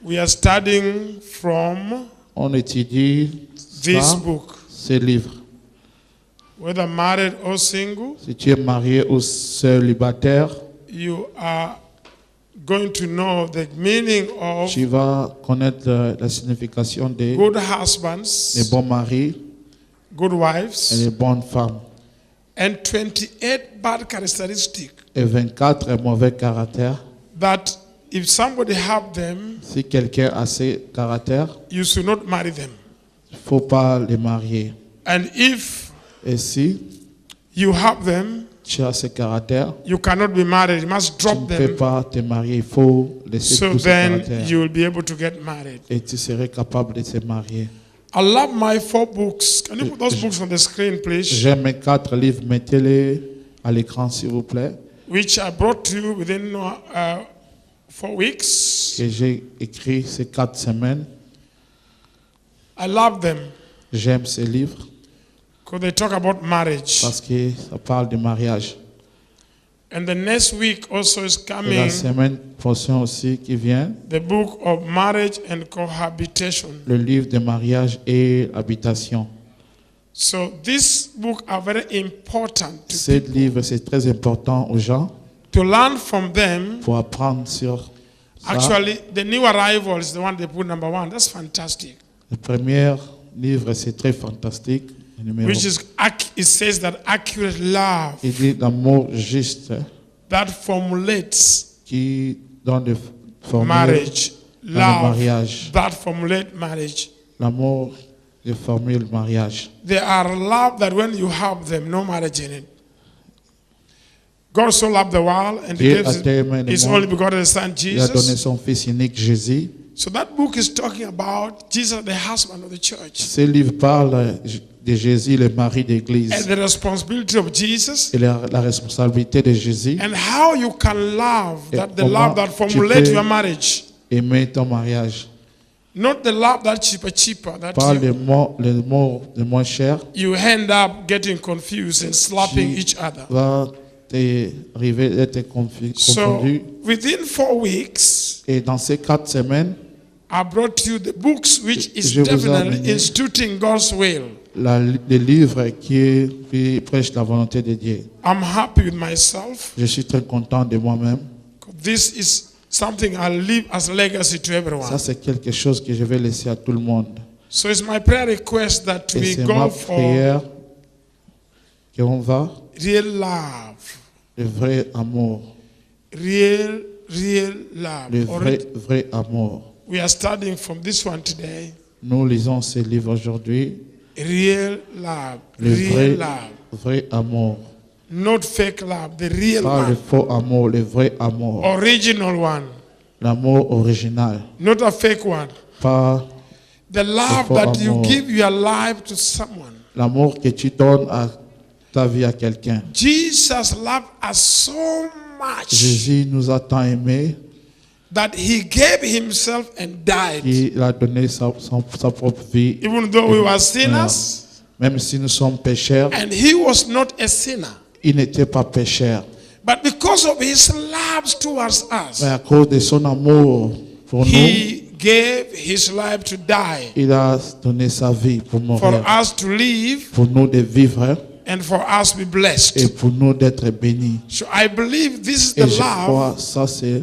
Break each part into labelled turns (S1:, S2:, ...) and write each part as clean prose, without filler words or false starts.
S1: We are studying from
S2: On étudie
S1: this
S2: ça,
S1: book.
S2: ce livre.
S1: Whether married or single,
S2: Si tu es marié ou célibataire,
S1: you are going to know the meaning of
S2: tu vas connaître la signification des
S1: good husbands,
S2: bons maris
S1: good
S2: et
S1: wives,
S2: les bonnes femmes.
S1: and 28 bad characteristics
S2: Et 24 mauvais caractères.
S1: that if somebody have them,
S2: Si quelqu'un a ces caractères,
S1: you should not marry them.
S2: il ne faut pas les marier.
S1: And if
S2: Et si
S1: you have them,
S2: tu as ces caractères,
S1: you cannot be married. You must
S2: tu ne
S1: drop
S2: peux
S1: them
S2: pas te marier. Il faut laisser
S1: so
S2: tous ces
S1: then
S2: caractères.
S1: you will be able to get married.
S2: Et tu serais capable de te marier.
S1: I love my 4 books. Can you put those books on the screen, please?
S2: J'aime mes 4 livres. Mettez-les à l'écran, s'il vous plaît.
S1: Which I brought to you within 4 weeks.
S2: Que j'ai écrit ces 4 semaines.
S1: I love them
S2: J'aime ces livres
S1: because they talk about marriage.
S2: parce que ça parle de mariage.
S1: And the next week also is
S2: Et la
S1: coming
S2: semaine prochaine aussi qui vient,
S1: the book of marriage and cohabitation.
S2: le livre de mariage et habitation.
S1: So these books are very important to
S2: Ces
S1: people.
S2: livres, c'est très important aux gens
S1: To learn from them.
S2: pour apprendre sur ça.
S1: Actually, the new arrival is the one they put number 1. That's fantastic.
S2: Le premier livre, c'est très fantastique. Le numéro.
S1: Which is, it says that accurate love
S2: Il dit l'amour juste
S1: that formulates
S2: qui donne des formules
S1: marriage.
S2: dans le
S1: Love
S2: mariage.
S1: that formulate marriage.
S2: L'amour des formules mariage.
S1: They are love that when you have them, no marriage in it. God so loved the world and he
S2: Dieu
S1: gave
S2: a tellement aimé
S1: his
S2: le
S1: only
S2: monde.
S1: begotten Son,
S2: Il a donné
S1: Jesus.
S2: son fils unique Jésus.
S1: So that book is talking about Jesus, the husband of the church,
S2: Ce livre parle de Jésus, le mari d'église,
S1: and the responsibility of Jesus,
S2: et la responsabilité de Jésus.
S1: and how you can love
S2: Et
S1: that the
S2: comment
S1: love that
S2: tu
S1: formulates
S2: peux
S1: your marriage,
S2: Aimer ton mariage.
S1: not the love that cheaper that
S2: Pas le
S1: you,
S2: mot le moins cher.
S1: you end up getting confused and slapping
S2: Tu
S1: each other.
S2: vas arriver à être
S1: So
S2: confondu.
S1: within 4 weeks,
S2: Et dans ces 4 semaines,
S1: I brought you the books which is
S2: Je vous ai
S1: definitely
S2: amené
S1: instituting God's will.
S2: les livres qui prêchent la volonté de Dieu.
S1: I'm happy with myself.
S2: Je suis très content de moi-même.
S1: This is something I'll leave as legacy to
S2: Ça,
S1: everyone.
S2: c'est quelque chose que je vais laisser à tout le monde.
S1: So it's my prayer request that
S2: Et
S1: we
S2: c'est ma
S1: go for
S2: prière qu'on va,
S1: real love.
S2: le vrai amour.
S1: Real love.
S2: Le vrai amour.
S1: We are studying from this one today.
S2: Nous lisons ce livre aujourd'hui.
S1: Real love.
S2: Le
S1: Real love.
S2: vrai amour.
S1: Not fake love. The real
S2: Pas le
S1: one.
S2: faux amour, le vrai amour.
S1: Original one.
S2: L'amour original.
S1: Not a fake one.
S2: Pas
S1: The love
S2: faux
S1: that you
S2: amour.
S1: give your life to someone.
S2: l'amour que tu donnes à ta vie à quelqu'un.
S1: Jesus loved us so much
S2: Jésus nous a tant aimés
S1: that he gave himself and died.
S2: qu'il a donné sa propre vie.
S1: Even though we were sinners,
S2: Même si nous sommes pécheurs,
S1: and he was not a sinner.
S2: il n'était pas pécheur.
S1: But because of his love towards us,
S2: Mais à cause de son amour pour nous,
S1: he gave his life to die
S2: il a donné sa vie pour
S1: for
S2: mourir.
S1: us to live
S2: Pour nous de vivre
S1: and for us to be blessed.
S2: et pour nous d'être bénis.
S1: So I believe this is
S2: Et
S1: the
S2: je
S1: love
S2: crois ça c'est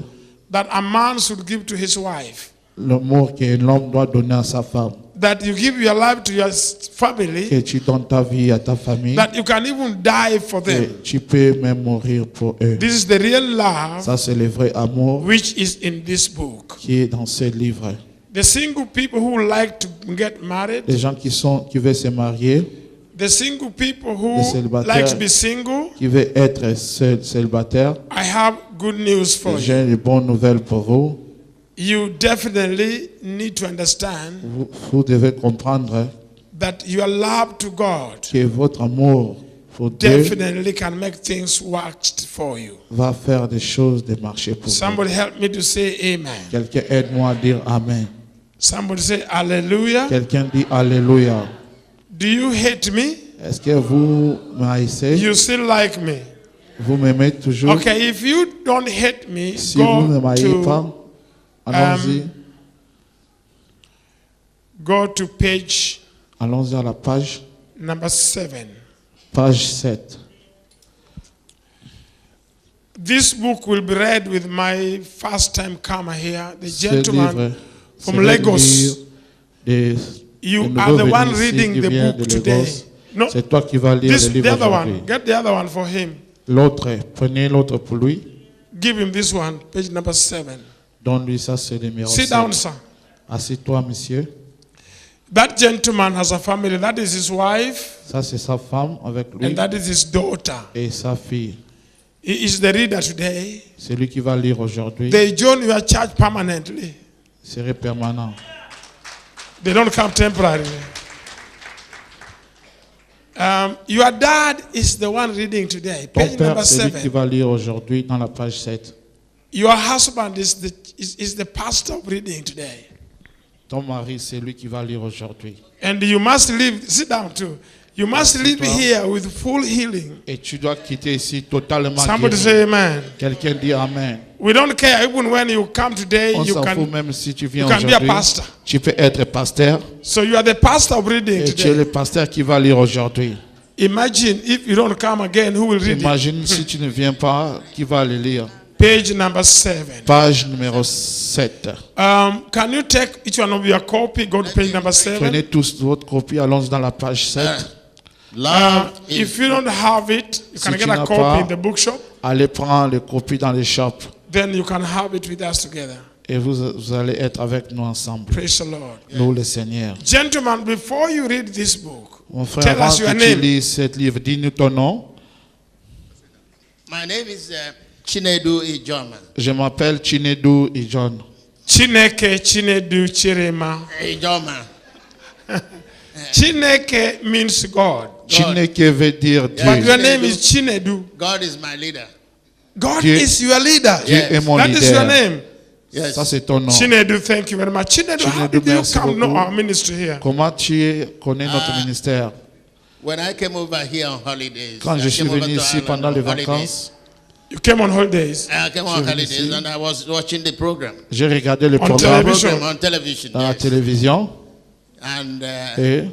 S1: that a man should give to his wife.
S2: l'amour que l'homme doit donner à sa femme.
S1: That you give your life to your family,
S2: Que tu donnes ta vie à ta famille.
S1: that you can even die for them.
S2: Et tu peux même mourir pour eux.
S1: This is the real love
S2: Ça c'est le vrai amour
S1: which is in this book.
S2: qui est dans ce livre.
S1: The single people who like to get married,
S2: Les gens qui veulent se marier,
S1: the single people who
S2: Les célibataires.
S1: like to be single,
S2: qui veulent être célibataires,
S1: I have good news for you.
S2: j'ai de bonnes nouvelles pour vous.
S1: You definitely need to understand
S2: Vous devez comprendre
S1: that your love to God
S2: que votre amour pour Dieu
S1: definitely can make things work for you.
S2: va faire des choses de marcher pour vous.
S1: Somebody help me to say amen.
S2: Quelqu'un aide-moi à dire Amen.
S1: Somebody say hallelujah.
S2: Quelqu'un dit Alléluia.
S1: Do you hate me?
S2: Est-ce que vous m'haïssez?
S1: You still like me?
S2: Vous m'aimez toujours?
S1: Okay, if you don't hate me,
S2: Si vous ne
S1: go
S2: m'haïssez
S1: to
S2: pas, allons-y.
S1: go to page
S2: Allons-y à la page
S1: number 7.
S2: 7.
S1: This book will be read with my first time comer here, the
S2: Ce
S1: gentleman
S2: livre
S1: from
S2: serait
S1: Lagos.
S2: lire des
S1: You
S2: nouveaux
S1: are the one
S2: venus ici
S1: reading
S2: qui
S1: the
S2: vient
S1: book
S2: de
S1: today.
S2: Lagos.
S1: No,
S2: C'est toi qui vas lire
S1: this,
S2: le
S1: the
S2: livre
S1: other
S2: aujourd'hui.
S1: one. Get the other one for him.
S2: L'autre, prenez l'autre pour lui.
S1: Give him this one, page number 7.
S2: Donne-lui ça, c'est le numéro
S1: Sit
S2: 7.
S1: down, sir.
S2: Assieds-toi, monsieur.
S1: That gentleman has a family. That is his wife,
S2: Ça, c'est sa femme avec lui
S1: and that is his daughter.
S2: et sa fille.
S1: He is the reader today.
S2: C'est lui qui va lire aujourd'hui.
S1: They join your church permanently.
S2: Serait permanent.
S1: They don't come temporarily. Your dad is the one reading today.
S2: Ton
S1: Page number
S2: père, c'est lui qui
S1: 7.
S2: va lire aujourd'hui dans la page 7.
S1: Your husband is the pastor reading today.
S2: Ton mari, c'est lui qui va lire aujourd'hui.
S1: And you must live, sit down too. You must live here with full healing.
S2: Et tu dois quitter ici totalement
S1: Somebody
S2: guéri.
S1: say amen.
S2: Quelqu'un dit Amen.
S1: We don't care. Even when you come today,
S2: On
S1: you
S2: s'en fout
S1: can.
S2: même si tu viens
S1: you can be a
S2: aujourd'hui.
S1: pastor.
S2: Tu peux être pasteur.
S1: So you are the pastor reading
S2: Et tu es
S1: today.
S2: le pasteur qui va lire aujourd'hui.
S1: Imagine if you don't come again, who will read it?
S2: Imagine si tu ne viens pas, qui va le lire.
S1: Page number 7.
S2: Page numéro 7.
S1: Can you take each one of your copy? Go to page number 7.
S2: Prenez tous votre copie, allons dans la page 7.
S3: Love is
S1: If you don't have it, you can
S2: Si
S1: get
S2: tu
S1: a
S2: n'as
S1: copy
S2: pas-
S1: in the bookshop.
S2: Allez prendre les copies dans les shops
S1: Then you can have it with us together.
S2: et vous allez être avec nous ensemble.
S1: Praise the Lord.
S2: Nous, le Seigneur.
S1: Gentlemen, before you read this book,
S2: Mon frère,
S1: tell
S2: avant
S1: us your
S2: que tu
S1: name.
S2: lis ce livre, dis-nous ton nom.
S3: my name is Chinedu Ijoma.
S2: Je m'appelle Chinedu Ijon.
S1: Chineke Chinedu Chirema.
S3: Ijoma.
S1: Chineke means God.
S2: Chineke veut dire
S1: But
S2: Dieu.
S1: your name is Chinedu.
S3: God is my leader.
S1: God
S2: Dieu-
S1: is your leader.
S2: Dieu est mon
S1: That is your
S2: leader.
S1: name.
S3: Yes.
S2: Ça, c'est ton nom.
S1: Chinedu, thank you very much. Chinedu, how
S2: Chinedu,
S1: did you
S2: merci
S1: come know
S2: beaucoup.
S1: our ministry here?
S2: Comment tu connais notre ministère?
S3: When I came over here on holidays,
S2: Quand
S3: I
S2: je suis
S3: came over
S2: venu
S3: to
S2: ici
S3: Ireland
S2: pendant
S3: on
S2: les
S3: holidays.
S2: vacances,
S1: You came on holidays.
S3: I came on holidays and I was watching the program.
S2: j'ai regardé le
S1: On
S2: programme
S1: télévision.
S3: On television.
S2: dans la
S3: yes.
S2: télévision
S3: And
S2: et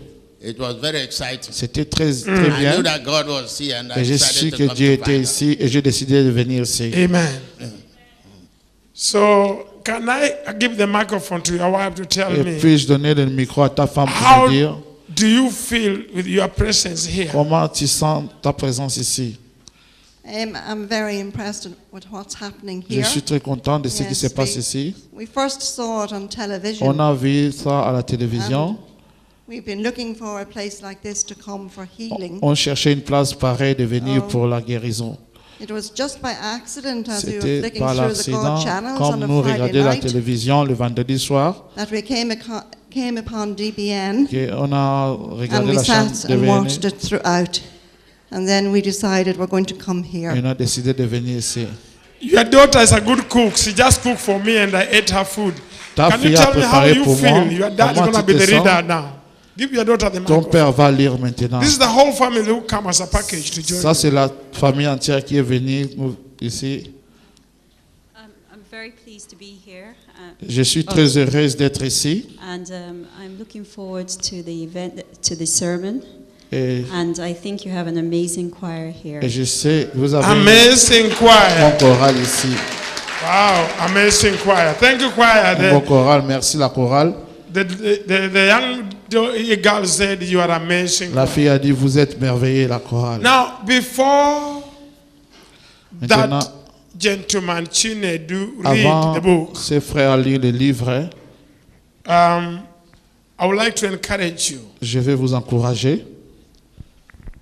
S3: it was very exciting.
S2: c'était très, très
S3: I knew
S2: bien.
S3: that God was here and I
S2: Et j'ai su
S3: decided to
S2: que
S3: come
S2: Dieu
S3: to
S2: était
S3: find out.
S2: ici et j'ai décidé de venir ici.
S1: Amen. So, can I give the microphone to your wife to tell
S2: Et
S1: me,
S2: puis-je donner le micro à ta femme pour
S1: how
S2: me dire
S1: do you feel with your presence here?
S2: comment tu sens ta présence ici?
S4: I'm very impressed with what's happening
S2: Je
S4: here.
S2: suis très content de ce qui
S4: Yes,
S2: se passe
S4: we-
S2: ici.
S4: We first saw it on television.
S2: On a vu ça à la télévision.
S4: We've been looking for a place like this to come for healing.
S2: On cherchait une place pareille de venir
S4: Oh.
S2: pour la guérison.
S4: It was just by accident as we were
S2: C'était
S4: flicking
S2: par
S4: through the
S2: l'accident,
S4: God channels
S2: comme
S4: on
S2: nous
S4: a Friday
S2: regardions la
S4: night,
S2: télévision le vendredi soir,
S4: that we came upon DBN
S2: on a
S4: and
S2: regardé
S4: we
S2: la chaîne
S4: sat
S2: de
S4: and watched
S2: VN
S4: it throughout. And then we decided we're going to come
S2: et
S4: here.
S2: on a décidé de venir ici.
S1: Your daughter is a good cook. She just cooked for me and I ate her food.
S2: Ta
S1: Can you
S2: fille a
S1: tell me how
S2: préparé
S1: you
S2: pour moi.
S1: feel? Your dad is
S2: Comment
S1: going to
S2: tu
S1: be
S2: te
S1: the
S2: sens?
S1: reader now. Give your daughter the
S2: Ton
S1: microphone.
S2: père va lire maintenant.
S1: This is the whole family who come as a package to join
S2: Ça,
S1: you.
S2: c'est la famille entière qui est venue ici.
S5: I'm very pleased to be here,
S2: Je suis très heureuse d'être ici.
S5: and I'm looking forward to the event, to the sermon.
S2: Et,
S5: And I think you have an amazing choir here.
S2: et je sais que vous avez
S1: Amazing
S2: un
S1: choir.
S2: choral ici.
S1: Wow, amazing choir. Thank you, choir.
S2: Un bon choral, merci la chorale.
S1: The young girl said you are amazing.
S2: La fille a dit, vous êtes merveilleux, la chorale.
S1: Now, before
S2: Maintenant,
S1: that gentleman Chinedu read
S2: avant
S1: the book,
S2: ses frères lire le livre,
S1: I would like to encourage you.
S2: je vais vous encourager.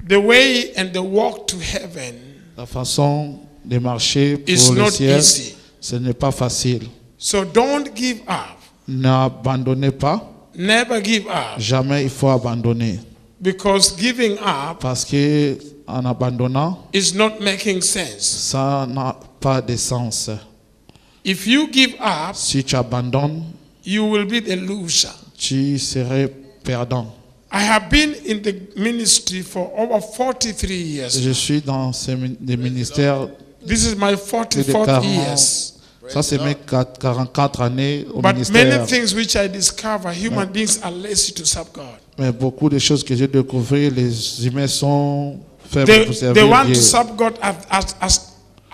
S1: The way and the walk to heaven
S2: La façon de marcher
S1: is
S2: pour le
S1: not
S2: ciel,
S1: easy.
S2: ce n'est pas facile.
S1: So don't give up.
S2: N'abandonnez pas.
S1: Never give up.
S2: Jamais il faut abandonner.
S1: Because giving up
S2: Parce que en abandonnant,
S1: is not making sense.
S2: ça n'a pas de sens.
S1: If you give up,
S2: Si tu abandonnes,
S1: you will be the loser.
S2: tu serais perdant.
S1: I have been in the ministry for over 43 years.
S2: Je suis dans le ministère
S1: This is my
S2: plus de
S1: 44th
S2: 40
S1: years.
S2: Ça, c'est mes 44 années au
S1: But many
S2: ministère.
S1: things which I discover, human beings are lazy to serve God.
S2: Mais beaucoup de choses que j'ai découvertes, les humains sont faibles
S1: They,
S2: pour
S1: they
S2: servir
S1: want
S2: Dieu.
S1: to serve God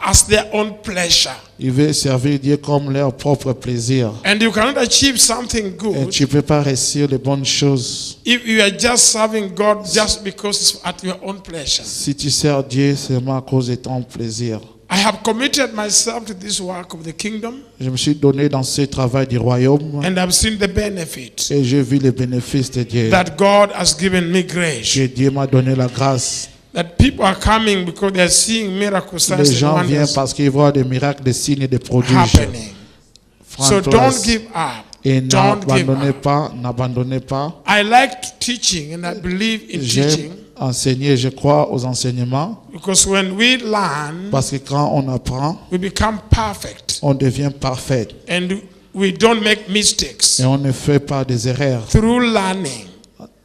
S1: as their own pleasure.
S2: Ils veulent servir Dieu comme leur propre plaisir.
S1: And you cannot achieve something
S2: Et
S1: good
S2: tu ne peux pas réussir les bonnes choses
S1: if you are just serving God just because it's at your own pleasure.
S2: si tu sers Dieu seulement à cause de ton plaisir.
S1: I have committed myself to this work of the kingdom,
S2: Je me suis donné dans ce travail du royaume
S1: and I've seen the benefit
S2: et j'ai vu les bénéfices de Dieu.
S1: that God has given me grace.
S2: Que Dieu m'a donné la grâce.
S1: That people are coming because they are seeing miracles, signs
S2: Les
S1: and
S2: gens viennent
S1: wonders
S2: parce qu'ils voient des miracles, des signes et des prodiges.
S1: happening. So
S2: Prends
S1: don't
S2: place.
S1: give up.
S2: Et
S1: Don't give
S2: n'abandonnez
S1: up.
S2: pas, n'abandonnez pas.
S1: I like teaching and I believe in
S2: J'aime
S1: teaching
S2: enseigner, je crois aux enseignements.
S1: because when we learn,
S2: Parce que quand on apprend,
S1: we become perfect
S2: on devient parfait.
S1: and we don't make mistakes
S2: Et on ne fait pas des erreurs.
S1: through learning.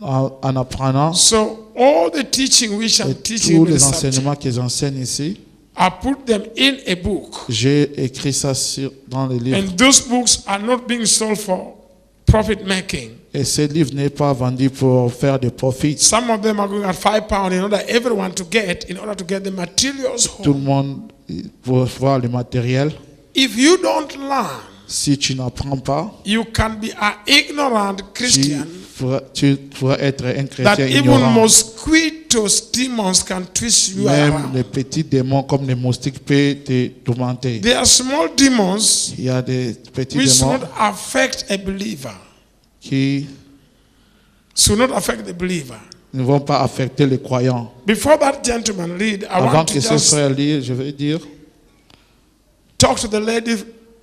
S2: En apprenant,
S1: So all the teaching which I'm
S2: et
S1: teaching
S2: tous
S1: with the
S2: les
S1: subject,
S2: enseignements qu'ils enseignent ici,
S1: I put them in a book.
S2: j'ai écrit ça dans les livres.
S1: And those books are not being sold for profit making.
S2: Et ce livre n'est pas vendu pour faire des profits.
S1: Some of them are going at £5 in order everyone to get, in order to get the materials
S2: Tout le
S1: home.
S2: monde pour voir le matériel.
S1: If you don't learn,
S2: Si tu n'apprends pas,
S1: you can be an ignorant Christian
S2: tu pourras être un
S1: that
S2: chrétien
S1: even
S2: ignorant.
S1: mosquitoes, demons can twist you
S2: Même
S1: around.
S2: les petits démons comme les moustiques peuvent te tourmenter.
S1: They are small demons
S2: Il y a des petits
S1: which
S2: démons
S1: should not affect a believer.
S2: qui
S1: Should not affect the believer.
S2: ne vont pas affecter les croyants.
S1: Before that gentleman lead, I
S2: Avant
S1: want
S2: que
S1: to
S2: ce
S1: just
S2: frère lise, je vais dire,
S1: talk to the lady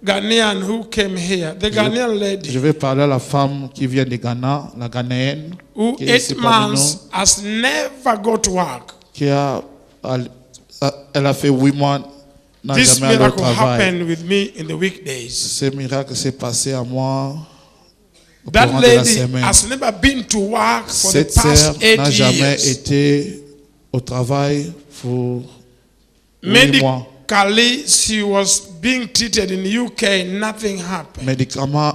S1: Ghanaian who came here. The Ghanaian
S2: je
S1: lady
S2: vais parler à la femme qui vient du Ghana, la Ghanéenne,
S1: who
S2: qui est ici
S1: 8
S2: parmi nous,
S1: months has never got to work.
S2: elle a fait 8 mois, n'a
S1: This
S2: jamais allé au
S1: miracle
S2: travail.
S1: happened with me in the weekdays.
S2: Ce miracle s'est passé à moi au
S1: That
S2: courant de la
S1: lady
S2: semaine.
S1: has never been to work for the
S2: Cette sœur
S1: past 8
S2: n'a jamais
S1: years.
S2: été au travail pour 8 mois.
S1: Medically, she was being treated in the UK. Nothing happened.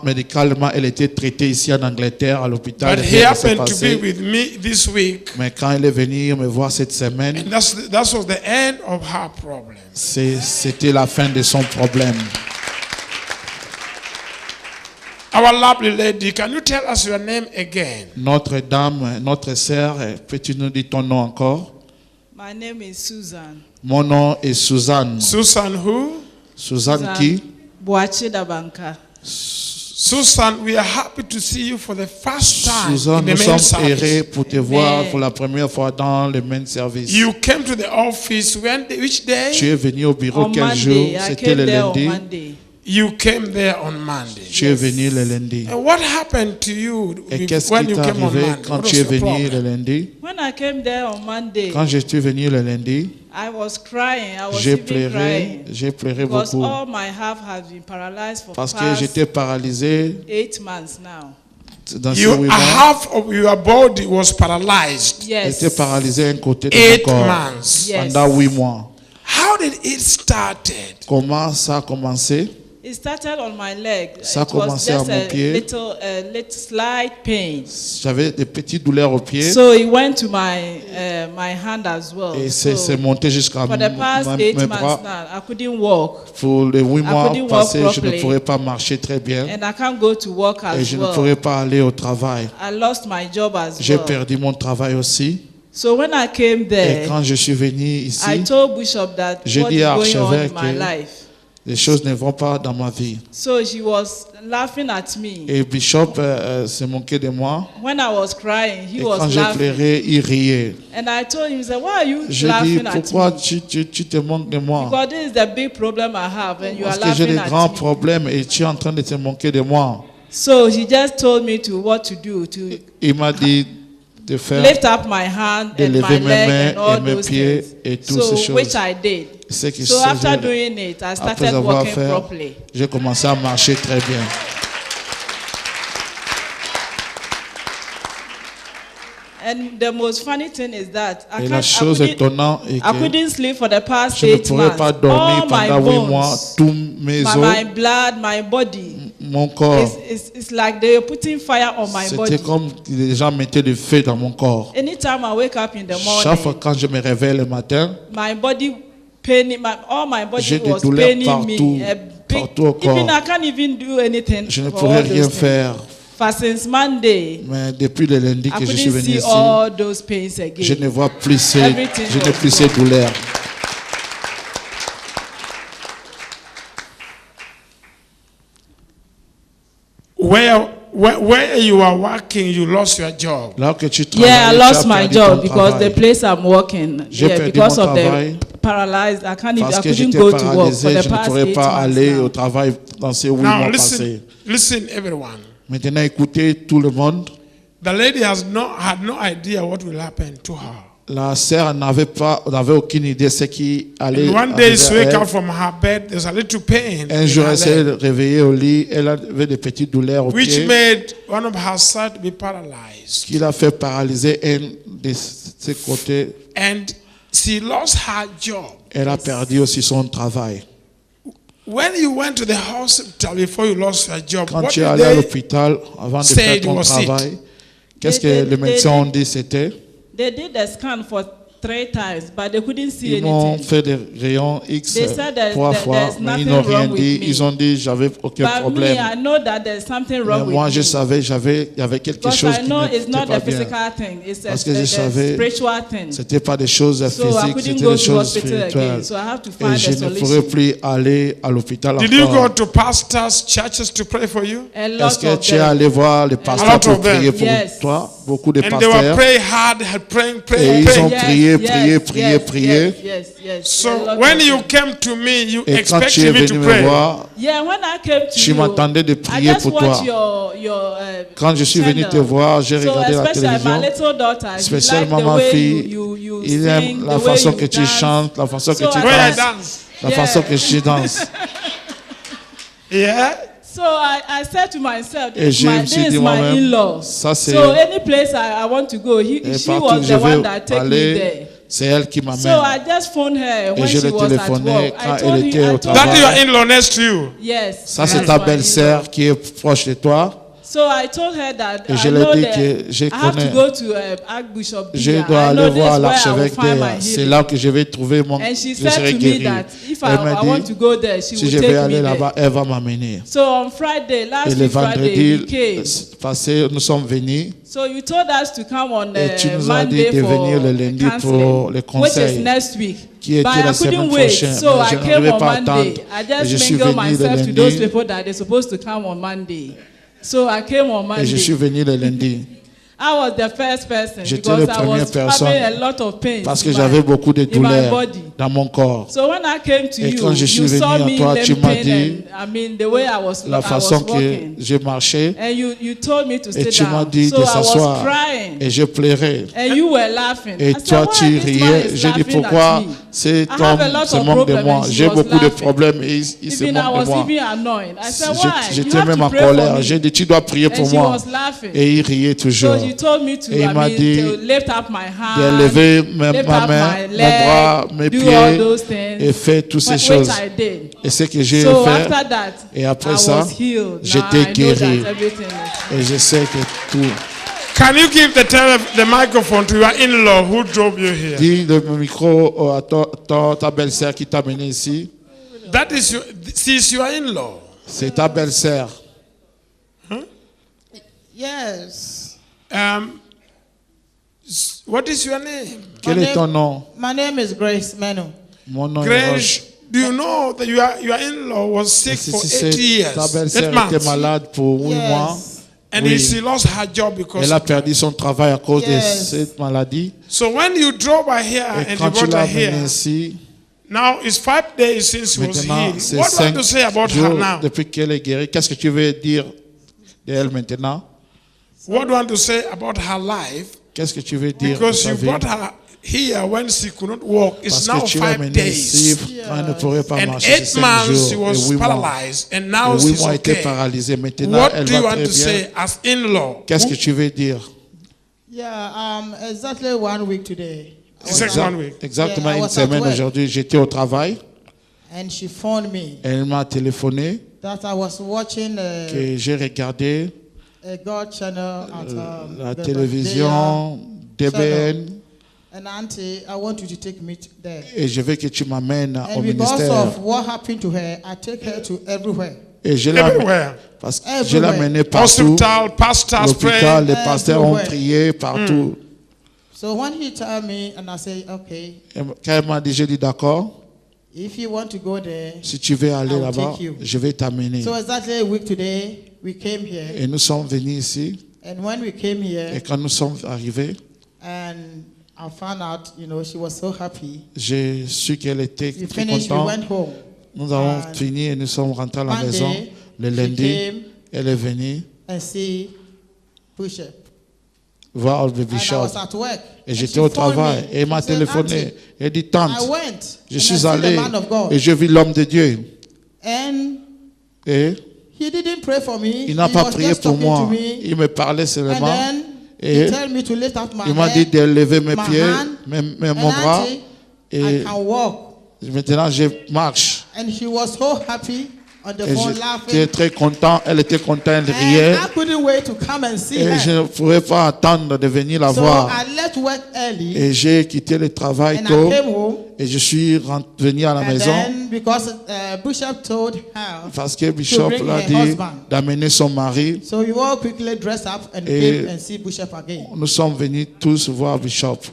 S2: Médicalement, elle était traitée ici en Angleterre à l'hôpital.
S1: But he
S2: Rien ne s'est
S1: happened to be
S2: passé.
S1: with me this week.
S2: Mais quand elle est venue me voir cette semaine,
S1: And that was the end of her problem.
S2: c'était la fin de son problème.
S1: Our lovely lady, can you tell us your name again?
S2: Notre dame, notre sœur, peux-tu nous dire ton nom encore?
S6: My name is Susan.
S2: Mon nom est Suzanne.
S1: Susan who?
S2: Suzanne qui?
S6: Boachi Dabanka.
S1: Susan, we are happy to see you for the first time
S2: Suzanne,
S1: in
S2: nous
S1: the main
S2: sommes heureux
S1: service.
S2: pour te voir pour la première fois dans le main service.
S1: You came to the office which day?
S2: Tu es venu au bureau
S6: On
S2: quel jour?
S6: Monday, I
S2: C'était
S6: came
S2: le
S6: there on
S2: lundi.
S6: Monday.
S1: You came there on Monday.
S2: Tu es venu le lundi.
S1: And what happened to you
S2: Et qu'est-ce
S1: when
S2: qui
S1: you
S2: t'est
S1: came on
S2: arrivé
S1: Monday?
S2: quand
S1: What
S2: tu
S1: was
S2: es
S1: your
S2: venu le
S1: problem?
S2: lundi?
S6: When I came there on Monday,
S2: Quand je suis venu le lundi,
S6: I was crying. I was
S2: j'ai
S6: even
S2: pleuré,
S6: crying.
S2: j'ai pleuré
S6: Because
S2: beaucoup.
S6: all my half has been paralyzed for
S2: Parce que
S6: past
S2: j'étais paralysé
S6: 8 months now.
S2: dans ces 8 mois.
S1: Half of your body was paralyzed.
S6: Yes.
S2: J'étais paralysé un côté de
S1: 8
S2: mon corps
S1: months.
S6: Yes.
S2: pendant 8 mois.
S1: How did it started?
S2: Comment ça a commencé?
S6: It started on my leg.
S2: Ça a
S6: It was
S2: commencé à
S6: just
S2: mon
S6: a
S2: pied.
S6: little slight pain.
S2: J'avais des petites douleurs aux pieds
S6: So it went to my hand as well.
S2: et
S6: So
S2: c'est monté jusqu'à
S6: for the past 8
S2: mes
S6: months
S2: bras.
S6: now, I couldn't walk.
S2: Pour les 8 mois
S6: couldn't walk
S2: passés, je ne
S6: properly.
S2: pourrais pas marcher très bien
S6: And I can't go to work
S2: et
S6: as
S2: je ne
S6: well.
S2: pourrais pas aller au travail.
S6: I lost my job as
S2: J'ai
S6: well.
S2: perdu mon travail aussi.
S6: So when I came
S2: Et
S6: there,
S2: quand je suis venu ici,
S6: I told Bishop that
S2: J'ai
S6: what
S2: dit
S6: is
S2: à
S6: going on in
S2: archevêque
S6: my
S2: que-
S6: life.
S2: les choses ne vont pas dans ma vie.
S6: So she was laughing at me.
S2: Et Bishop s'est moqué de moi.
S6: When I was crying, he
S2: Et
S6: was
S2: quand j'ai
S6: laughing.
S2: pleuré, il riait.
S6: And I told him, he said, why are you
S2: J'ai dit,
S6: laughing at
S2: pourquoi
S6: me?
S2: tu te moques de moi?
S6: Because this is the big problem I have, and you are
S2: Parce que j'ai
S6: laughing
S2: des grands
S6: at me.
S2: problèmes et tu es en train de te moquer de moi.
S6: So he just told me what to do, to
S2: Il m'a dit de faire
S6: lift up my hand
S2: de
S6: and
S2: lever
S6: my
S2: mes
S6: leg
S2: mains
S6: and all
S2: et mes
S6: those
S2: pieds
S6: things.
S2: et toutes
S6: So,
S2: ces choses.
S6: which I did.
S2: Ce qui
S6: So
S2: se
S6: after
S2: faisait.
S6: doing it, I
S2: Après
S6: started
S2: avoir
S6: walking
S2: fait,
S6: properly.
S2: j'ai commencé à marcher très bien.
S6: And the most funny thing is that
S2: Et la chose étonnante est
S6: I
S2: que
S6: couldn't sleep for the past
S2: je ne
S6: 8
S2: pourrais pas
S6: months.
S2: dormir
S6: All my
S2: pendant 8 mois.
S6: bones,
S2: Tous mes
S6: my
S2: os,
S6: blood, my body,
S2: mon corps,
S6: it's like they were putting fire on my
S2: c'était
S6: body.
S2: comme si les gens mettaient du feu dans mon corps.
S6: Anytime I wake up in the
S2: Chaque fois
S6: morning,
S2: quand je me réveille le matin,
S6: my body paining, all my
S2: j'ai
S6: body
S2: des
S6: was
S2: douleurs
S6: paining
S2: partout,
S6: me.
S2: partout au
S6: Even
S2: corps.
S6: I can't even do anything.
S2: Je ne
S6: for
S2: pourrais
S6: all
S2: rien
S6: those things.
S2: faire.
S6: For since Monday,
S2: Mais depuis le lundi
S6: I
S2: que je suis
S6: couldn't
S2: venu
S6: see
S2: ici,
S6: all those pains
S2: je
S6: again.
S2: ne vois plus
S6: Everything
S2: je n'ai
S6: was
S2: plus ces douleurs.
S1: Where you are working, you lost your job.
S2: Là que tu travailles,
S6: Yeah, I
S2: tu
S6: lost
S2: as
S6: my
S2: perdu
S6: job
S2: ton
S6: because the
S2: travail.
S6: place I'm working,
S2: J'ai
S6: yeah,
S2: perdu
S6: because
S2: mon
S6: of
S2: travail
S6: the paralyzed, I
S2: Parce que
S6: couldn't
S2: j'étais
S6: go to work for
S2: paralysé,
S6: the
S2: je ne
S6: past
S2: pourrais
S6: 8
S2: pas aller au
S6: months now.
S2: travail dans ces 8
S1: Now
S2: mois passés.
S1: listen, everyone.
S2: Maintenant, écoutez tout le monde.
S1: The lady had no idea what will happen to her.
S2: La sœur n'avait aucune idée de ce qui allait
S1: And one day, she
S2: arriver
S1: wake
S2: à
S1: up
S2: elle.
S1: from her bed. There's a little pain
S2: Un
S1: in
S2: jour,
S1: her
S2: elle s'est
S1: leg,
S2: réveillée au lit. Elle avait des petites douleurs au
S1: which
S2: pied
S1: made one of her side be paralyzed.
S2: qui l'a fait paralyser un de ses côtés.
S1: And she lost her job.
S2: Elle a perdu aussi son travail.
S1: When you went to the hospital before you lost your job,
S2: Quand
S1: what
S2: tu es
S1: did
S2: allé à
S1: they
S2: l'hôpital avant de
S1: say
S2: faire
S1: it
S2: ton
S1: was it?
S2: travail, qu'est-ce que
S6: They-
S2: les
S6: they-
S2: médecins
S6: they-
S2: ont dit c'était?
S6: They did the scan for 3 times, but they couldn't see
S2: Ils m'ont
S6: anything.
S2: fait des rayons X
S6: They said that
S2: 3
S6: there's
S2: fois, mais ils
S6: nothing
S2: n'ont rien
S6: wrong with
S2: dit.
S6: me.
S2: Ils ont dit j'avais aucun
S6: But me,
S2: problème.
S6: I know that there's something
S2: Mais
S6: wrong
S2: moi,
S6: with
S2: je
S6: me.
S2: savais, il y avait quelque
S6: Because
S2: chose
S6: I
S2: qui
S6: know it's
S2: n'était
S6: not
S2: pas
S6: a
S2: bien.
S6: physical thing, it's a
S2: Parce que je
S6: a
S2: savais,
S6: spiritual thing.
S2: C'était pas des choses
S6: So I
S2: physiques,
S6: couldn't
S2: c'était
S6: go
S2: des
S6: to
S2: choses
S6: hospital again.
S2: spirituelles.
S6: So I have to
S2: Et
S6: find
S2: je
S6: a
S2: ne pourrais
S6: solution.
S2: plus aller à l'hôpital
S1: Did you go
S2: encore.
S1: to pastors' churches to pray for you?
S6: A
S2: Est-ce
S6: lot
S2: que
S6: of
S2: tu es
S6: them.
S2: allé voir les
S1: lot
S2: pasteurs pour
S1: of them.
S2: prier pour
S6: Yes.
S2: toi? Beaucoup de
S1: And they were
S2: pasteurs.
S1: praying hard, praying,
S2: Et
S1: praying,
S2: ils
S1: praying.
S2: ont prié, prié, prié.
S6: Yes.
S1: So
S6: A lot
S1: when
S6: of
S1: you
S6: them.
S1: came to me, you
S2: Et quand tu es
S1: expected me to
S2: venu me
S1: pray.
S2: voir,
S6: Yeah, when I came to
S2: tu
S6: you,
S2: m'attendais de
S6: I
S2: prier
S6: just
S2: pour
S6: watched
S2: toi.
S6: your
S2: Quand je suis venu te
S6: channel.
S2: voir, j'ai
S6: So
S2: regardé la
S6: especially my
S2: télévision.
S6: little daughter, she
S2: Spécialement
S6: liked the
S2: ma
S6: way
S2: fille,
S6: you
S2: il
S6: sing,
S2: aime la
S6: the way
S2: façon
S6: you
S2: que tu
S6: dance.
S2: chantes, la façon que
S6: So
S2: tu
S6: I
S1: Where I
S2: danses,
S1: dance.
S2: la
S6: Yeah.
S2: façon que tu danses.
S1: Yeah.
S6: So I said to myself,
S2: Et
S6: this
S2: je me
S6: is
S2: suis dit
S6: my
S2: moi-même,
S6: in-law.
S2: ça c'est...
S6: So any place I want to go,
S2: Et
S6: she
S2: partout
S6: was
S2: où je
S6: the one
S2: veux
S6: that take me
S2: aller,
S6: there.
S2: c'est elle qui
S6: So
S2: m'amène.
S6: I just phoned her when
S2: je
S6: she
S2: l'ai
S6: was at
S2: téléphoné
S6: work.
S2: quand
S6: I told
S2: elle
S6: him,
S2: était au
S6: I told
S2: travail.
S1: That
S6: her,
S1: your in-law next to you.
S6: yes.
S2: Ça, c'est
S6: that's
S2: ta
S6: my
S2: belle-sœur
S6: in-law.
S2: qui est proche de toi.
S6: So I told her that
S2: Et je
S6: I
S2: lui ai
S6: know
S2: dit
S6: that
S2: que je
S6: I have to
S2: connais.
S6: go to Archbishop
S2: Je
S6: Bia.
S2: dois
S6: I know
S2: aller
S6: this
S2: voir
S6: where I will
S2: l'archevêque
S6: find my
S2: Béa. C'est
S6: healing.
S2: là que je vais trouver mon...
S6: And she
S2: je
S6: said
S2: serai
S6: to me
S2: guéri.
S6: that if
S2: Elle
S6: I
S2: m'a
S6: want
S2: dit,
S6: to go there, she
S2: si
S6: will
S2: je vais
S6: take
S2: aller
S6: me
S2: là-bas,
S6: there.
S2: elle va m'amener.
S6: So on Friday,
S2: Et
S6: last
S2: le
S6: week Friday,
S2: vendredi
S6: we came.
S2: passé, nous sommes venus.
S6: So you told us to come on
S2: Et tu nous as dit
S6: Monday
S2: de
S6: for
S2: venir le lundi
S6: counseling,
S2: pour les
S6: which
S2: conseils,
S6: is next week.
S2: qui était
S6: But
S2: la
S6: I
S2: semaine
S6: couldn't wait,
S2: prochaine.
S6: so
S2: Mais
S6: I
S2: je
S6: came
S2: n'arrivais
S6: on
S2: pas à
S6: Monday.
S2: attendre.
S6: I
S2: Et je
S6: just
S2: suis
S6: mingled
S2: venu le
S6: myself to those
S2: lundi.
S6: people that they're supposed to come on Monday. So I came on
S2: Et je suis
S6: Monday.
S2: venu le lundi.
S6: I was the first person
S2: J'étais
S6: because
S2: la
S6: I
S2: première
S6: was
S2: personne
S6: having a lot of pain
S2: Parce que j'avais beaucoup de
S6: in my
S2: douleurs
S6: body.
S2: dans mon corps.
S6: So when I came to
S2: Et
S6: you,
S2: quand je suis
S6: you
S2: venu
S6: saw
S2: à
S6: me
S2: toi, tu m'as
S6: limping
S2: dit
S6: and I mean the way I was
S2: La façon que
S6: walking.
S2: j'ai marché,
S6: And you told me to
S2: et
S6: sit
S2: tu m'as
S6: down.
S2: dit
S6: So
S2: de
S6: I was
S2: s'asseoir.
S6: crying.
S2: Et je pleurais.
S6: And you were laughing.
S2: Et
S6: I said,
S2: toi,
S6: "Why
S2: tu
S6: this man
S2: riais.
S6: is
S2: J'ai dit
S6: laughing
S2: pourquoi
S6: at me?"
S2: cet
S6: I have a
S2: homme
S6: lot
S2: se
S6: of
S2: moque de
S6: problems
S2: moi.
S6: and she
S2: J'ai
S6: was
S2: beaucoup de
S6: laughing.
S2: problèmes et il se
S6: Even I
S2: moque de
S6: was
S2: moi.
S6: even annoyed. I said, why? You
S2: J'étais
S6: have
S2: même
S6: to
S2: en
S6: pray for
S2: colère.
S6: me.
S2: J'ai dit, tu dois prier
S6: And
S2: pour
S6: she
S2: moi.
S6: was laughing.
S2: Et il riait
S6: So
S2: toujours.
S6: you told me to,
S2: Et il m'a dit
S6: to lift up my
S2: de
S6: hand,
S2: lever
S6: lift
S2: ma
S6: up
S2: main,
S6: my
S2: mon
S6: leg,
S2: bras, mes
S6: do all
S2: pieds
S6: those things,
S2: et faire toutes ces
S6: which
S2: choses.
S6: I did.
S2: Et ce que j'ai
S6: So
S2: fait,
S6: after that,
S2: et après
S6: I
S2: ça,
S6: was healed. Now
S2: j'étais
S6: I know
S2: guéri.
S6: that everything is.
S2: Et je sais que tout.
S1: Can you give the microphone to your in-law who drove you here?
S2: Dis le micro à ta belle-sœur qui t'a amené ici.
S1: That is she's your in-law.
S2: C'est ta belle-sœur.
S7: Yes.
S1: What is your name?
S2: Quel est ton nom?
S7: My name is Grace Menu.
S2: Mon nom est Roche.
S1: Grace. Do you know that your in-law was sick
S2: Si
S1: for
S2: c'est
S1: 8 years?
S2: ta
S1: 8
S2: belle-sœur était
S1: months.
S2: malade pour 8 mois.
S7: Yes.
S1: And
S2: Oui.
S1: she lost her job because
S2: Elle a
S1: of that.
S2: perdu son travail à cause de
S7: Yes.
S2: cette maladie.
S1: So when you drove her here
S2: Et
S1: and you
S2: quand tu
S1: brought
S2: l'as
S1: her
S2: amenée
S1: here,
S2: ici,
S1: now it's 5 days since she was
S2: maintenant,
S1: healed.
S2: c'est
S1: What do you
S2: 5
S1: want to say about her
S2: jours
S1: now?
S2: depuis qu'elle est guérie. Qu'est-ce que tu veux dire d'elle maintenant?
S1: What do you want to say about her life?
S2: Qu'est-ce que tu veux dire de
S1: Because
S2: sa
S1: you
S2: vie?
S1: brought her here when she could not walk. It's
S2: Parce
S1: now
S2: que tu l'as
S1: 5
S2: amenée ici
S1: days.
S2: quand elle ne pourrait pas
S1: And
S2: marcher.
S1: 8
S2: C'est 5
S1: months she
S2: jours et
S1: was
S2: 8 mois.
S1: paralyzed, and now
S2: Et 8
S1: she's
S2: mois était
S1: okay.
S2: paralysée. Maintenant,
S1: What
S2: elle
S1: do you
S2: va
S1: want
S2: très
S1: to
S2: bien.
S1: say as in-law?
S2: Qu'est-ce que tu veux dire?
S7: Yeah, exactly 1 week today. I was
S1: It's
S7: at-
S1: 1 week.
S2: Exactement
S7: Yeah, I
S2: une
S7: was at
S2: semaine
S7: work.
S2: aujourd'hui, j'étais au travail.
S7: And she phoned me
S2: Elle m'a téléphoné
S7: that I was watching
S2: que j'ai regardé
S7: a God channel at
S2: la
S7: the
S2: télévision DBN
S7: And auntie, I want you to take me there.
S2: et je veux que tu m'amènes au
S7: And because
S2: ministère.
S7: of what happened to her, I take her to everywhere.
S2: Et je l'ai
S1: Everywhere.
S2: parce que je l'ai amené partout.
S1: Hospital, pastors
S2: L'hôpital,
S1: pray.
S2: les pasteurs ont
S7: Everywhere.
S2: prié partout.
S7: So when he told me, and I say, okay,
S2: Et quand elle m'a dit, j'ai dit d'accord.
S7: if you want to go there,
S2: Si tu veux aller
S7: I'll
S2: là-bas,
S7: take you.
S2: je vais t'amener.
S7: so exactly a week today, we came here.
S2: Et nous sommes venus ici.
S7: And when we came here,
S2: Et quand nous sommes arrivés,
S7: and I found out, she was so happy.
S2: j'ai su qu'elle était
S7: We
S2: très
S7: finished, we
S2: contente.
S7: went home.
S2: Nous avons
S7: And
S2: fini et nous sommes rentrés à la maison.
S7: Monday,
S2: Le
S7: she
S2: lundi,
S7: came
S2: elle est venue
S7: and see Bishop.
S2: voir le
S7: And I
S2: bishop.
S7: was at work.
S2: Et
S7: And
S2: j'étais
S7: she
S2: au
S7: phoned
S2: travail.
S7: me.
S2: Et elle m'a
S7: She said,
S2: téléphoné.
S7: "Auntie,
S2: Elle dit,
S7: I
S2: tante,
S7: went
S2: je
S7: and
S2: suis
S7: I see
S2: allé
S7: the man of God.
S2: et je vis l'homme de Dieu.
S7: And
S2: Et
S7: he didn't pray for me.
S2: il n'a
S7: He
S2: pas
S7: was
S2: prié
S7: just
S2: pour
S7: talking
S2: moi.
S7: to me.
S2: Il me parlait
S7: And
S2: seulement.
S7: then
S2: Et
S7: he told me to lift up my
S2: il m'a dit
S7: head,
S2: de lever mes
S7: my
S2: pieds,
S7: hand,
S2: mon
S7: and
S2: bras.
S7: auntie, I
S2: Et
S7: can walk.
S2: maintenant, je marche.
S7: And he was so happy on the
S2: Et
S7: phone
S2: j'étais
S7: laughing.
S2: très content. Elle était contente, elle
S7: And
S2: riait.
S7: I couldn't wait to come and see
S2: Et je
S7: her.
S2: ne pouvais pas attendre de venir la
S7: So
S2: voir.
S7: I left work early
S2: Et j'ai quitté le travail
S7: and
S2: tôt.
S7: I came home.
S2: Et je suis venu à la
S7: And
S2: maison.
S7: then because Bishop told her,
S2: Parce que Bishop
S7: bring
S2: l'a
S7: her
S2: dit
S7: husband.
S2: d'amener son mari.
S7: so we all quickly dressed up and
S2: Et-
S7: came and see Bishop again.
S2: Nous sommes venus tous voir Bishop.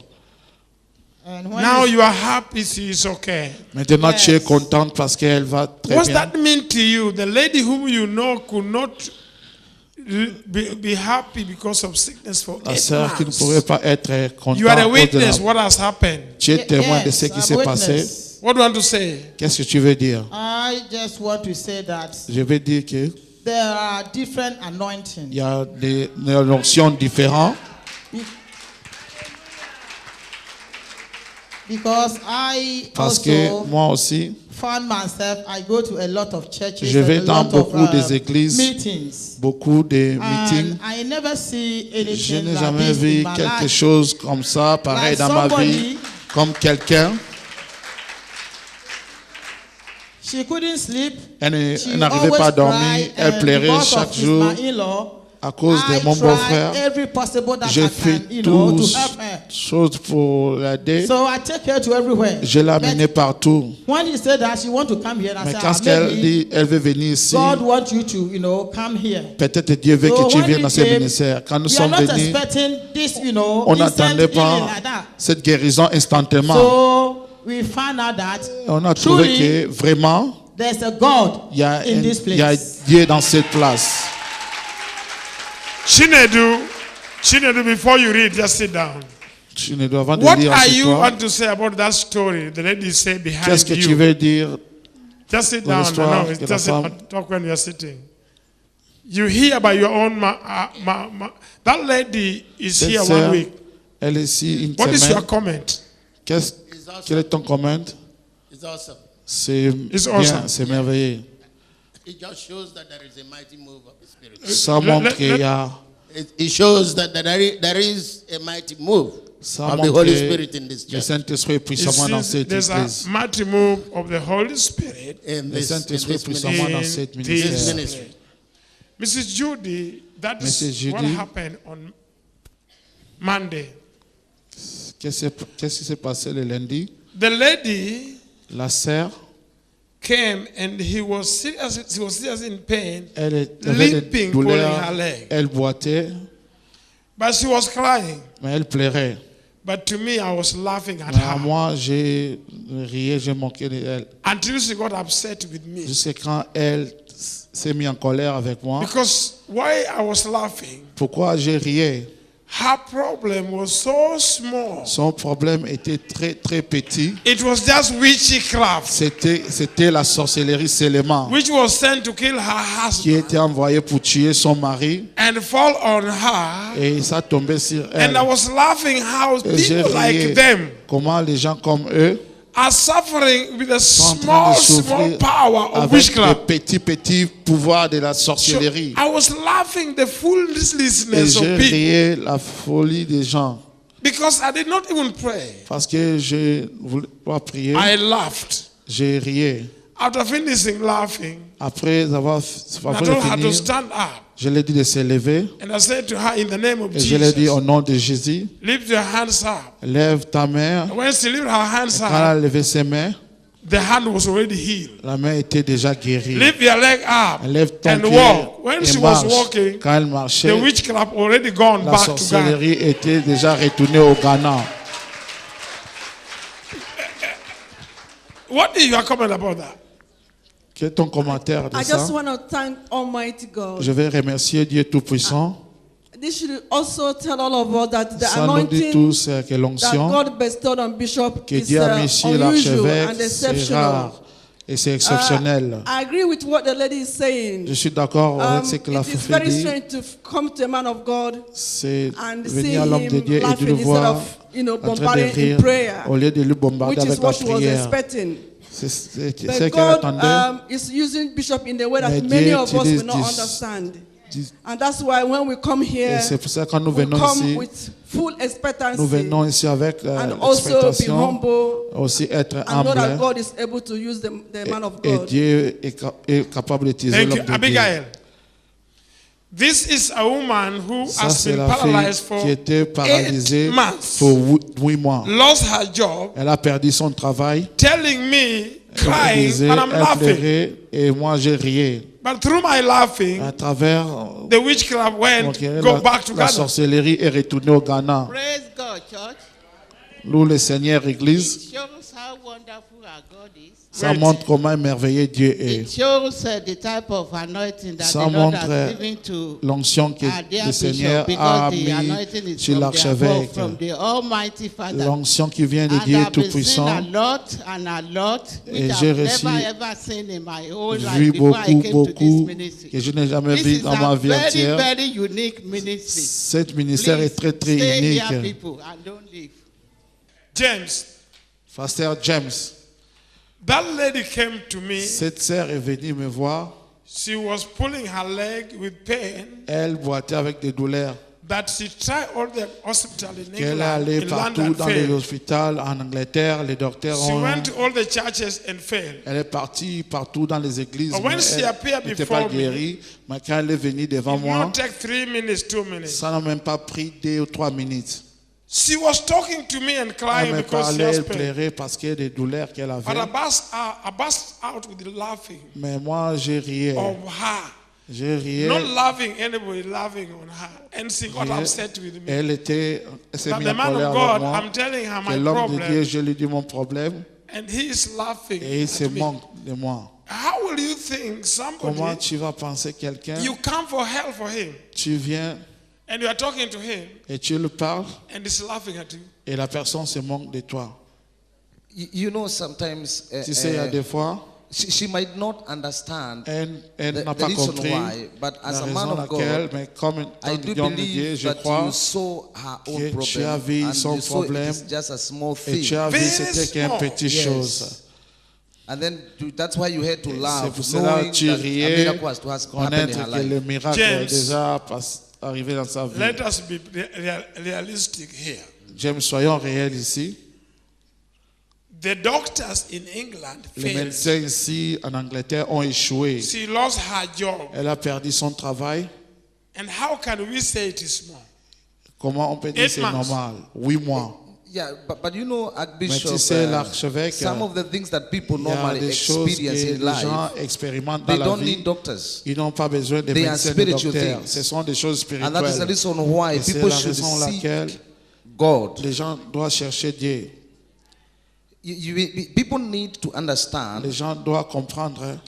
S7: And when
S1: Now
S7: we-
S1: you are happy she is okay.
S2: Maintenant, tu es
S7: Yes.
S2: contente parce qu'elle va très
S1: What's
S2: bien.
S1: that mean to you? The lady whom you know could not be happy because of sickness for
S2: La
S1: 8
S2: sœur qui ne
S1: months.
S2: pourrait pas être contente.
S1: You are
S2: à
S1: a
S2: cause de
S1: witness
S2: la-
S1: what has happened.
S2: Tu es témoin de
S7: Yes,
S2: ce qui
S7: I'm
S2: s'est passé.
S7: witness.
S1: What do you want to say?
S2: Qu'est-ce que tu veux dire?
S7: I just want to say that
S2: Je veux dire que
S7: there are different anointings.
S2: il y a des notions différentes.
S7: Because I
S2: Parce que
S7: also
S2: moi aussi,
S7: found myself, I go to a lot of churches
S2: je vais
S7: and a
S2: dans
S7: lot of
S2: beaucoup des églises,
S7: meetings.
S2: beaucoup de meetings.
S7: And I never see
S2: Je
S7: anything
S2: n'ai
S7: like
S2: jamais
S7: this
S2: vu
S7: in my
S2: quelque
S7: life.
S2: chose comme ça, pareil
S7: Like
S2: dans ma
S7: somebody-
S2: vie, comme quelqu'un.
S7: She couldn't sleep.
S2: Elle
S7: She
S2: n'arrivait pas à
S7: always
S2: dormir.
S7: cried,
S2: Elle
S7: and
S2: pleurait
S7: because
S2: chaque
S7: of his
S2: jour
S7: my-in-law,
S2: à cause
S7: I
S2: de mon
S7: tried
S2: beau-frère.
S7: every possible that
S2: J'ai
S7: I
S2: fait
S7: can, to
S2: toutes
S7: help her.
S2: choses pour l'aider.
S7: So I take her to everywhere.
S2: Je l'ai amenée
S7: But
S2: partout.
S7: when he said that she want to come here, I
S2: Mais
S7: said,
S2: quand elle dit elle veut venir ici,
S7: God wants you to, come here.
S2: peut-être Dieu veut
S7: So
S2: que tu
S7: when
S2: viennes
S7: we
S2: dans ce
S7: came,
S2: ministère. Quand nous
S7: We are
S2: sommes
S7: not
S2: venus,
S7: expecting this,
S2: on
S7: instant
S2: n'attendait
S7: healing
S2: pas
S7: like that.
S2: cette guérison instantanément.
S7: So we found out that
S2: On a trouvé
S7: truly
S2: que vraiment,
S7: there's a God
S2: il y a
S7: in this
S2: il y a
S7: place.
S2: Dieu dans cette place.
S1: Chinedu, before you read, just sit down.
S2: Tu ne dois pas
S1: What
S2: lire
S1: are
S2: sur
S1: you
S2: toi.
S1: want to say about that story? The lady said
S2: Qu'est-ce
S1: behind
S2: que tu
S1: you.
S2: veux dire?
S1: Just sit
S2: de
S1: down.
S2: l'histoire
S1: No, it's
S2: de la
S1: just
S2: femme?
S1: talk when you're sitting. You hear by your own. That lady is
S2: Cette
S1: here
S2: sœur,
S1: 1 week.
S2: elle est ici une
S1: What is your
S2: semaine.
S1: comment?
S2: Quel est ton comment?
S3: It's awesome.
S2: C'est
S1: It's
S2: bien,
S1: awesome.
S2: c'est merveilleux.
S3: It just shows that there is a mighty move of the Spirit.
S2: Ça montre qu'il y a,
S3: It shows that there is a mighty move
S2: ça
S3: of the
S2: montre
S3: Holy
S2: que
S3: Spirit in this
S2: le
S3: church.
S2: Saint-Esprit est
S1: It
S2: puissamment dans
S1: seems
S2: cette
S1: there's a
S2: église.
S1: mighty move of the Holy Spirit.
S3: In
S2: Le
S3: this
S2: Saint-Esprit est
S3: ministry.
S2: puissamment dans
S1: In
S2: cette
S1: this
S2: ministère.
S3: ministry.
S1: Mrs. Judy, that
S2: Mrs.
S1: is what
S2: Judy.
S1: happened on Monday.
S2: Qu'est-ce qui s'est passé le lundi?
S1: The lady
S2: La sœur,
S1: came and she was serious in pain,
S2: elle avait des
S1: limping, pulling
S2: douleurs,
S1: her leg.
S2: elle boitait,
S1: But she was crying.
S2: mais elle pleurait.
S1: But to me, I was laughing at
S2: Mais à
S1: her
S2: moi, j'ai rié, j'ai moqué d'elle.
S1: until she got upset with me.
S2: Jusqu'à quand elle s'est mise en colère avec moi.
S1: Because why I was laughing,
S2: Pourquoi j'ai rié?
S1: her problem was so small.
S2: Son problème était très très petit.
S1: It was just witchcraft,
S2: C'était la sorcellerie seulement
S1: which was sent to kill her
S2: qui
S1: husband
S2: était envoyée pour tuer son mari
S1: and fall on her.
S2: et ça tombait sur
S1: And
S2: elle.
S1: I was laughing how
S2: Et j'ai
S1: people like
S2: rié
S1: them
S2: comment les gens comme eux
S1: are suffering with the
S2: sont en train
S1: small,
S2: de
S1: small
S2: souffrir
S1: power of
S2: avec le
S1: witchcraft.
S2: petit pouvoir de la
S1: So
S2: sorcellerie.
S1: I was laughing the
S2: Et
S1: foolishness
S2: je
S1: of people
S2: riais la folie des gens.
S1: because I did not even pray.
S2: Parce que je ne voulais pas prier,
S1: I laughed.
S2: j'ai riais.
S1: After finishing laughing,
S2: Après avoir
S1: I told her to
S2: fini,
S1: stand up.
S2: je lui ai dit de se lever.
S1: And I said to her, in the name of
S2: Et je lui ai dit
S1: Jesus,
S2: au nom de Jésus,
S1: lift your hands up.
S2: lève ta main.
S1: When she lifted her hands
S2: Quand elle a
S1: up,
S2: levé ses mains,
S1: the hand was already healed.
S2: la main était déjà guérie.
S1: Lift your leg up
S2: Lève ton
S1: and
S2: pied
S1: walk. When she
S2: et
S1: was
S2: marche.
S1: walking,
S2: Quand elle
S1: the
S2: marchait,
S1: witchcraft already gone
S2: la
S1: back to God.
S2: sorcellerie était déjà retournée au Ghana.
S1: What is your comment about that?
S2: Quel est ton commentaire de
S8: I
S2: ça?
S8: just want to thank Almighty God.
S2: Je vais remercier Dieu Tout-Puissant.
S8: This should also tell all of us that the
S2: Ça nous dit
S8: anointing
S2: tous que
S8: that
S2: l'onction
S8: God bestowed on Bishop
S2: que
S8: is
S2: Dieu a mis sur
S8: unusual
S2: l'archevêque,
S8: and
S2: c'est
S8: exceptional.
S2: rare et c'est exceptionnel.
S8: I agree with what the lady is saying.
S2: Je suis d'accord avec ce que la
S8: It is
S2: fille
S8: very
S2: dit.
S8: strange to come to a man of God
S2: C'est
S8: and see
S2: venir à l'homme de
S8: him
S2: Dieu et de
S8: laughing
S2: le
S8: instead
S2: voir
S8: of,
S2: en train de
S8: bombarding
S2: rire
S8: in prayer,
S2: au lieu de le bombarder
S8: which is
S2: avec la
S8: what she was
S2: prière.
S8: expecting.
S2: C'est ce
S8: But
S2: qu'elle
S8: God
S2: attendait.
S8: is using Bishop in a way that
S2: Mais
S8: many
S2: Dieu
S8: of us
S2: utilise
S8: will not
S2: dis-
S8: understand. And that's why when we come here,
S2: Et c'est pour ça que quand nous
S8: we
S2: venons
S8: come
S2: ici,
S8: with full
S2: nous
S8: expectancy
S2: venons ici avec
S8: and also be
S2: l'expectation,
S8: humble
S2: aussi être
S8: and know that
S2: humble.
S8: God is able to use the man of
S2: Et
S8: God.
S2: Dieu est capable d'utiliser
S1: Thank you.
S2: l'homme de Dieu.
S1: Abigail. This is a woman who
S2: Ça,
S1: has
S2: c'est
S1: been
S2: la
S1: paralyzed
S2: fille
S1: for
S2: qui était paralysée
S1: 8 months,
S2: pour 8 mois.
S1: lost her job,
S2: Elle a perdu son travail.
S1: telling me,
S2: Elle
S1: crying,
S2: disait,
S1: and I'm
S2: elle
S1: laughing.
S2: pleurait et moi je riais.
S1: But through my laughing,
S2: À travers
S1: the witchcraft went,
S2: donc,
S1: go back to
S2: la
S1: Ghana.
S2: sorcellerie est retournée au Ghana.
S3: Praise God, church.
S2: Nous, le Seigneur Église,
S3: It shows how wonderful our God is.
S2: ça montre comment merveilleux Dieu est.
S3: It shows the type of anointing that
S2: Ça
S3: the Lord
S2: montre
S3: has given to
S2: l'onction que
S3: our dear
S2: le Seigneur
S3: Bishop,
S2: a
S3: because the anointing
S2: mis
S3: is
S2: sur
S3: from the
S2: l'archevêque.
S3: above, from the Almighty Father.
S2: L'onction qui vient de
S3: And
S2: Dieu
S3: I've been seeing
S2: Tout-Puissant.
S3: a lot and a lot,
S2: Et
S3: which
S2: j'ai
S3: I've
S2: reçu-
S3: never ever seen in my whole life
S2: Vu
S3: before I came to this
S2: beaucoup
S3: ministry.
S2: que je n'ai jamais
S3: This
S2: vu
S3: is
S2: dans ma
S3: a
S2: vie
S3: very,
S2: entière.
S3: very unique ministry.
S2: Cet ministère
S3: Please
S2: est très
S3: stay
S2: unique.
S3: here, people, and don't leave.
S1: James,
S2: Pasteur James,
S1: that lady came to me.
S2: cette sœur est venue me voir.
S1: She was pulling her leg with pain.
S2: Elle boitait avec des douleurs.
S1: That she tried all the hospital in
S2: Qu'elle est
S1: England,
S2: allée
S1: in
S2: partout
S1: London,
S2: dans les
S1: failed.
S2: hôpitaux en Angleterre. Les docteurs
S1: She
S2: ont.
S1: went to all the churches and failed.
S2: Elle est partie partout dans les églises.
S1: But when
S2: Mais
S1: she appeared
S2: elle n'était pas
S1: before me,
S2: guérie. Mais quand elle est venue devant
S1: It
S2: moi,
S1: won't take 3 minutes, 2 minutes.
S2: ça n'a même pas pris 2 ou 3 minutes.
S1: She was talking to me and
S2: Elle
S1: crying
S2: me
S1: because she
S2: parlait,
S1: has
S2: elle
S1: pain.
S2: pleurait parce qu'il y a des douleurs qu'elle
S1: But
S2: avait.
S1: I burst out with laughing
S2: Mais moi, je riais.
S1: of her.
S2: Je riais.
S1: Not laughing anybody, laughing on her. And she got upset with me.
S2: Elle s'est
S1: But
S2: mise
S1: the
S2: en
S1: man
S2: colère
S1: of
S2: avec
S1: God,
S2: moi.
S1: I'm telling her
S2: Que
S1: my
S2: l'homme de Dieu,
S1: problem.
S2: je lui dis mon problème.
S1: And he is laughing
S2: Et il se
S1: at me.
S2: moque de moi.
S1: How will you think
S2: Comment
S1: somebody,
S2: tu vas penser quelqu'un,
S1: you come for help for him,
S2: tu viens
S1: and you are talking to him,
S2: et tu le parles
S1: and he's laughing at you?
S2: et la personne se moque de toi.
S9: You know, sometimes
S2: Tu sais, il y a des fois,
S9: she might not understand
S2: elle
S9: the
S2: n'a pas
S9: reason
S2: compris
S9: why, but as
S2: la
S9: a man
S2: raison
S9: of
S2: laquelle,
S9: God,
S2: mais comme
S9: I
S2: un
S9: do
S2: homme de Dieu,
S9: believe
S2: je
S9: that
S2: crois
S9: you saw her own
S2: que tu as
S9: problem
S2: vu
S9: and
S2: son
S9: you saw it
S2: problème
S9: is just a small
S2: et
S9: thing.
S2: tu as vu
S1: Very
S2: c'était qu'une
S1: small.
S2: petite
S9: Yes.
S2: chose.
S9: And then that's why you had to
S2: C'est
S9: laugh,
S2: pour cela
S9: knowing
S2: que tu
S9: that a
S2: riais,
S9: miracle has to happen in
S2: connaître
S9: her
S2: que
S9: life.
S2: le miracle
S1: James.
S2: est déjà arrivé dans sa vie.
S1: Let us be realistic here.
S2: James, soyons réels ici.
S1: The doctors in England
S2: Les
S1: failed.
S2: médecins ici en Angleterre ont échoué.
S1: She lost her job.
S2: Elle a perdu son travail.
S1: And how can we say it is small?
S2: Comment on peut dire
S1: 8
S2: c'est
S1: months.
S2: normal? 8 mois.
S9: Yeah, but you know,
S2: Mais
S9: Archbishop,
S2: tu sais, l'archevêque,
S9: some of the things that people
S2: il y a
S9: normally
S2: des choses que
S9: experience
S2: les
S9: in life,
S2: gens expérimentent dans
S9: they
S2: la
S9: don't
S2: vie.
S9: need doctors.
S2: Ils n'ont pas besoin de
S9: They are
S2: médecins, de
S9: spiritual
S2: docteurs.
S9: things.
S2: Ce sont des choses
S9: And that is the
S2: spirituelles.
S9: reason why
S2: Et c'est
S9: people
S2: la
S9: should
S2: raison
S9: seek
S2: laquelle
S9: God.
S2: les gens doivent chercher Dieu.
S9: People need to understand
S2: Les gens doivent comprendre hein,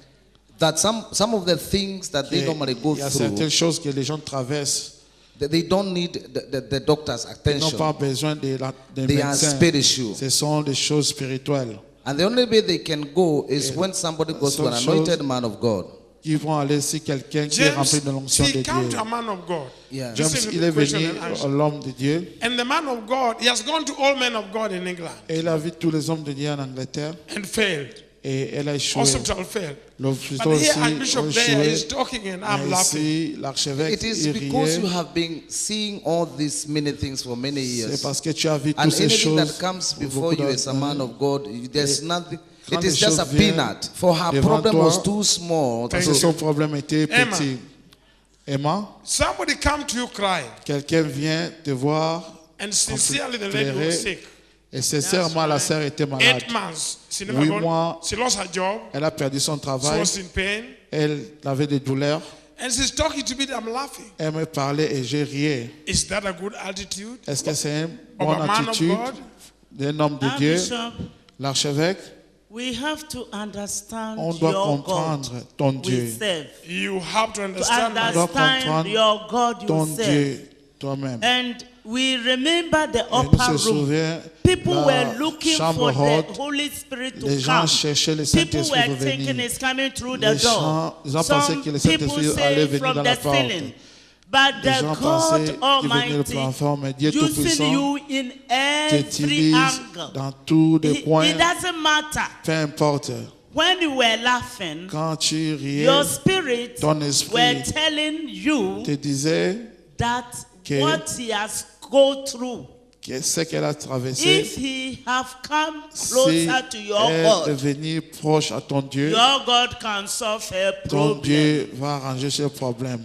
S9: that some of the things that they normally go
S2: qu'il y a
S9: through,
S2: certaines choses que les gens traversent.
S9: that they don't need the doctor's
S2: Ils n'ont pas
S9: attention.
S2: besoin de
S9: They are
S2: médecins.
S9: spiritual.
S2: Ce sont des choses spirituelles.
S9: And the only way they can go is when somebody goes to an
S2: Some
S9: anointed
S2: shows-
S9: man of God.
S2: qui vont aller sur quelqu'un qui est rempli de l'onction de
S1: he came
S2: Dieu.
S1: to a man of God.
S9: Yeah.
S2: James,
S1: Listen to
S2: il
S1: the
S2: est
S1: question
S2: venu
S1: and answer.
S2: à l'homme de Dieu
S1: And the man of God, he has gone to all men of God in England
S2: et il a vu tous les hommes de Dieu en Angleterre
S1: and failed.
S2: et elle a échoué.
S1: Hospital failed.
S2: L'hôpital
S1: But
S2: aussi
S1: here,
S2: a
S1: Archbishop there
S2: échoué.
S1: is talking and I'm
S2: Mais
S1: laughing.
S2: ici, l'archevêque
S9: It is
S2: il
S9: because you
S2: riait.
S9: have been seeing all these many things for many
S2: C'est
S9: years.
S2: parce que tu as vu
S9: And
S2: toutes ces
S9: anything
S2: choses.
S9: that comes
S2: pour
S9: before
S2: beaucoup
S9: you as a man
S2: d'années.
S9: of God, there's nothing.
S2: Quand
S9: It
S2: les
S9: is just a
S2: choses viennent
S9: peanut. For her
S2: devant
S9: problem
S2: toi,
S9: was too small.
S1: Thank
S2: Parce que
S1: you.
S2: son problème était
S1: Emma.
S2: petit. Emma,
S1: Somebody come to you crying,
S2: quelqu'un vient te voir
S1: and sincerely the lady
S2: pleurer.
S1: was sick.
S2: Et sincèrement, la sœur était malade.
S1: 8 months. She never
S2: 8
S1: got,
S2: mois.
S1: she lost her job.
S2: Elle a perdu son
S1: She
S2: travail.
S1: was in pain.
S2: Elle avait des douleurs.
S1: And she's talking to me, I'm laughing.
S2: Elle me parlait et j'ai rié.
S1: Is that a good attitude?
S2: Est-ce que c'est une
S1: Of
S2: bonne
S1: a man of
S2: attitude
S1: God?
S2: d'un homme de Dieu?
S10: Bishop,
S2: L'archevêque,
S10: we have to understand
S2: on doit
S10: your
S2: comprendre
S10: God
S2: ton
S10: we
S2: Dieu.
S10: serve.
S1: You have to
S10: To
S1: understand that.
S2: doit
S10: understand
S2: comprendre
S10: your God
S2: Ton
S10: you serve.
S2: Dieu toi-même.
S10: And we remember the
S2: Et nous
S10: upper
S2: se
S10: room.
S2: souvenons,
S10: People
S2: la
S10: were looking
S2: chambre
S10: for
S2: haute,
S10: the Holy Spirit to
S2: les gens
S10: come.
S2: cherchaient le
S10: People
S2: Saint-Esprit
S10: were
S2: pour
S10: thinking
S2: venir.
S10: it's coming through
S2: Les
S10: the door.
S2: gens, ils ont pensé
S10: Some
S2: que le
S10: people
S2: Saint-Esprit allait
S10: say
S2: venir
S10: from
S2: dans
S10: the
S2: la porte.
S10: ceiling. But
S2: Les
S10: the
S2: gens
S10: God
S2: pensaient qu'il venait du
S10: Almighty
S2: plafond, mais Dieu
S10: using
S2: Tout-Puissant
S10: you in every
S2: t'utilise
S10: angle.
S2: dans tous les
S10: It
S2: coins,
S10: doesn't matter.
S2: peu importe.
S10: When you were laughing,
S2: Quand tu riais,
S10: your spirit
S2: ton esprit
S10: were telling you
S2: te disait
S10: that
S2: que-
S10: what he has go through,
S2: que ce qu'elle a traversé,
S10: if he have come
S2: si
S10: closer to your
S2: elle est
S10: God,
S2: venue proche à ton Dieu,
S10: your God can solve her
S2: ton
S10: problem.
S2: Dieu va arranger ce problème.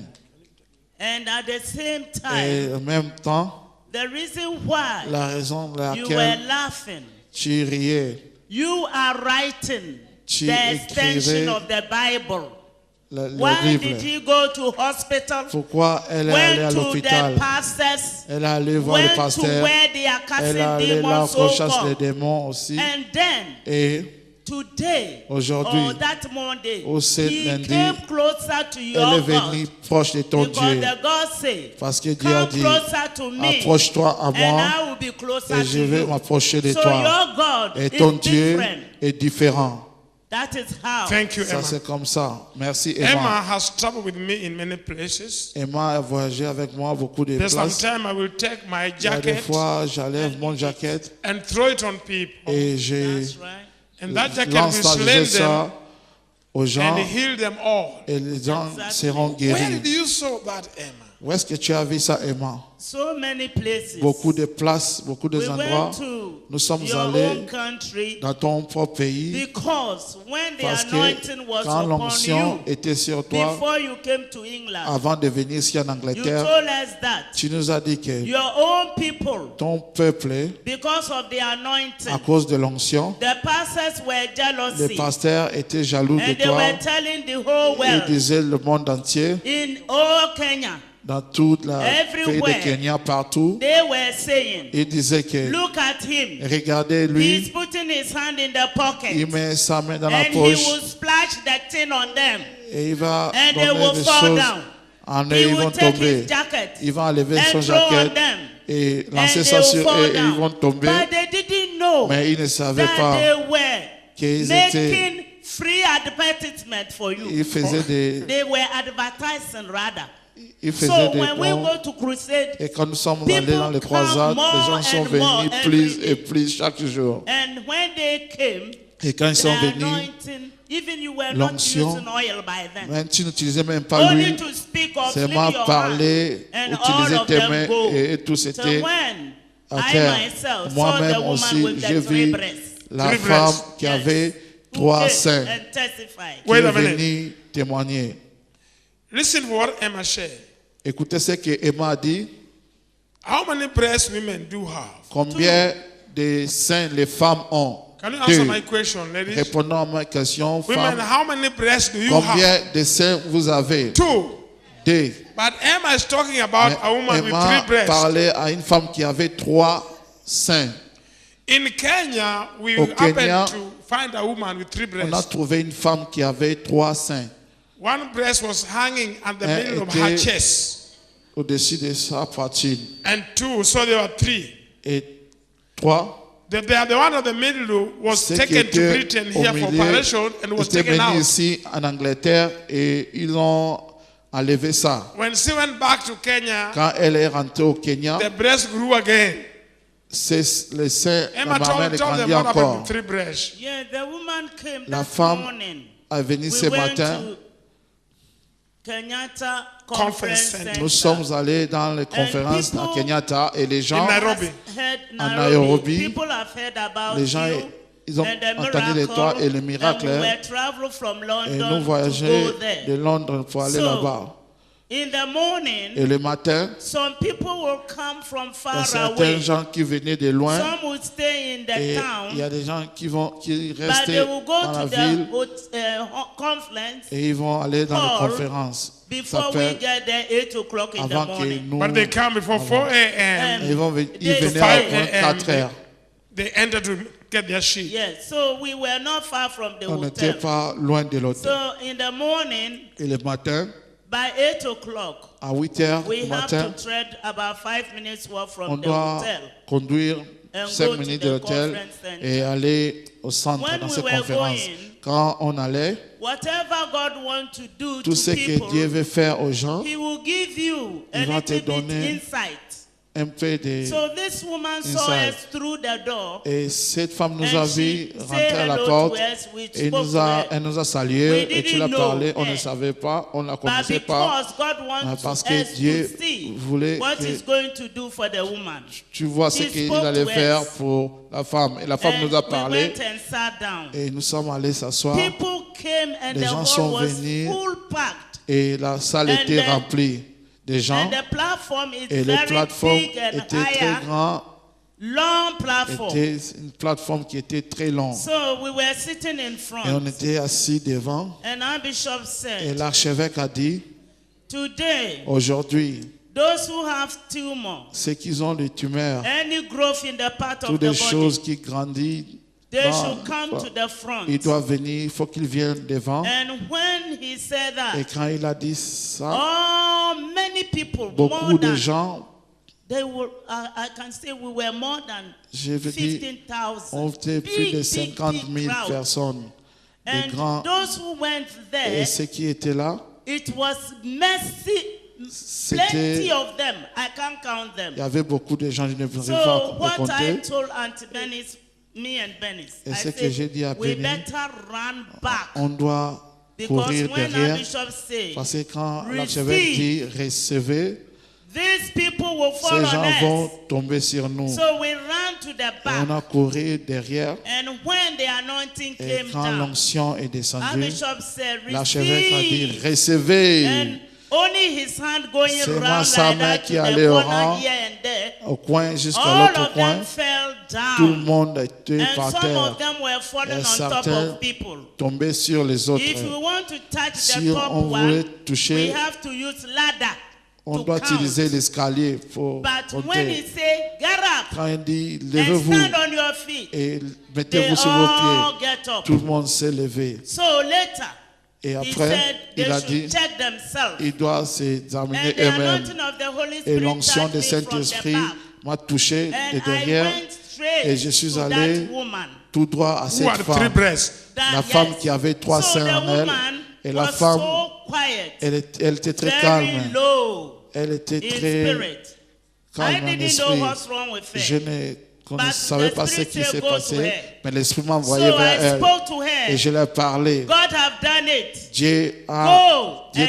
S10: And at the same
S2: Et
S10: time,
S2: en même temps,
S10: the reason why
S2: la raison pour
S10: you were
S2: laquelle
S10: laughing,
S2: tu riais,
S10: you are writing
S2: Tu
S10: the
S2: écrivais
S10: extension of the Bible.
S2: le
S10: Why did
S2: livre.
S10: he go to hospital?
S2: Pourquoi elle est allée à
S10: Went to
S2: l'hôpital?
S10: the pastors.
S2: Elle est allée voir le
S10: Went to
S2: pasteur.
S10: where they are
S2: Elle est
S10: casting
S2: allée là
S10: demons
S2: pour
S10: so
S2: chasser les
S10: called.
S2: démons aussi.
S10: And then
S2: Et
S10: today,
S2: Aujourd'hui,
S10: or that Monday,
S2: au ce
S10: he
S2: lundi,
S10: came closer to
S2: elle
S10: your
S2: est venue
S10: God.
S2: proche de ton
S10: Because
S2: Dieu.
S10: the God said,
S2: Parce que Dieu a
S10: come
S2: dit,
S10: closer to me,
S2: approche-toi à
S10: and
S2: moi
S10: I will be closer
S2: et
S10: to
S2: je vais
S10: you.
S2: m'approcher de
S10: So
S2: toi.
S10: your God
S2: Et
S10: is
S2: ton Dieu
S10: different.
S2: est différent.
S10: That is how.
S1: Thank you,
S2: Ça,
S1: Emma.
S2: c'est comme ça. Merci,
S1: Emma
S2: Emma.
S1: has traveled with me in many places.
S2: Emma a voyagé avec moi beaucoup de
S1: There's
S2: places.
S1: sometimes I will take my
S2: Il y a des
S1: jacket
S2: fois, j'enlève mon jacket
S1: and throw it on people.
S2: et je
S10: That's right.
S1: And that jacket will
S2: lance ça, je
S1: slay
S2: jette
S1: them
S2: ça aux gens
S1: and heal them all.
S2: et les gens
S10: Exactly.
S2: seront
S1: Where
S2: guéris.
S1: did you saw that, Emma?
S2: Où est-ce que tu as vu ça, Emma?
S10: So many places.
S2: Beaucoup de places, beaucoup de
S10: We
S2: endroits.
S10: went to
S2: Nous sommes
S10: your
S2: allés
S10: own country
S2: dans ton propre pays
S10: because when the
S2: parce que
S10: anointing was
S2: quand
S10: upon
S2: l'onction
S10: you,
S2: était sur toi,
S10: before you came to England,
S2: avant de venir ici en
S10: you
S2: Angleterre,
S10: told us that
S2: tu nous as dit que
S10: your own people,
S2: ton peuple,
S10: because of the
S2: à
S10: anointing,
S2: cause de l'onction,
S10: the pastors were
S2: les
S10: jealousy,
S2: pasteurs étaient jaloux de
S10: and they
S2: toi.
S10: were telling the whole
S2: Ils
S10: world
S2: disaient le monde entier,
S10: in all Kenya,
S2: dans toute la pays
S10: Everywhere.
S2: de Kenya, partout,
S10: they were saying,
S2: ils disaient que
S10: look at him.
S2: regardez
S10: He's
S2: lui,
S10: putting his hand in the pocket,
S2: il met sa main dans la
S10: and he
S2: poche
S10: will splash the tin on them,
S2: et il va
S10: and they
S2: donner
S10: will
S2: des
S10: fall
S2: choses
S10: down.
S2: en eux,
S10: He
S2: ils
S10: will
S2: vont
S10: take
S2: tomber.
S10: his jacket
S2: Il va enlever son
S10: and throw on
S2: jacket
S10: them,
S2: et
S10: and
S2: lancer
S10: they
S2: ça
S10: will
S2: sur
S10: fall
S2: eux et ils vont
S10: down.
S2: tomber.
S10: But they didn't know
S2: Mais ils ne savaient
S10: that
S2: pas
S10: they were
S2: qu'ils étaient,
S10: making free advertisement for you.
S2: ils faisaient des,
S10: They were advertising rather.
S2: ils faisaient
S10: So
S2: des
S10: when we
S2: dons.
S10: go to crusade,
S2: Et quand nous sommes
S10: people
S2: allés dans les
S10: come
S2: croisades,
S10: more
S2: les gens sont
S10: and more
S2: venus
S10: every
S2: plus
S10: day.
S2: et plus chaque jour.
S10: and when they came,
S2: Et quand ils sont
S10: the
S2: venus,
S10: anointing, even you were not
S2: l'onction,
S10: using oil by then.
S2: même tu n'utilisais même pas
S10: Only
S2: l'huile,
S10: to speak of
S2: seulement
S10: your
S2: parler,
S10: hand, and
S2: utiliser
S10: all of
S2: tes
S10: them
S2: mains
S10: go.
S2: et tout
S10: So
S2: c'était
S10: when
S2: à
S10: I
S2: terre.
S10: myself saw the
S2: Moi-même
S10: woman
S2: aussi,
S10: with
S2: j'ai
S10: the three
S2: vu
S10: breasts,
S2: la
S1: Three
S2: femme
S1: breasts.
S2: qui
S10: Yes.
S2: avait
S10: who
S2: 3
S10: came
S2: seins
S10: and testified.
S2: qui
S1: Wait
S2: est
S1: a minute.
S2: venue témoigner.
S1: Listen to what Emma shared.
S2: Écoutez ce que Emma a dit.
S1: How many breasts women do have?
S2: Combien de seins les femmes ont?
S1: Can you answer
S2: Deux.
S1: my question, ladies?
S2: Répondons à ma question,
S1: Women,
S2: femme.
S1: how many breasts do you have?
S2: Combien de seins vous avez?
S1: 2.
S2: 2.
S1: But Emma is talking about a woman with
S2: Emma
S1: 3 breasts.
S2: parlait à une femme qui avait 3 seins.
S1: In Kenya, we
S2: Au
S1: happened
S2: Kenya,
S1: to find a woman with 3
S2: On a
S1: breasts.
S2: trouvé une femme qui avait 3 seins
S1: One breast was hanging at the
S2: Un
S1: middle of
S2: était-
S1: her chest,
S2: au-dessus de sa poitrine.
S1: and 2, so there were 3.
S2: Et 3,
S1: The one of the middle was
S2: Ceux qui
S1: taken to
S2: étaient
S1: Britain
S2: au
S1: here for
S2: milieu
S1: operation and was
S2: étaient
S1: taken
S2: venus
S1: out.
S2: ici en Angleterre et ils ont enlevé ça.
S1: When she went back to Kenya,
S2: Quand elle est rentrée au Kenya,
S1: the breast grew again.
S2: le sein,
S1: Emma
S2: la mamelle
S1: told the
S2: grandit
S1: mother
S2: encore.
S1: about 3 breasts.
S10: Yeah, the woman came
S2: La
S10: that
S2: femme
S10: morning.
S2: est venue ce
S10: We went
S2: matin.
S10: to Kenyatta
S1: Conference
S10: Conference
S1: Center.
S10: Center.
S2: Nous sommes allés dans les conférences à
S10: people-
S2: Kenyatta et les gens,
S1: In Nairobi.
S10: Heard
S2: En Nairobi,
S10: People have heard about
S2: les gens,
S10: you
S2: ils ont
S10: and the
S2: entendu les toits et le miracle.
S10: and we were traveled from
S2: Et
S10: London
S2: nous
S10: to
S2: voyageons
S10: go there.
S2: de Londres pour aller
S10: So,
S2: là-bas.
S10: In the morning,
S2: Et le matin,
S10: some people will come from
S2: il y a
S10: far
S2: certains
S10: away.
S2: gens qui venaient de loin.
S10: Some would stay in the
S2: Et
S10: town,
S2: il y a des gens qui
S10: but
S2: restent
S10: they will go
S2: dans la
S10: to
S2: ville
S10: the conference
S2: et ils vont aller dans les
S10: hall
S2: conférences. Ça
S10: before we
S2: fait
S10: get there 8 o'clock in the
S2: avant que
S10: morning.
S2: nous...
S1: But they come before 4 a.m.
S2: Ils
S10: They
S2: venaient
S10: say,
S2: à 4 heures.
S1: They enter to get their sheet.
S10: Yes, so we were not far from the
S2: On n'était
S10: hotel.
S2: pas loin de l'hôtel.
S10: So in the morning,
S2: Et le matin,
S10: by 8 o'clock,
S2: à 8 heures
S10: we
S2: du
S10: have
S2: matin,
S10: to tread about 5 minutes walk
S2: on
S10: from the
S2: doit
S10: hotel.
S2: conduire
S10: And
S2: 5
S10: go to
S2: minutes
S10: the
S2: de l'hôtel
S10: conference center.
S2: et aller au centre
S10: When
S2: dans
S10: we
S2: ces
S10: were
S2: conférences.
S10: going,
S2: Quand on allait,
S10: Whatever God wants to do
S2: tout
S10: to
S2: ce que
S10: people,
S2: Dieu veut faire aux gens,
S10: He will give you a
S2: Il va
S10: little
S2: te
S10: bit
S2: donner
S10: insight.
S2: un peu de...
S10: So this woman saw
S2: Inside.
S10: us through the door.
S2: Et cette femme nous
S10: And
S2: a
S10: she
S2: vu
S10: said
S2: rentrer à la
S10: hello to
S2: porte
S10: us. We
S2: et
S10: spoke to her.
S2: elle nous a salué
S10: We
S2: et tu
S10: didn't
S2: l'as
S10: know
S2: parlé, on
S10: her.
S2: ne savait pas, on ne la
S10: But
S2: connaissait pas.
S10: because God wants
S2: Parce
S10: us
S2: que Dieu
S10: to see
S2: voulait
S10: what
S2: que
S10: He's going to do for the woman.
S2: tu vois ce
S10: He
S2: qu'il
S10: spoke
S2: allait
S10: to
S2: faire
S10: us.
S2: pour la femme. Et la femme
S10: And
S2: nous a
S10: we
S2: parlé
S10: went and sat down.
S2: et nous sommes allés s'asseoir
S10: People came and
S2: Les
S10: the
S2: gens
S10: hall
S2: sont
S10: was
S2: venus.
S10: full packed.
S2: et la salle
S10: And
S2: était
S10: then-
S2: remplie de gens
S10: And the platform is
S2: et les
S10: very
S2: plateformes
S10: big and
S2: étaient très
S10: higher,
S2: grandes.
S10: long platform.
S2: C'était une plateforme qui était très longue.
S10: So we were sitting in
S2: Et on
S10: front.
S2: était assis devant
S10: And our bishop
S2: et
S10: said,
S2: l'archevêque a dit,
S10: today,
S2: aujourd'hui,
S10: those who have tumor,
S2: ceux qui ont des tumeurs,
S10: any growth in the part of
S2: toutes
S10: the
S2: les choses
S10: body,
S2: qui grandissent,
S10: they
S2: dans-
S10: should come to the front.
S2: il doit venir, il faut qu'il vienne devant.
S10: And when he said
S2: Et
S10: that,
S2: quand il a dit ça,
S10: many people,
S2: beaucoup
S10: more
S2: de
S10: than,
S2: gens,
S10: they were, I can say we were more than
S2: je veux dire,
S10: 15,000.
S2: on était plus de 50 000
S10: crowd.
S2: personnes, des
S10: And
S2: grands.
S10: those who went
S2: Et
S10: there,
S2: ceux qui étaient là,
S10: it was messy, plenty
S2: c'était,
S10: of them. I can't count them.
S2: il y avait beaucoup de gens, je ne pourrais
S10: So
S2: pas les
S10: what I
S2: compter.
S10: told Auntie Bernice, me and Bernice,
S2: Et
S10: I
S2: ce que
S10: said,
S2: j'ai dit à
S10: we
S2: Benny,
S10: better run back.
S2: On doit
S10: Because
S2: courir
S10: when our
S2: derrière,
S10: bishop said,
S2: parce que quand l'archevêque dit recevez,
S10: these people will fall
S2: ces gens
S10: on
S2: vont
S10: us.
S2: tomber sur nous.
S10: So we ran to the
S2: Et on
S10: back.
S2: a couru derrière
S10: And when the anointing
S2: et
S10: came
S2: quand
S10: down,
S2: l'onction est
S10: our
S2: descendue,
S10: bishop said,
S2: l'archevêque a dit
S10: receive.
S2: recevez.
S10: And only his hand going
S2: C'est
S10: round
S2: sa
S10: like
S2: main
S10: that
S2: qui
S10: to
S2: allait
S10: the
S2: au
S10: corner
S2: rang,
S10: here and there.
S2: au coin jusqu'à
S10: All
S2: l'autre
S10: of
S2: coin.
S10: them fell
S2: Tout le
S10: down.
S2: monde était
S10: And
S2: par
S10: some
S2: terre,
S10: of them were falling
S2: Et
S10: on top
S2: certains
S10: of people.
S2: tombés sur les autres.
S10: If we want to touch the
S2: Si
S10: top
S2: on voulait
S10: one, we
S2: toucher,
S10: have to use ladder
S2: on
S10: to
S2: doit
S10: count.
S2: utiliser l'escalier pour
S10: But when he
S2: compter.
S10: say, get up
S2: Quand il dit
S10: and
S2: levez-vous
S10: stand on your feet,
S2: et
S10: they
S2: mettez-vous sur vos
S10: all
S2: pieds,
S10: get up.
S2: tout le monde s'est levé.
S10: So later,
S2: Et
S10: he
S2: après,
S10: said they
S2: il a
S10: should
S2: dit,
S10: check themselves.
S2: ils doivent s'examiner
S10: And the
S2: eux-mêmes.
S10: anointing of the Holy
S2: Et
S10: Spirit
S2: l'onction
S10: touched
S2: du
S10: me from the
S2: Saint-Esprit
S10: back.
S2: m'a touché
S10: And
S2: de
S10: I
S2: derrière
S10: went straight
S2: et je suis
S10: to
S2: allé
S10: that woman.
S2: tout droit à
S1: Who
S2: cette
S1: had 3
S2: femme.
S1: breasts.
S2: La femme qui avait 3
S10: So
S2: seins
S10: the
S2: en elle.
S10: woman
S2: Et la
S10: was
S2: femme,
S10: so quiet,
S2: elle était très
S10: very
S2: calme.
S10: low
S2: Elle était
S10: in
S2: très
S10: spirit. I
S2: calme en
S10: didn't know
S2: esprit.
S10: what's wrong with her.
S2: Je ne
S10: But
S2: savais
S10: the
S2: pas ce
S10: Spirit
S2: qui
S10: said,
S2: s'est
S10: "Go to
S2: passé,
S10: her."
S2: mais l'Esprit m'a
S10: So
S2: envoyé vers
S10: I
S2: elle.
S10: spoke to her.
S2: Et je lui ai parlé.
S10: God have done it.
S2: Dieu
S10: Go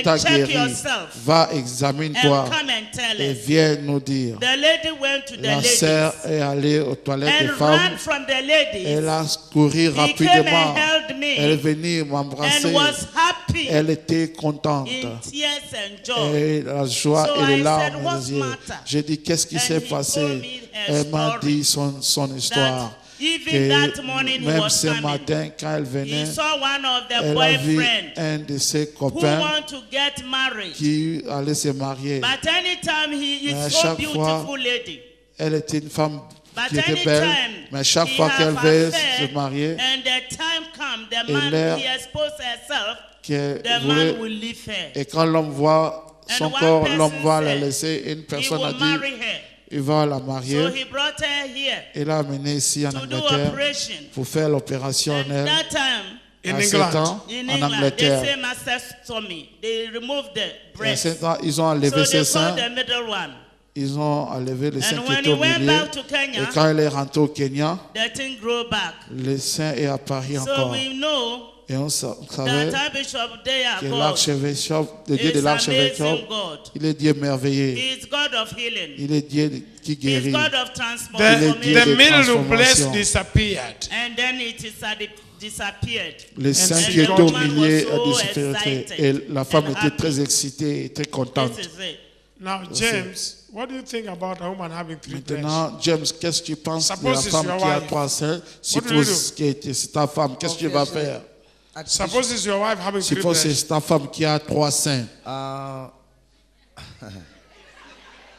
S2: t'a
S10: and check
S2: guéri.
S10: yourself
S2: Va,
S10: and
S2: examine-toi
S10: come and tell
S2: et
S10: us.
S2: viens nous dire.
S10: The lady went to the
S2: La
S10: ladies
S2: sœur est allée aux toilettes des
S10: and
S2: femmes.
S10: ran from the ladies
S2: Elle a couru
S10: He came
S2: rapidement.
S10: and held me
S2: Elle est venue m'embrasser.
S10: and was happy
S2: Elle était contente.
S10: in tears and joy.
S2: Et la joie
S10: So
S2: et les
S10: I
S2: larmes
S10: said,
S2: dans
S10: "What's
S2: les yeux.
S10: matter?"
S2: J'ai dit, qu'est-ce qui
S10: And
S2: s'est
S10: he
S2: passé?
S10: told me her
S2: Elle m'a
S10: story.
S2: dit son histoire.
S10: That even
S2: Que
S10: that morning he
S2: même
S10: was
S2: ce
S10: coming.
S2: matin, quand elle venait,
S10: He saw one of the
S2: elle a vu
S10: boyfriends
S2: un de ses
S10: who
S2: copains
S10: want to get married.
S2: qui allait se marier.
S10: But anytime he
S2: Mais à
S10: is so
S2: chaque
S10: beautiful
S2: fois,
S10: lady.
S2: Elle était une femme
S10: But
S2: qui était belle,
S10: anytime
S2: mais chaque
S10: he
S2: fois qu'elle
S10: have
S2: veut
S10: affair
S2: se marier,
S10: and the time come, the
S2: Et
S10: man
S2: l'air-
S10: he exposed herself,
S2: qu'elle
S10: the
S2: voulait,
S10: man will leave her.
S2: et quand l'homme voit son
S10: And one
S2: corps,
S10: person
S2: l'homme va la
S10: said
S2: laisser, une
S10: He
S2: personne a
S10: will
S2: dit,
S10: marry her.
S2: Il va la
S10: So
S2: marier
S10: he brought her here
S2: et l'a amenée ici en
S10: to do
S2: Angleterre
S10: operation.
S2: pour faire l'opération en
S10: And
S2: elle.
S10: that time,
S1: In
S2: À 7
S1: England.
S2: ans,
S10: in
S2: en
S10: England, they
S2: Angleterre.
S10: say mastectomy. They removed the
S2: Et à
S10: breast.
S2: 7 ans, ils ont
S10: So
S2: enlevé
S10: they
S2: ses seins.
S10: called the middle one.
S2: Ils ont enlevé le sein
S10: And
S2: qui
S10: when
S2: était
S10: he
S2: au
S10: went
S2: milieu.
S10: back to
S2: Et
S10: Kenya,
S2: quand elle est rentrée au Kenya,
S10: the thing grew back.
S2: le sein est apparu
S10: So
S2: encore.
S10: we know
S2: Et on savait
S10: that our Bishop Deya
S2: que
S10: God
S2: l'archevêque, le Dieu de
S10: is
S2: l'archevêque,
S10: amazing God.
S2: il est Dieu merveilleux.
S10: He is God of healing.
S2: Il est Dieu qui
S10: He is
S2: guérit.
S10: God of
S1: The,
S10: transformation.
S2: de
S1: middle
S2: transformation.
S1: breast disappeared.
S10: And then it is disappeared.
S2: Le sein
S1: And
S2: qui est
S1: the
S2: au
S10: woman
S2: milieu
S10: was
S2: a
S10: so
S2: disparu.
S10: excited
S2: Et la femme
S10: and
S2: était
S10: happy.
S2: très excitée et très contente.
S10: This is it.
S1: Now, James, what do you think about a woman having 3 breasts?
S2: Maintenant, James, qu'est-ce que tu penses de la
S1: Suppose it's
S2: femme
S1: your
S2: qui a
S1: wife.
S2: 3 seins?
S1: What do you
S2: Suppose que c'est ta femme, qu'est-ce que tu vas faire?
S1: Suppose it's your wife having 3
S2: Suppose que
S1: breasts.
S2: c'est ta femme qui a 3 seins.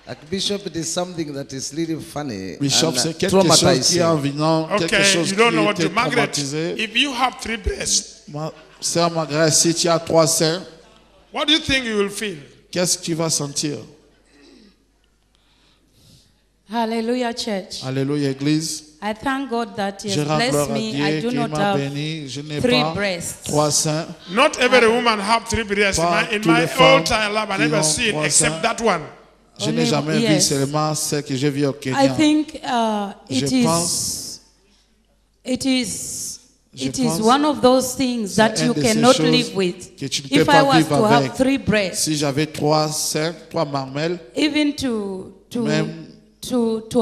S9: Archbishop, it is something that is really funny
S2: Bishop,
S9: and
S2: c'est quelque chose qui est
S9: traumatizing.
S2: environnant, quelque
S1: Okay,
S2: chose
S1: you
S2: qui
S1: don't know what to
S2: était
S1: do. Margaret,
S2: traumatisé.
S1: if you have 3 breasts,
S2: Sœur Margaret, si tu as 3 seins,
S1: what do you think you will feel?
S2: qu'est-ce que tu vas sentir?
S11: Hallelujah, church.
S2: Alléluia, Église.
S11: I thank God that He
S2: Je
S11: has
S2: rends
S11: blessed
S2: gloire à
S11: me.
S2: Dieu
S11: I do
S2: qui
S11: not
S2: m'a
S11: have
S2: béni. Je n'ai
S11: 3
S2: pas
S11: breasts.
S2: 3 seins.
S1: Not every woman have 3 breasts.
S2: Pas
S1: In
S2: toutes
S1: my
S2: les femmes
S1: whole time life, I
S2: qui
S1: never
S2: ont
S1: seen
S2: 3
S1: except
S2: seins.
S1: that one.
S2: Je n'ai jamais vu
S11: Yes.
S2: seulement celle que j'ai vue au
S11: I
S2: Kenya.
S11: think
S2: Je
S11: it
S2: pense-
S11: it
S2: Je
S11: is
S2: pense
S11: one of those things that
S2: c'est
S11: you
S2: une de ces
S11: cannot
S2: choses
S11: live with.
S2: que tu ne peux
S11: If
S2: pas
S11: I was
S2: vivre
S11: to
S2: avec.
S11: have 3 breasts,
S2: Si j'avais 3 seins, 3 marmelles,
S11: even to
S2: Même-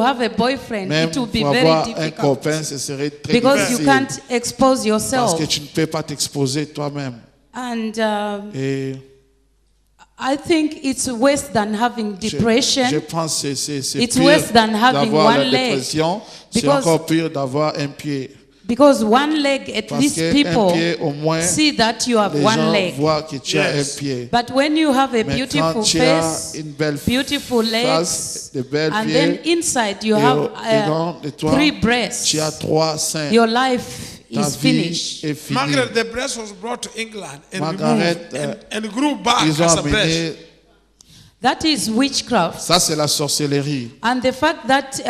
S11: have a boyfriend,
S2: même
S11: it would be
S2: pour
S11: very
S2: avoir un
S11: difficult
S2: copain, ce serait très
S11: because you
S2: difficile.
S11: can't expose
S2: Parce
S11: yourself.
S2: que tu ne peux pas t'exposer toi-même.
S11: And
S2: Et
S11: I think it's worse than having depression.
S2: je pense que c'est
S11: It's
S2: pire
S11: worse than having
S2: d'avoir la
S11: one leg.
S2: dépression. C'est
S11: Because-
S2: encore pire d'avoir un pied.
S11: Because one leg, at
S2: Parce
S11: least
S2: qu'un
S11: people
S2: pied, au moins,
S11: see that you have
S2: les
S11: one
S2: gens
S11: leg.
S2: voient que tu as
S1: Yes.
S2: un pied.
S11: But when you have a
S2: Mais
S11: beautiful
S2: quand tu as
S11: face,
S2: une belle
S11: beautiful
S2: face,
S11: legs,
S2: de belles
S11: and then
S2: pieds,
S11: inside you
S2: et
S11: have
S2: dedans de toi,
S11: 3 breasts,
S2: tu as 3 seins.
S11: your life
S2: Ta
S11: is
S2: vie
S11: finished.
S2: est finie.
S1: Margaret, the breast was brought to England and
S2: Margaret,
S1: removed and grew back
S2: Ils ont
S1: as a breast.
S2: amené,
S11: That is witchcraft.
S2: ça c'est la sorcellerie.
S11: And the fact that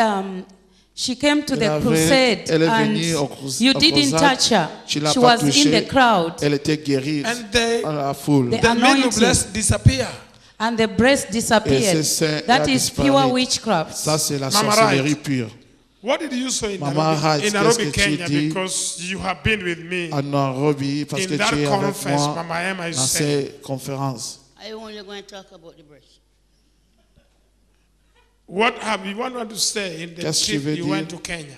S11: she came to the crusade
S2: Elle est
S11: and
S2: venue
S11: you
S2: au
S11: didn't
S2: croisade,
S11: touch her.
S2: tu l'as
S11: She
S2: pas
S11: was in
S2: touchée.
S11: the crowd.
S2: Elle était guérie
S1: And the-
S2: dans la foule.
S11: The
S1: The middle
S11: anointing.
S1: breast disappeared.
S11: And the breast
S2: Et
S11: disappeared.
S2: ce sein
S11: That
S2: a
S11: is
S2: disparu.
S11: pure witchcraft.
S2: Ça c'est la
S1: Mama
S2: sorcellerie
S1: Wright.
S2: pure.
S1: What did you say in
S2: Mama
S1: Nairobi,
S2: Wright,
S1: in Nairobi,
S2: qu'est-ce que tu
S1: Kenya?
S2: dis?
S1: Because you have been with me
S2: À Nairobi, parce
S1: in
S2: que
S1: that
S2: tu es avec
S1: conference.
S2: moi
S1: Mama Emma is
S2: dans
S1: saying.
S2: ces conférences.
S10: I only going to talk about the breast.
S1: What have you want to say in the
S2: Qu'est-ce que tu
S1: trip
S2: veux
S1: you
S2: dire?
S1: went to Kenya?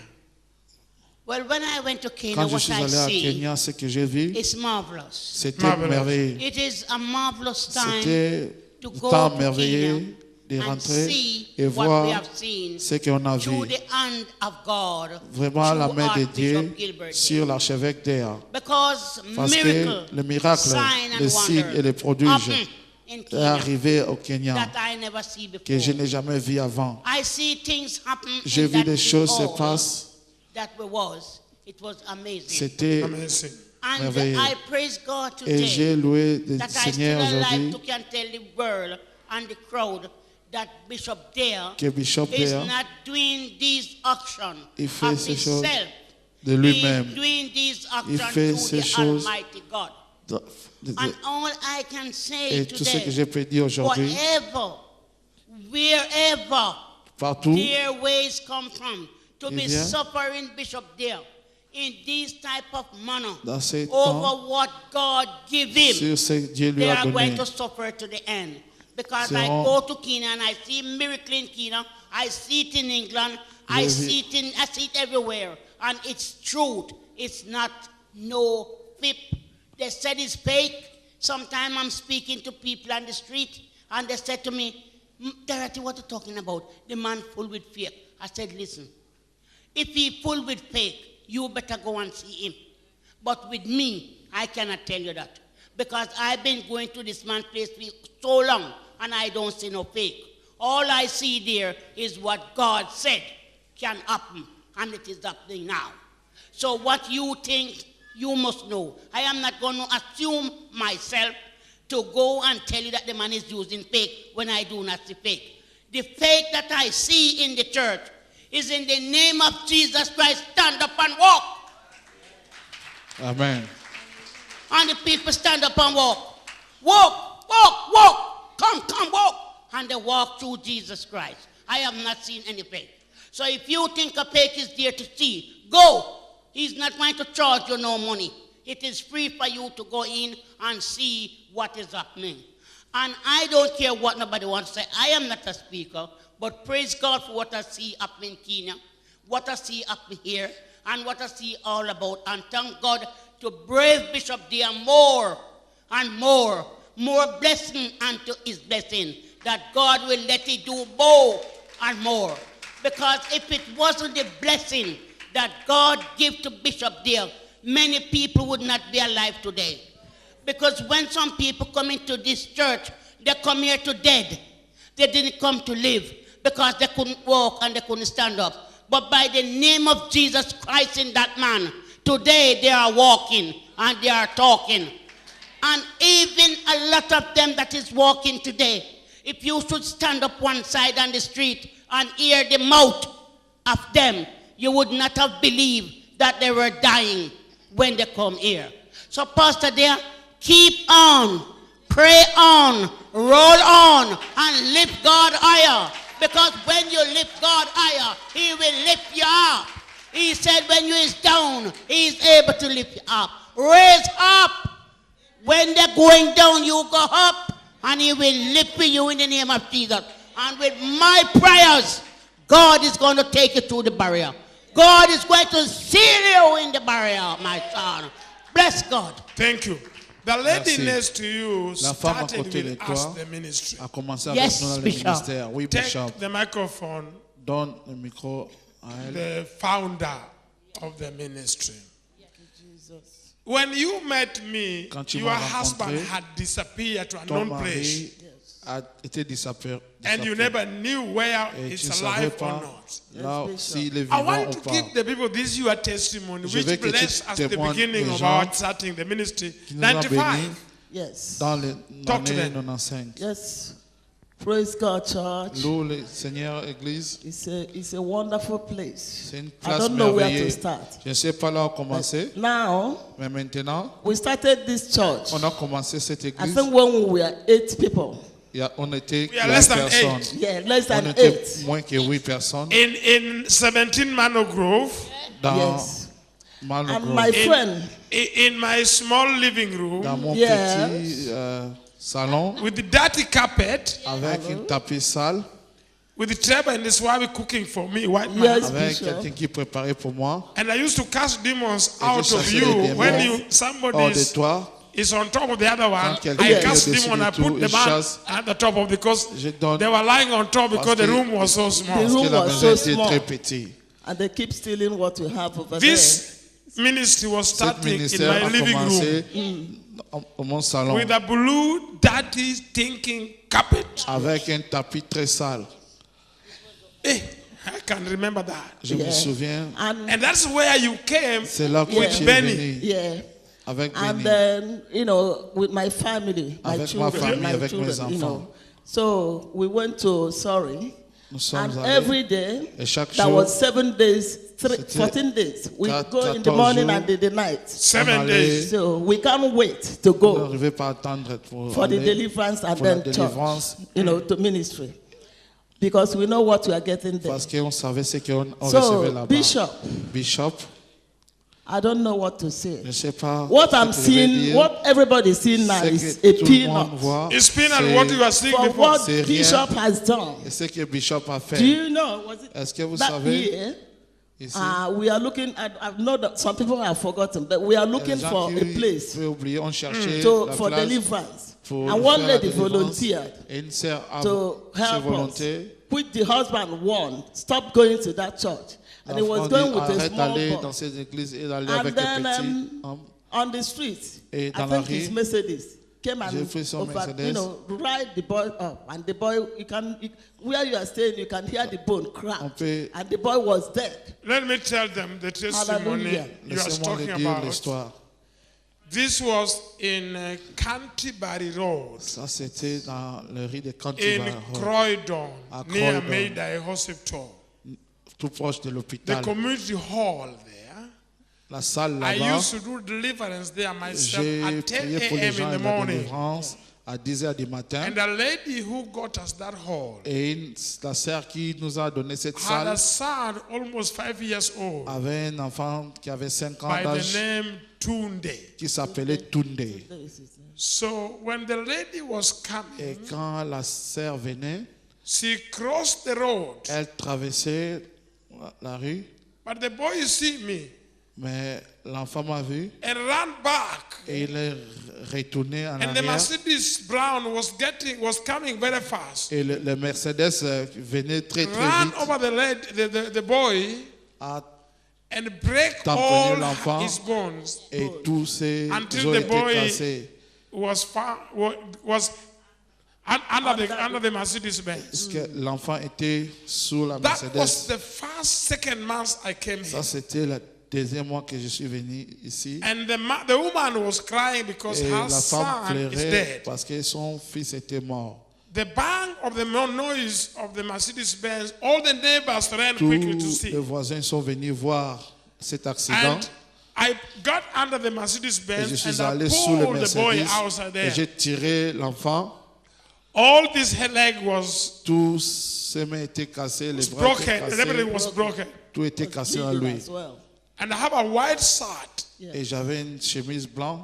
S10: Well, when I went to Kenya,
S2: Quand je
S10: what
S2: suis
S10: I
S2: allé à
S10: see
S2: Kenya, ce que j'ai vu,
S10: is marvelous.
S2: c'était
S1: Marvelous.
S2: merveilleux.
S10: It is a marvelous time
S2: C'était
S10: to
S2: un
S10: go
S2: temps
S10: to
S2: merveilleux de
S10: Kenya and
S2: rentrer
S10: see
S2: et
S10: what we
S2: voir
S10: have seen
S2: ce qu'on a
S10: through
S2: vu.
S10: the hand of God,
S2: Vraiment la
S10: through
S2: main de
S10: Archbishop
S2: Dieu
S10: Gilbert.
S2: sur l'archevêque Déa.
S10: Because
S2: Parce
S10: miracle,
S2: que le miracle,
S10: sign and
S2: les signes
S10: wonder
S2: et les prodiges
S10: happen in
S2: est
S10: Kenya
S2: arrivé au Kenya
S10: that I never see
S2: que je
S10: before.
S2: n'ai jamais vu avant.
S10: I see things happen
S2: J'ai
S10: in
S2: vu
S10: that
S2: des choses se
S10: hall
S2: passent.
S10: that was. It was amazing.
S2: C'était
S1: Amazing.
S10: And
S2: merveilleux.
S10: I praise God
S2: Et
S10: today
S2: j'ai loué le
S10: that I still
S2: Seigneur
S10: alive
S2: aujourd'hui
S10: to can tell the world and the crowd that Bishop Dale
S2: que Bishop
S10: is
S2: Déa
S10: not doing these actions
S2: il fait
S10: of
S2: ces choses
S10: himself.
S2: de
S10: He
S2: lui-même.
S10: is doing these
S2: Il
S10: actions
S2: fait
S10: through
S2: ces
S10: the
S2: choses
S10: Almighty God.
S2: de-
S10: And all I can say
S2: Et tout ce que
S10: today,
S2: je peux dire aujourd'hui,
S10: whatever, wherever
S2: partout,
S10: their ways come from, to
S2: Il
S10: be
S2: vient.
S10: suffering Bishop Dale in this type of manner
S2: dans ces temps,
S10: over what God give him,
S2: sur ce que Dieu lui
S10: they
S2: a
S10: are going
S2: donné.
S10: to suffer to the end. Because I
S2: Seront-
S10: go to Kenya and I see miracle in Kenya, I see it in England, I
S2: Yes,
S10: see it everywhere, and it's truth. It's not no fib. They said it's fake. Sometimes I'm speaking to people on the street, and they said to me, Dorothy, what are you talking about? The man full with fake. I said, listen, if he full with fake, you better go and see him. But with me, I cannot tell you that. Because I've been going to this man's place for so long, and I don't see no fake. All I see there is what God said can happen, and it is happening now. So what you think, you must know. I am not going to assume myself to go and tell you that the man is using fake when I do not see fake. The faith that I see in the church is in the name of Jesus Christ. Stand up and walk.
S2: Amen.
S10: And the people stand up and walk. Walk, walk, walk. Come, walk. And they walk through Jesus Christ. I have not seen any faith. So if you think a faith is there to see, go. He's not going to charge you no money. It is free for you to go in and see what is happening. And I don't care what nobody wants to say. I am not a speaker, but praise God for what I see up in Kenya, what I see up here, and what I see all about. And thank God to brave Bishop there more and more blessing unto his blessing, that God will let it do more and more. Because if it wasn't the blessing that God gave to Bishop there, many people would not be alive today. Because when some people come into this church, they come here to dead. They didn't come to live because they couldn't walk and they couldn't stand up. But by the name of Jesus Christ in that man, today they are walking and they are talking. And even a lot of them that is walking today, if you should stand up one side on the street and hear the mouth of them, you would not have believed that they were dying when they come here. So Pastor there, keep on, pray on, roll on, and lift God higher. Because when you lift God higher, he will lift you up. He said when you is down, he is able to lift you up. Raise up. When they're going down, you go up, and he will lift you in the name of Jesus. And with my prayers, God is going to take you through the barrier. God is going to seal you in the barrier, my son. Bless God.
S1: Thank you. The lady
S2: Merci.
S1: next to you
S2: La femme à
S1: started
S2: côté de
S1: with
S2: toi
S1: us the ministry.
S2: a commencé
S10: Yes,
S2: avec nous dans le
S10: Bishop.
S2: ministère. Oui, Bishop.
S1: Take the microphone,
S2: Donne le micro à elle.
S1: the founder of the ministry. When you met me,
S2: Quand tu
S1: your
S2: m'as
S1: husband
S2: rencontré,
S1: had disappeared to an
S2: Ton
S1: unknown place.
S2: mari a été disparu.
S1: And you never knew where
S2: Et tu
S1: it's
S2: ne savais
S1: alive or
S2: pas
S1: not.
S2: là s'il est
S1: I
S2: vivant
S1: want
S2: ou
S1: to
S2: pas.
S1: give the people this your testimony,
S2: Je veux
S1: which
S2: que tu
S1: blessed us the
S2: témoignes
S1: beginning
S2: aux
S1: of
S2: gens
S1: our starting the ministry.
S2: qui nous ont
S1: 95.
S2: bénis
S7: Yes.
S2: dans
S1: Talk to
S2: l'année
S1: them.
S2: 95.
S7: Yes. Praise God, church.
S2: Loue le Seigneur, Église.
S7: It's a wonderful place.
S2: C'est une
S7: I
S2: place
S7: don't know where to
S2: merveilleuse.
S7: start.
S2: Je ne sais pas là où commencer,
S7: Now,
S2: mais maintenant,
S7: we started this church.
S2: on a commencé cette
S7: I
S2: église.
S7: think when we were 8 people.
S2: On était
S1: We are less
S2: 8
S1: than
S2: personnes.
S7: Yeah, less
S2: On
S7: than
S2: était
S7: 8.
S2: moins que 8 personnes
S1: In 17 Mano Grove,
S2: dans
S7: Yes.
S2: Malo
S7: And
S2: Grove.
S7: my friend,
S1: in my small living room,
S2: Dans mon
S7: Yes.
S2: petit salon
S1: with the dirty carpet,
S2: avec une tapis sale,
S1: with the table and this why cooking for me, white man.
S7: Yes,
S2: avec
S7: Bishop.
S2: quelqu'un qui préparait pour moi.
S1: And I used to cast demons
S2: Et
S1: out
S2: je
S1: of
S2: chassais
S1: you
S2: les
S1: when
S2: démons
S1: somebody
S2: hors de toi.
S1: is on top of the other one.
S2: Quand quelqu'un
S1: I
S2: est
S1: cast
S2: au-dessus
S1: demon,
S2: de
S1: I
S2: tout,
S1: put the
S2: je
S1: man
S2: chasse.
S1: at the top of because
S2: Je donne
S1: they were lying on top because the
S2: que-
S1: room was so
S7: The
S1: small.
S2: parce
S7: room
S2: que la
S7: was
S2: maison
S7: so
S2: était
S7: small.
S2: très petite.
S7: And they keep stealing what we have over
S1: This ministry was
S2: Cet
S1: starting in
S2: ministère
S1: my
S2: a
S1: living
S2: commencé
S1: room
S2: dans mon salon
S1: with a blue, dirty, stinking carpet.
S2: avec un tapis très sale.
S1: Eh, I can remember that.
S2: Je me souviens,
S7: there.
S1: And that's where you came
S2: c'est là que
S1: with
S2: tu es
S1: Benny.
S2: venu
S7: Yeah.
S2: avec
S7: And
S2: Benny.
S7: then, with my family, my
S2: Avec ma
S7: children,
S2: famille,
S7: my
S2: avec mes
S7: children,
S2: enfants.
S7: So we went to Surrey.
S2: Nous sommes
S7: And
S2: allés.
S7: every day,
S2: Et chaque
S7: that
S2: jour,
S7: was 7 days,
S2: C'était
S7: 14 days. We go in the
S2: 14
S7: morning
S2: jours.
S7: and in the night.
S1: 7
S2: On
S1: days.
S2: allait-
S7: So we can't wait to
S2: on
S7: go
S2: n'arrivait pas à attendre pour
S7: for the
S2: aller
S7: deliverance and
S2: pour la
S7: then
S2: délivrance
S7: church, to ministry. Because we know what we are getting there.
S2: parce qu'on savait ce qu'on on
S7: So,
S2: recevait là-bas.
S7: Bishop,
S2: Bishop,
S7: I don't know what to say.
S2: je ne sais pas
S7: What
S2: ce
S7: I'm
S2: que je vais
S7: seeing,
S2: dire.
S7: what everybody is seeing now
S2: Ce
S7: is
S2: que
S7: a
S2: tout le monde
S7: peanut
S2: voit,
S1: It's been
S2: c'est-
S1: and what you are seeing
S7: for
S1: before.
S7: what
S2: C'est rien.
S7: Bishop has done.
S2: Et ce que Bishop a
S7: Do
S2: fait.
S7: you know? Was it
S2: Est-ce que vous
S7: that
S2: savez,
S7: year?
S2: ici,
S7: We are looking at. I know that some people have forgotten, but we are
S2: il y a
S7: looking
S2: des gens
S7: for
S2: qui
S7: a place
S2: peuvent oublier, on cherchait la
S7: for
S2: place
S7: deliverance.
S2: pour
S7: And one
S2: faire la
S7: lady
S2: délivrance.
S7: volunteered
S2: Et une sœur a
S7: to
S2: fait
S7: help us,
S2: volonté.
S7: which the husband won. Stop going to that church, and he was
S2: L'enfant
S7: going
S2: dit,
S7: with a
S2: arrête
S7: small
S2: d'aller
S7: boy.
S2: dans ces églises et d'aller
S7: And
S2: avec
S7: then,
S2: un petit homme.
S7: on the street,
S2: Et
S7: I
S2: dans la
S7: think his
S2: rue,
S7: Mercedes came
S2: j'ai
S7: and
S2: pris son Mercedes.
S7: ride the boy up, and the boy, where you are staying, you can hear the bone
S2: On
S7: crack,
S2: peut-
S7: and the boy was dead.
S1: Let me tell them the testimony
S7: Hallelujah.
S1: you are
S2: Laissez-moi
S1: talking
S2: le dire
S1: about.
S2: l'histoire.
S1: This was in Canterbury Road,
S2: Ça, c'était dans le riz de
S1: in
S2: Canterbury,
S1: Croydon,
S2: À
S1: near
S2: Croydon.
S1: Mayday Hospital.
S2: tout proche de
S1: The
S2: l'hôpital.
S1: community hall there.
S2: La salle
S1: I
S2: là-bas,
S1: used to do deliverance there myself
S2: j'ai
S1: at 10
S2: prié pour les
S1: a.m.
S2: gens
S1: in
S2: et
S1: the
S2: la
S1: morning.
S2: délivrance à 10h du matin.
S1: And the lady who got us that hall
S2: Et la sœur qui nous a donné cette
S1: had a
S2: salle
S1: son almost 5 years old
S2: avait un enfant qui avait 5 ans
S1: by the
S2: d'âge
S1: name Tunde.
S2: qui s'appelait Tunde.
S1: So when the lady was
S2: Et
S1: coming,
S2: quand la sœur venait,
S1: she crossed the road.
S2: elle traversait la rue,
S1: But the boy see me
S2: mais l'enfant m'a vu
S1: and ran back.
S2: et il est retourné en
S1: And the
S2: arrière.
S1: Mercedes Brown was coming very fast.
S2: Et le Mercedes venait très
S1: Ran
S2: vite
S1: over the boy
S2: à
S1: and break
S2: tamponner
S1: all
S2: l'enfant
S1: his bones
S2: et tous ses
S1: until
S2: os
S1: the
S2: étaient
S1: boy
S2: cassés.
S1: was under the Mercedes Benz.
S2: Parce que l'enfant était sous la
S1: That was
S2: Mercedes.
S1: the second month I came
S2: Ça,
S1: here.
S2: c'était le deuxième mois que je suis venu ici.
S1: And the woman was crying because
S2: Et
S1: her
S2: la femme
S1: son is
S2: pleurait
S1: dead.
S2: parce que son fils était mort.
S1: The bang of the noise of the Mercedes Benz, all the neighbors ran quickly to
S2: Tous
S1: see.
S2: les voisins sont venus voir cet accident.
S1: And I got under the Mercedes
S2: Et je
S1: Benz
S2: suis
S1: and I
S2: allé sous le
S1: pulled the boy
S2: Mercedes
S1: outside
S2: et
S1: there.
S2: j'ai tiré l'enfant.
S1: All this leg was
S2: Tous ses mains étaient cassées, les bras
S1: broken,
S2: étaient
S1: and everything
S2: cassés.
S1: was broken.
S2: Tout était cassé en lui.
S7: As well.
S1: And I have a white shirt,
S2: Et j'avais une chemise blanche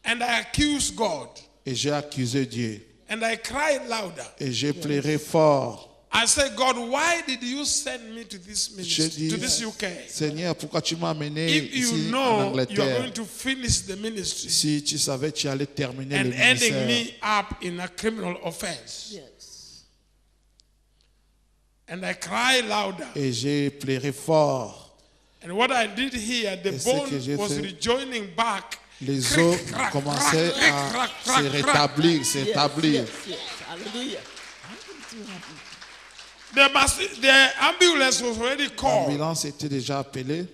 S1: and I accused God,
S2: et j'ai accusé Dieu.
S1: and I cried louder.
S2: Et j'ai pleuré fort.
S1: I said, God, why did you send me to this
S2: J'ai
S1: ministry,
S2: dit,
S1: to this UK?
S2: Seigneur, pourquoi tu m'as amené
S1: If you
S2: ici en
S1: know you are
S2: Angleterre?
S1: going to finish the ministry
S2: Si tu savais, tu allais terminer
S1: and
S2: le
S1: ending
S2: ministère.
S1: me up in a criminal offense.
S7: Yes.
S1: And I cried louder.
S2: Et j'ai pleuré fort.
S1: And what I did here, the
S2: Et ce
S1: bone
S2: que j'ai
S1: was
S2: fait,
S1: rejoining back.
S2: Les
S1: Cric,
S2: os
S1: crac,
S2: commençaient
S1: crac,
S2: à
S1: crac,
S2: se
S1: crac, crac.
S2: rétablir, s'établir.
S7: Yes, yes. Hallelujah.
S1: The ambulance was already called.
S2: L'ambulance était déjà appelée.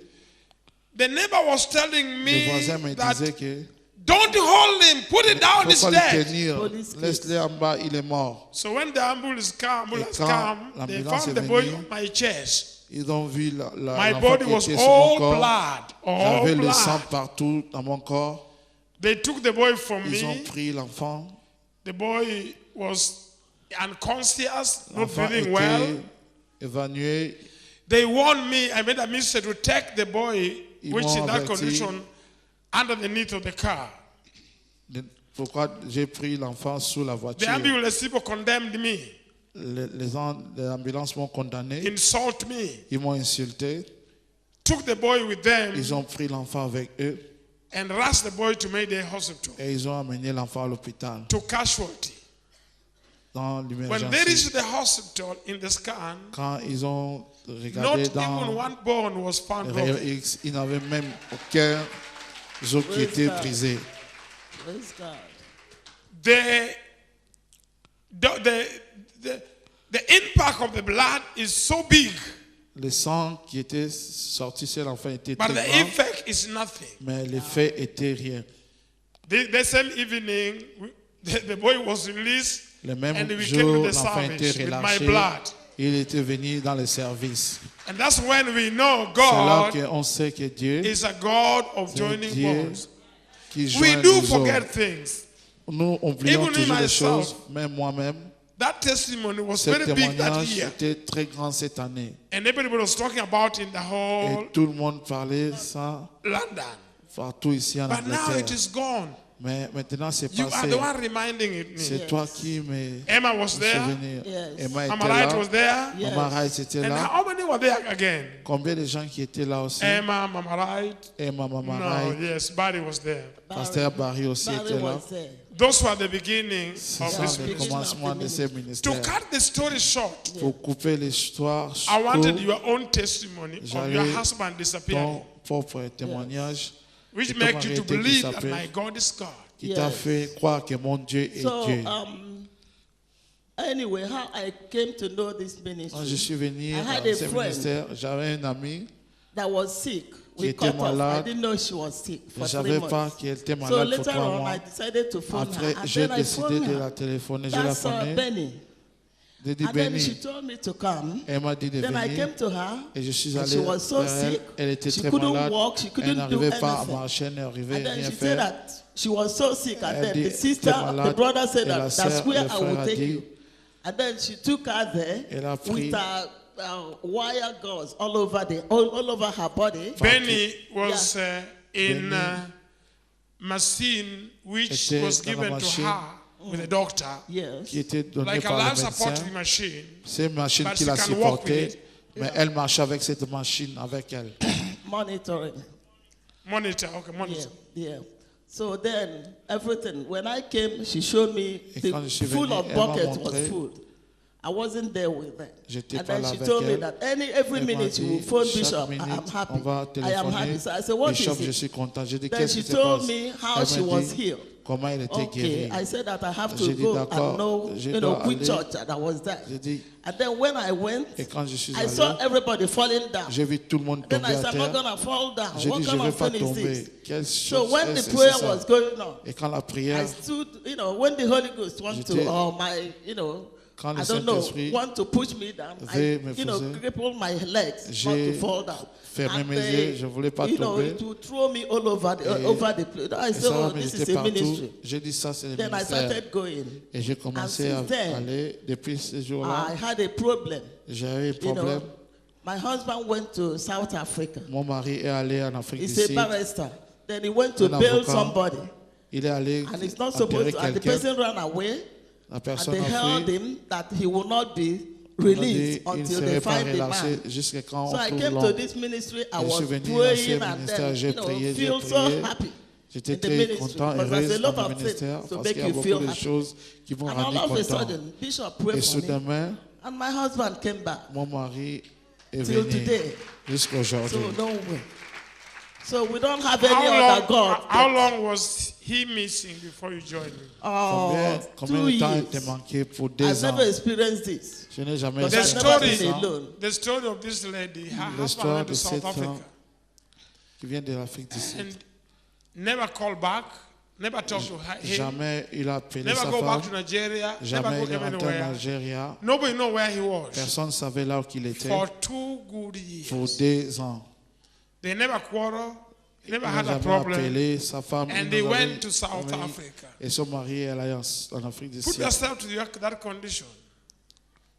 S1: The neighbor was telling
S2: Le voisin
S1: me
S2: me
S1: that
S2: disait que
S1: don't hold him, put it down,
S2: faut
S1: he's
S2: pas le
S1: dead.
S2: tenir.
S7: Police
S2: Laisse-le en bas, il est mort.
S1: So when the ambulance
S2: quand
S1: came, they
S2: l'ambulance
S1: found
S2: est
S1: the boy
S2: venue,
S1: on my chest.
S2: Ils ont vu
S1: My
S2: l'enfant
S1: body
S2: qui
S1: was
S2: était sur mon
S1: all
S2: corps.
S1: blood, all
S2: J'avais le sang
S1: blood.
S2: partout dans mon corps.
S1: They took the boy from
S2: Ils ont
S1: me.
S2: pris l'enfant.
S1: The boy was unconscious, not
S2: L'enfant
S1: breathing
S2: était
S1: well.
S2: évanoui.
S1: They warned me, I made a mistake to take the boy,
S2: Ils
S1: which
S2: m'ont
S1: in that
S2: averti.
S1: condition, underneath of the car.
S2: Pourquoi j'ai pris l'enfant sous la
S1: The
S2: voiture?
S1: ambulance people condemned me,
S2: Les ambulances m'ont condamné.
S1: insult me,
S2: Ils m'ont insulté.
S1: took the boy with them,
S2: Ils ont pris l'enfant avec eux
S1: and rushed the boy to Mayday Hospital,
S2: et ils ont amené l'enfant à l'hôpital
S1: to casualty.
S2: dans
S1: When they
S2: l'immersion.
S1: reached the hospital in the scan,
S2: Quand ils ont
S1: not
S2: regardé
S1: even
S2: dans
S1: one bone was found
S2: le
S1: broken.
S2: rayon X, ils n'avaient même aucun os qui était brisé.
S7: Praise God.
S1: The impact of the blood is so big,
S2: Le sang qui était sorti sur l'enfant était
S1: but
S2: très
S1: the
S2: grand,
S1: effect is nothing.
S2: mais l'effet était rien.
S1: The same evening, the boy was released,
S2: Le même
S1: and we came
S2: jour,
S1: to the
S2: l'enfant était
S1: service with my
S2: relâché.
S1: blood.
S2: Il était venu dans le service.
S1: And that's when we know
S2: C'est là
S1: God
S2: qu'on sait que Dieu,
S1: is a God of
S2: c'est
S1: joining
S2: Dieu
S1: bones.
S2: qui
S1: We
S2: joint
S1: do
S2: les os.
S1: forget things.
S2: Nous oublions
S1: Even me
S2: toujours les
S1: myself,
S2: choses, même moi-même.
S1: That testimony was
S2: Ce
S1: very big that
S2: témoignage
S1: year.
S2: était très grand cette année.
S1: And everybody was talking about in the whole
S2: Et tout le monde parlait ça
S1: London.
S2: partout ici en
S1: But now it
S2: Angleterre.
S1: is gone.
S2: Mais maintenant c'est
S1: You are
S2: passé.
S1: the one reminding it me.
S2: C'est toi qui me
S1: Emma was there.
S2: souvenir.
S7: Yes.
S2: Emma
S1: Mama
S2: était
S1: Wright
S2: là.
S1: was there.
S2: Maman Wright était
S1: And
S2: là.
S1: how many were there again?
S2: Combien de gens qui étaient là aussi?
S1: Emma, Mama Wright.
S2: Emma, Maman
S1: No,
S2: Wright.
S1: yes, Barry was there.
S2: Pasteur Barry aussi
S7: Barry
S2: était là.
S7: was there.
S1: Those were the beginnings
S2: C'est
S1: of
S2: ça
S1: this
S2: le
S1: ministry.
S2: commencement de ce
S1: To
S2: ministère.
S1: cut the story short,
S2: Pour couper l'histoire
S1: I wanted
S2: courte,
S1: your own testimony of
S2: J'avais
S1: your husband disappearing,
S2: ton propre témoignage
S1: which
S2: ton
S1: makes you
S2: mari
S1: to
S2: était
S1: believe that
S2: disparu.
S1: my God is God.
S2: qui t'a
S7: Yes.
S2: fait croire que mon Dieu est
S7: So,
S2: Dieu.
S7: anyway, how I came to know this
S2: Quand je
S7: ministry,
S2: suis venu
S7: I had
S2: dans
S7: a
S2: ce
S7: friend
S2: ministère, j'avais un ami
S7: that was sick we
S2: était
S7: cut off. I
S2: malade.
S7: didn't know she was sick
S2: Je
S7: for
S2: ne
S7: 3
S2: savais
S7: months.
S2: pas qu'elle était
S7: So
S2: malade pour
S7: later
S2: 3
S7: on,
S2: mois.
S7: I decided to phone
S2: Après,
S7: her. And
S2: j'ai
S7: then I
S2: décidé
S7: phoned
S2: de la
S7: her.
S2: téléphoner. Je l'ai
S7: That's
S2: phonée.
S7: Benny.
S2: J'ai dit
S7: And then she
S2: Benny.
S7: told me to come.
S2: Elle m'a dit de
S7: Then I
S2: venir.
S7: came to her.
S2: Et je suis
S7: And
S2: allé
S7: she was so
S2: vers elle.
S7: sick.
S2: Elle était
S7: She
S2: très
S7: couldn't
S2: malade.
S7: walk. She
S2: Elle
S7: couldn't do
S2: n'arrivait pas à
S7: anything.
S2: marcher, elle n'arrivait
S7: And then
S2: rien
S7: she said
S2: faire.
S7: that she was so sick. And
S2: Elle
S7: then
S2: dit,
S7: the sister,
S2: t'es malade.
S7: the brother said
S2: Et la
S7: that
S2: sœur,
S7: that's where
S2: le
S7: I
S2: frère
S7: will
S2: a
S7: take
S2: dit,
S7: you. And then she took her there
S2: Elle a pris-
S7: with her wire gauze all over her body.
S1: Benny was in a machine which
S2: Était
S1: was
S2: dans la
S1: given to
S2: machine.
S1: her with a doctor,
S7: Yes.
S2: qui était donnée
S1: like a
S2: par le
S1: life
S2: médecin.
S1: supporting machine.
S2: C'est une machine
S1: But
S2: qui
S1: she
S2: la
S1: can walk with
S2: supportait,
S1: it.
S2: mais elle marchait avec cette machine avec elle.
S7: Monitoring.
S1: Monitor, okay, monitor.
S7: Yeah. So then everything. When I came, she showed me
S2: Et
S7: the
S2: quand je suis
S7: full
S2: venu,
S7: of
S2: elle m'a
S7: buckets was
S2: montré.
S7: food. I wasn't there with them.
S2: J'étais
S7: And
S2: pas
S7: then
S2: là
S7: she
S2: avec
S7: told me
S2: elle.
S7: that every
S2: Elle m'a
S7: minute you
S2: dit,
S7: will phone
S2: chaque
S7: Bishop.
S2: minute,
S7: I am happy.
S2: on va
S7: I am
S2: téléphoner.
S7: happy. So I said, what
S2: Bishop,
S7: is
S2: je
S7: it?
S2: suis content. J'ai dit,
S7: Then
S2: qu'est-ce
S7: she
S2: qui se
S7: told
S2: passe?
S7: me how
S2: Elle
S7: she
S2: m'a
S7: was
S2: dit
S7: healed.
S2: comment elle était
S7: Okay,
S2: guérie.
S7: I said that I have
S2: J'ai
S7: to
S2: dit,
S7: go
S2: d'accord,
S7: and know,
S2: je
S7: you know,
S2: dois
S7: which
S2: aller.
S7: church that was there.
S2: J'ai dit,
S7: And then when I went,
S2: et quand je suis
S7: I saw
S2: allé,
S7: everybody falling down.
S2: j'ai vu tout le monde
S7: Then
S2: tomber
S7: I
S2: à
S7: said, I'm not
S2: terre.
S7: going to fall down.
S2: J'ai
S7: What
S2: dit, je
S7: kind
S2: ne vais
S7: of
S2: pas
S7: thing is
S2: tomber.
S7: this?
S2: Quelle
S7: So
S2: chose
S7: when the
S2: est-ce que
S7: prayer
S2: c'est ça?
S7: was going on,
S2: Et quand la
S7: I
S2: prière,
S7: stood, you know, when the Holy Ghost wants to,
S2: J'étais-
S7: or my, you know,
S2: quand le
S7: I don't know,
S2: Saint-Esprit
S7: want to push me down,
S2: veut me
S7: you know,
S2: pousser,
S7: cripple my legs, not
S2: j'ai
S7: to fall down.
S2: fermé
S7: And
S2: mes yeux, je voulais pas
S7: you know,
S2: tomber.
S7: it would throw me all over the place. I
S2: et
S7: said,
S2: ça
S7: oh,
S2: me
S7: this
S2: jetait
S7: is a
S2: partout.
S7: ministry.
S2: J'ai dit, ça c'est le
S7: Then I
S2: ministère.
S7: started going.
S2: Et j'ai commencé
S7: And
S2: à
S7: since then,
S2: aller. Depuis ce jour-là,
S7: I had a problem.
S2: j'ai eu un
S7: You
S2: problème.
S7: know, my husband went to South Africa.
S2: Mon mari est allé en Afrique du
S7: He's a
S2: Sud.
S7: barrister. Then he went to
S2: Un
S7: bail
S2: avocat.
S7: somebody.
S2: Il est allé
S7: And he's not
S2: enterrer
S7: supposed to, and the
S2: quelqu'un.
S7: person ran away.
S2: La
S7: And
S2: personne
S7: they
S2: a
S7: held
S2: fui.
S7: him that he will not be
S2: On a dit,
S7: released
S2: il ne
S7: until
S2: serait
S7: they
S2: pas
S7: find the
S2: relâché
S7: man.
S2: jusqu'à quand
S7: So
S2: on
S7: I
S2: trouve
S7: came to
S2: l'homme.
S7: this ministry. I
S2: Je
S7: was
S2: suis venu dans
S7: praying
S2: ce
S7: and
S2: ministère,
S7: then,
S2: j'ai
S7: you know,
S2: prié, j'ai
S7: feel so
S2: prié.
S7: happy.
S2: J'étais
S7: in the
S2: très
S7: ministry,
S2: content,
S7: because there's
S2: heureuse
S7: a lot
S2: dans le
S7: of
S2: ministère
S7: things to
S2: parce
S7: make
S2: qu'il y a
S7: you
S2: beaucoup
S7: feel
S2: de
S7: happy.
S2: choses qui vont
S7: And
S2: rendre
S7: all of a
S2: content.
S7: sudden, Bishop
S2: Et
S7: prayed for me,
S2: soudainement,
S7: and my husband came back.
S2: mon mari est
S7: Till
S2: venu
S7: today.
S2: jusqu'à
S7: So
S2: aujourd'hui.
S7: don't worry. So we don't have any other God.
S1: How long was he missing before you joined me?
S2: Combien
S7: 2
S2: de temps
S7: years.
S2: t'es manqué pour
S7: I've
S2: 2 ans?
S7: never experienced this.
S2: Je n'ai jamais
S7: Because
S1: The
S7: I've never
S1: story,
S7: been alone.
S1: the story of this lady, her husband
S2: L'histoire
S1: went
S2: de
S1: to South
S2: cette femme
S1: Africa
S2: qui vient de l'Afrique du Sud.
S1: and never called back, never talked to him,
S2: Jamais il a appelé
S1: never
S2: sa
S1: go back
S2: femme.
S1: to Nigeria, never
S2: Jamais
S1: go
S2: il est rentré en
S1: anywhere.
S2: Algérie.
S1: Nobody know where he was
S2: Personne ne savait là où il était
S1: for 2 good years.
S2: pour 2 ans.
S1: They never quarreled, he never
S2: Il n'a
S1: had a
S2: jamais
S1: problem.
S2: appelé sa femme.
S1: And
S2: il
S1: they
S2: nous
S1: went
S2: avait
S1: to South
S2: envoyé.
S1: Africa.
S2: Et son mari est allé en Afrique du
S1: Put
S2: Sud.
S1: yourself to that condition.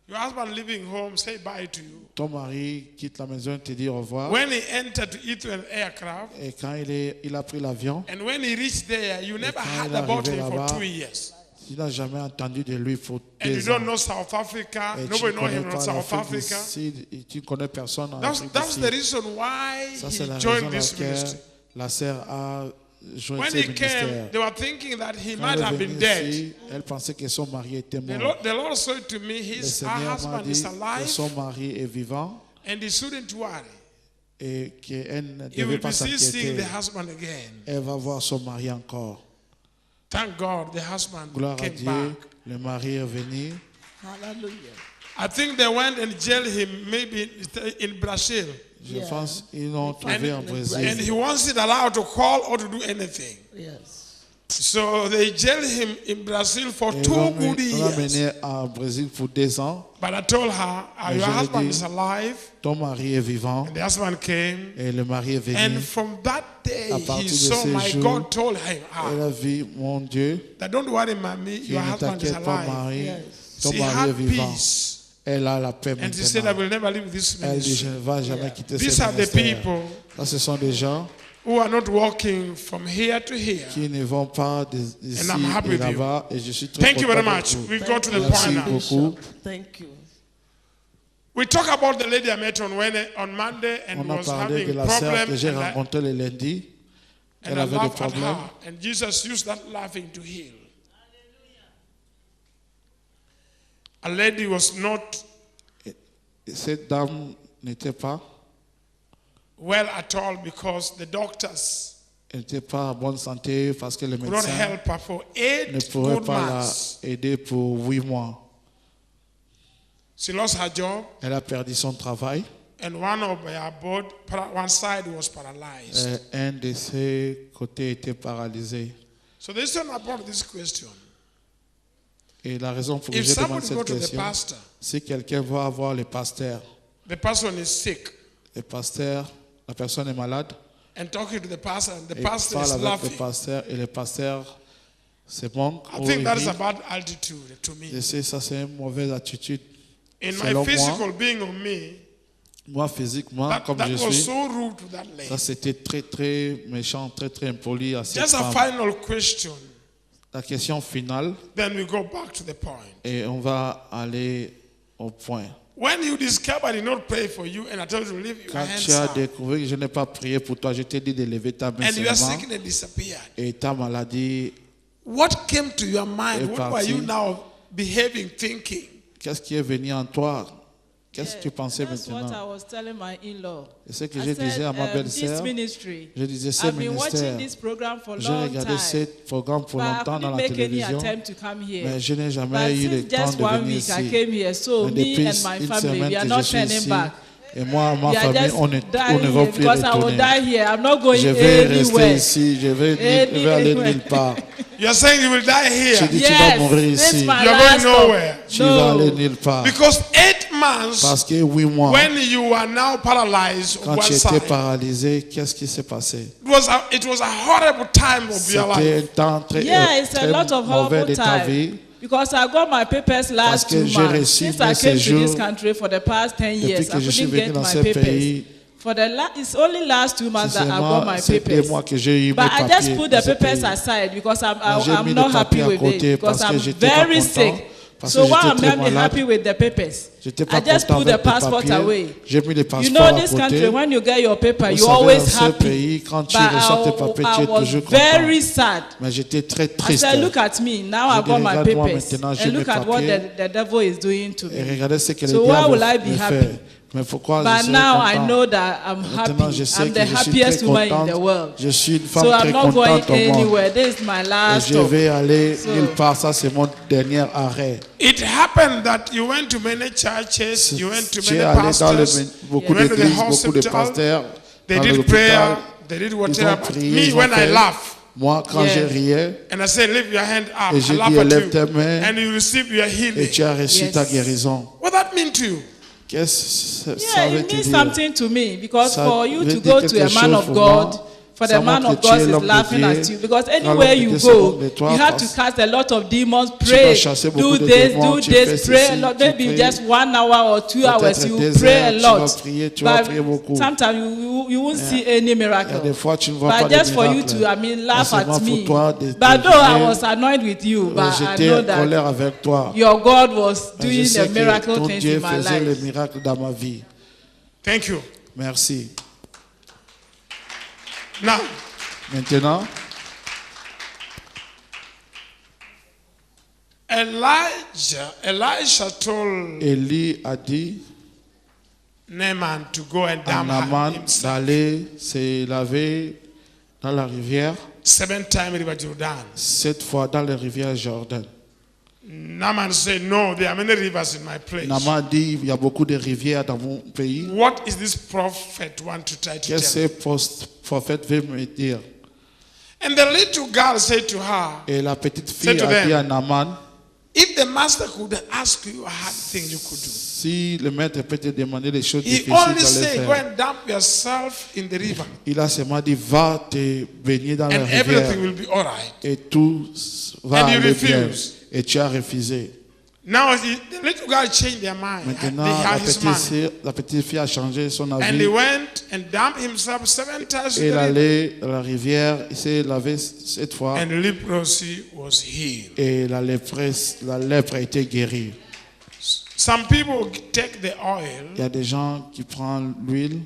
S1: Your husband leaving home, say bye to you.
S2: Ton mari quitte la maison et te dit au revoir.
S1: When he entered to Ethiopian aircraft,
S2: Et quand il a pris l'avion,
S1: and when he reached there, you never
S2: quand
S1: heard
S2: il est
S1: about
S2: arrivé
S1: him for
S2: là-bas,
S1: 2 years.
S2: tu n'as jamais entendu de lui pour
S1: And you
S2: 2 ans.
S1: don't know South Africa.
S2: Et tu
S1: Nobody
S2: ne
S1: know
S2: connais
S1: him in
S2: pas
S1: South
S2: l'Afrique du
S1: Africa.
S2: Sud et tu ne connais personne en
S1: That's,
S2: Afrique du
S1: that's the
S2: Sud.
S1: reason why
S2: Ça, c'est la
S1: he
S2: raison
S1: joined this
S2: laquelle
S1: ministry.
S2: la sœur a joint
S1: When
S2: ce
S1: he came,
S2: ministère.
S1: they were thinking that he
S2: Quand
S1: might
S2: elle est
S1: have been
S2: venue
S1: dead.
S2: ici, elle pensait que son mari était
S1: The
S2: mort.
S1: Lord said to me,
S2: Le
S1: her
S2: Seigneur m'a
S1: husband
S2: dit
S1: is
S2: que
S1: alive
S2: son mari est vivant
S1: and he shouldn't worry.
S2: et qu'elle ne
S1: He will
S2: devait
S1: be
S2: pas
S1: still seeing
S2: s'inquiéter.
S1: the husband again.
S2: Elle va voir son mari encore.
S1: Thank God the husband
S2: Gloire à
S1: came
S2: Dieu,
S1: back.
S2: le mari est venu.
S7: Hallelujah.
S1: I think they went and jailed him maybe in Brazil.
S2: Je pense qu'ils l'ont trouvé en
S1: And
S2: Brésil.
S1: he wasn't allowed to call or to do anything.
S7: Yes.
S1: So they jailed him in Brazil for
S2: Et
S1: 2
S2: on
S1: good
S2: l'a
S1: years.
S2: mené en Brésil pour 2 ans.
S1: But I told her,
S2: Mais
S1: your
S2: je lui ai
S1: husband
S2: dit,
S1: is alive.
S2: Ton mari est vivant.
S1: And the husband came.
S2: Et le mari est venu.
S1: And from that day,
S2: À
S1: he
S2: partir de
S1: saw
S2: ce
S1: my
S2: jour,
S1: God told him,
S2: Elle a vu, mon Dieu,
S1: that don't worry, mommy,
S2: qui
S1: your
S2: ne
S1: husband is
S2: t'inquiète pas,
S1: alive.
S2: Marie. Ton
S1: She
S2: mari est
S1: had
S2: vivant.
S1: peace.
S2: Elle a la paix
S1: And she said, I
S2: maintenant.
S1: will never leave this
S2: Elle dit, je
S1: ministry.
S2: ne vais jamais quitter
S1: These
S2: ce
S1: are the
S2: ministère.
S1: people
S2: Là, ce sont des gens
S1: who are not walking from here to here.
S2: qui ne vont pas d'ici
S1: And I'm happy
S2: et
S1: with
S2: là-bas. Et je suis très
S1: Thank you very
S2: content
S1: much.
S2: pour vous.
S1: We go to the
S2: Merci
S1: point now.
S2: beaucoup.
S7: Thank you.
S1: We talk about the lady I met on Monday and
S2: On a
S1: was
S2: parlé
S1: having
S2: de la sœur
S1: problem
S2: que j'ai
S1: and I-
S2: rencontrée le lundi.
S1: and
S2: Elle
S1: I
S2: avait des
S1: laughed at
S2: problèmes.
S1: her. And Jesus used that laughing to heal. A lady was not
S2: Cette dame n'était pas,
S1: well at all because the doctors
S2: elle n'était pas en bonne santé parce que le
S1: could not
S2: médecin
S1: help her for
S2: ne
S1: 8
S2: pourrait
S1: good
S2: pas
S1: months.
S2: l'aider pour 8 mois.
S1: She lost her job
S2: Elle a perdu son travail
S1: and one of their board, one side was paralyzed.
S2: Un de ses côtés était paralysé.
S1: So this one about this question.
S2: Et la raison pour
S1: If
S2: laquelle je demande
S1: somebody go
S2: cette
S1: to the
S2: question,
S1: pastor,
S2: si quelqu'un va voir le pasteur,
S1: the person is sick,
S2: la personne est malade,
S1: and talking to the pastor, and the
S2: et
S1: pastor
S2: parle
S1: is
S2: avec le
S1: laughing.
S2: pasteur, et le pasteur se manque.
S1: I think that is a bad attitude to me.
S2: Je sais, ça c'est une mauvaise attitude.
S1: In my
S2: Selon
S1: physical being of me,
S2: moi physiquement, comme
S1: that
S2: je
S1: was
S2: suis,
S1: so rude to that lady.
S2: ça c'était très très méchant, très très impoli à cette
S1: Just a
S2: femme.
S1: final question.
S2: La question finale,
S1: Then we go back to the point.
S2: et on va aller au point.
S1: When you discover I did not pray for you and I told you to leave your
S2: Quand
S1: hands
S2: tu as
S1: up,
S2: découvert que je n'ai pas prié pour toi, je t'ai dit de lever ta main
S1: and your
S2: seulement,
S1: sickness disappeared,
S2: et ta maladie,
S1: what came to your mind?
S2: est
S1: What were you
S2: partie.
S1: now behaving, thinking?
S2: qu'est-ce qui est venu en toi? Qu'est-ce que tu pensais
S6: That's what I
S2: maintenant?
S6: was telling my in-law.
S2: Et ce que
S6: I
S2: je
S6: said,
S2: disais à ma
S6: this
S2: belle-sœur,
S6: ministry,
S2: je disais ce
S6: I've been watching
S2: ministère,
S6: this program for a
S2: j'ai
S6: long
S2: regardé ce
S6: time,
S2: programme pour
S6: but I
S2: longtemps dans
S6: couldn't
S2: la
S6: make any
S2: télévision,
S6: attempt to come here.
S2: mais je n'ai
S6: But
S2: jamais eu le
S6: since
S2: temps
S6: just
S2: de
S6: 1
S2: venir
S6: week I
S2: ici.
S6: came here, so
S2: Mais
S6: me
S2: depuis
S6: and my
S2: une
S6: family,
S2: semaine
S6: we are
S2: que
S6: not
S2: je suis
S6: turning
S2: ici,
S6: back.
S2: et moi, ma
S6: We are
S2: famille,
S6: just
S2: on ne
S6: dying
S2: va
S6: here
S2: plus
S6: because I will
S2: retourner.
S6: die here. I'm not going
S2: Je vais rester
S6: anywhere.
S2: ici, je vais aller nulle part.
S1: You're saying you will die
S2: Je
S1: here.
S2: dis, tu vas mourir
S6: this
S2: ici.
S6: is my
S1: You're
S6: last
S1: going nowhere.
S2: Tu vas aller
S6: No.
S2: nulle part.
S1: Because 8 months,
S2: Parce que 8 mois,
S1: when you are now paralyzed on
S2: quand
S1: one
S2: tu étais
S1: side,
S2: paralysé, qu'est-ce qui s'est passé?
S1: it was a horrible time of your
S2: C'était
S1: life.
S2: un temps très,
S6: Yeah, it's a
S2: très
S6: lot of
S2: mauvais
S6: horrible
S2: de ta
S6: time.
S2: vie.
S6: Because I got my papers last
S2: Parce que
S6: 2
S2: j'ai
S6: months.
S2: reçu
S6: Since
S2: mes
S6: I came to
S2: séjours
S6: this country for the past 10 years,
S2: depuis que
S6: I
S2: je suis
S6: couldn't
S2: venu
S6: get
S2: dans
S6: my
S2: ce
S6: papers.
S2: pays.
S6: For it's only last 2 months that I got my
S2: C'est
S6: papers.
S2: moi que j'ai eu mes
S6: But I
S2: papiers
S6: just put
S2: dans
S6: the
S2: ce
S6: papers
S2: pays.
S6: aside because
S2: J'ai
S6: I'm
S2: mis
S6: not
S2: les
S6: happy
S2: papiers à
S6: with
S2: côté
S6: it because
S2: parce que
S6: I'm
S2: j'étais pas
S6: very
S2: content,
S6: sick.
S2: parce
S6: So
S2: que
S6: why
S2: j'étais
S6: I'm
S2: très
S6: not
S2: malade.
S6: happy with the papers?
S2: J'étais pas
S6: I just
S2: content
S6: put the
S2: avec les
S6: passport
S2: papiers.
S6: away.
S2: J'ai mis les
S6: You
S2: passeports
S6: know,
S2: à
S6: this
S2: côté.
S6: country, when you get your paper,
S2: Vous
S6: you're
S2: savez,
S6: always
S2: dans ce
S6: happy.
S2: pays, quand tu
S6: But
S2: reçois tes papiers, tu
S6: I
S2: es
S6: was
S2: toujours
S6: very
S2: content.
S6: sad.
S2: Mais j'étais très
S6: I
S2: triste.
S6: said, look at me. Now
S2: Je
S6: I
S2: dis,
S6: got my
S2: regarde-moi
S6: papers.
S2: maintenant, j'ai
S6: And look
S2: mes
S6: at what
S2: papiers.
S6: the devil is doing to
S2: Et
S6: me.
S2: regardez ce que le
S6: So why will I
S2: diable
S6: be
S2: me
S6: happy?
S2: fait. Mais pourquoi je
S6: But
S2: suis
S6: now I
S2: content?
S6: know that I'm
S2: Maintenant, je
S6: happy.
S2: sais
S6: I'm
S2: que
S6: the
S2: je suis
S6: happiest
S2: très
S6: woman in the
S2: contente.
S6: world.
S2: Je suis une femme
S6: So
S2: très
S6: I'm not going
S2: contente au monde.
S6: anywhere. This is my
S2: Et
S6: last
S2: je
S6: stop.
S2: vais aller
S6: So-
S2: nulle part. Ça, c'est mon dernier arrêt.
S1: It happened that you went to many churches, you went to
S2: J'ai
S1: many
S2: allé dans
S1: pastors,
S2: beaucoup
S1: you went to the
S2: d'églises, beaucoup de
S1: hospital,
S2: pasteurs.
S1: they
S2: Dans
S1: did
S2: l'hôpital.
S1: prayer, they did
S2: Ils
S1: whatever.
S2: ont
S1: But
S2: prié,
S1: me,
S2: ils ont
S1: when I
S2: fait.
S1: laugh,
S2: Moi, quand
S6: Yeah.
S2: je riais,
S1: and I say, lift your hand up,
S2: et
S1: I
S2: je
S1: laugh
S2: dis,
S1: at
S2: lève
S1: you,
S2: tes mains,
S1: and you receive your
S2: et
S1: healing.
S2: tu as reçu
S6: Yes.
S2: ta guérison.
S1: What that mean to you?
S2: Qu'est-ce que ça
S6: Yeah,
S2: veut
S6: it
S2: te
S6: means
S2: dire?
S6: something to me because
S2: Ça
S6: for you
S2: veut
S6: to
S2: dire
S6: go to
S2: quelque
S6: a man
S2: chose
S6: of
S2: pour
S6: God,
S2: moi.
S6: for
S2: Ça
S6: the man
S2: montre
S6: of
S2: que tu
S6: God
S2: es
S6: is
S2: l'homme de
S6: laughing
S2: Dieu.
S6: at you because
S2: Quand
S6: anywhere
S2: l'homme de
S6: you
S2: Dieu se moque
S6: go,
S2: de toi,
S6: you have to
S2: parce-
S6: cast a lot of demons,
S2: Tu
S6: pray,
S2: dois chasser beaucoup
S6: do
S2: de
S6: this,
S2: démons,
S6: do
S2: tu fais
S6: this, pray a
S2: ceci,
S6: lot.
S2: tu
S6: Maybe
S2: pries.
S6: just 1 hour or 2 hours,
S2: Peut-être
S6: you
S2: des
S6: pray a
S2: heures, tu
S6: lot.
S2: vas prier, tu vas prier beaucoup.
S6: Sometimes you won't see any
S2: Il y a
S6: miracle.
S2: des fois, tu ne vois pas
S6: But
S2: de
S6: just for you
S2: miracles.
S6: to, laugh
S2: Mais seulement
S6: at me.
S2: pour toi de
S6: But though I
S2: prier.
S6: was annoyed with you, but I
S2: J'étais
S6: know
S2: en
S6: that
S2: colère avec toi.
S6: your God was
S2: Mais je
S6: doing
S2: sais
S6: the miracle
S2: que ton
S6: things
S2: Dieu
S6: in my
S2: faisait les
S6: life.
S2: miracles dans ma vie.
S1: Thank you.
S2: Merci.
S1: Now,
S2: Maintenant,
S1: Elisha told
S2: Élie a dit
S1: Naaman to go and
S2: à
S1: damn
S2: Naaman
S1: himself
S2: d'aller se laver dans la rivière,
S1: 7 times river Jordan.
S2: 7 fois dans la rivière Jordan.
S1: Naaman said, no, there are many rivers in my place.
S2: Naaman dit, il y a beaucoup de rivières dans mon pays.
S1: What is this prophet want to try to
S2: Qu'est-ce
S1: tell
S2: que ce prophète veut me dire?
S1: me? And the little girl said to her,
S2: Et la petite
S1: Say
S2: fille
S1: to
S2: a
S1: them,
S2: dit à Naaman,
S1: if the master could ask you a hard thing you could do,
S2: si le maître peut te demander des choses
S1: he
S2: difficiles,
S1: only
S2: d'aller
S1: say, go
S2: faire.
S1: and dump yourself in the river,
S2: Il a seulement dit, va te baigner dans la
S1: and
S2: rivière
S1: everything will be all right.
S2: et tout va
S1: And you
S2: aller bien.
S1: refuse.
S2: Et tu as refusé.
S1: Now the little girl changed their mind.
S2: Maintenant,
S1: They had his mind.
S2: la petite fille a changé son
S1: And he
S2: avis.
S1: went and dumped himself 7 times in
S2: Et il
S1: the river,
S2: allait à la rivière, il s'est lavé 7 fois.
S1: and leprosy was healed.
S2: Et la lèpre a été guérie.
S1: Some people take the oil.
S2: Il y a des gens qui prennent l'huile.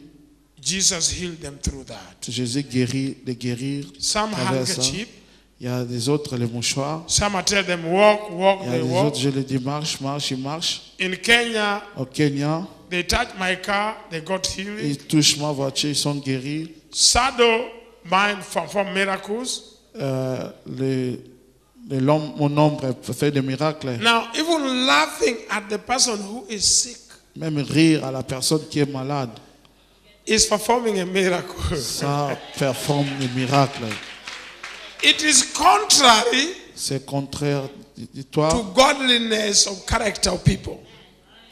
S1: Jesus healed them through that.
S2: Jésus guérit, de guérir.
S1: Some
S2: à travers ça.
S1: handkerchief.
S2: Il y a des autres, les mouchoirs.
S1: Some I tell them walk, walk,
S2: Il y a
S1: they
S2: des
S1: walk.
S2: autres, je leur dis marche, marche, ils marchent.
S1: In Kenya,
S2: Au Kenya,
S1: they touched my car, they got healed.
S2: ils touchent ma voiture, ils sont guéris.
S1: Sado mine from miracles.
S2: Mon ombre fait des miracles.
S1: Now, even laughing at the person who is sick
S2: même rire à la personne qui est malade,
S1: is performing a miracle.
S2: ça performe des miracles.
S1: It is contrary
S2: C'est contraire,
S1: to
S2: dis-toi,
S1: godliness of character of people.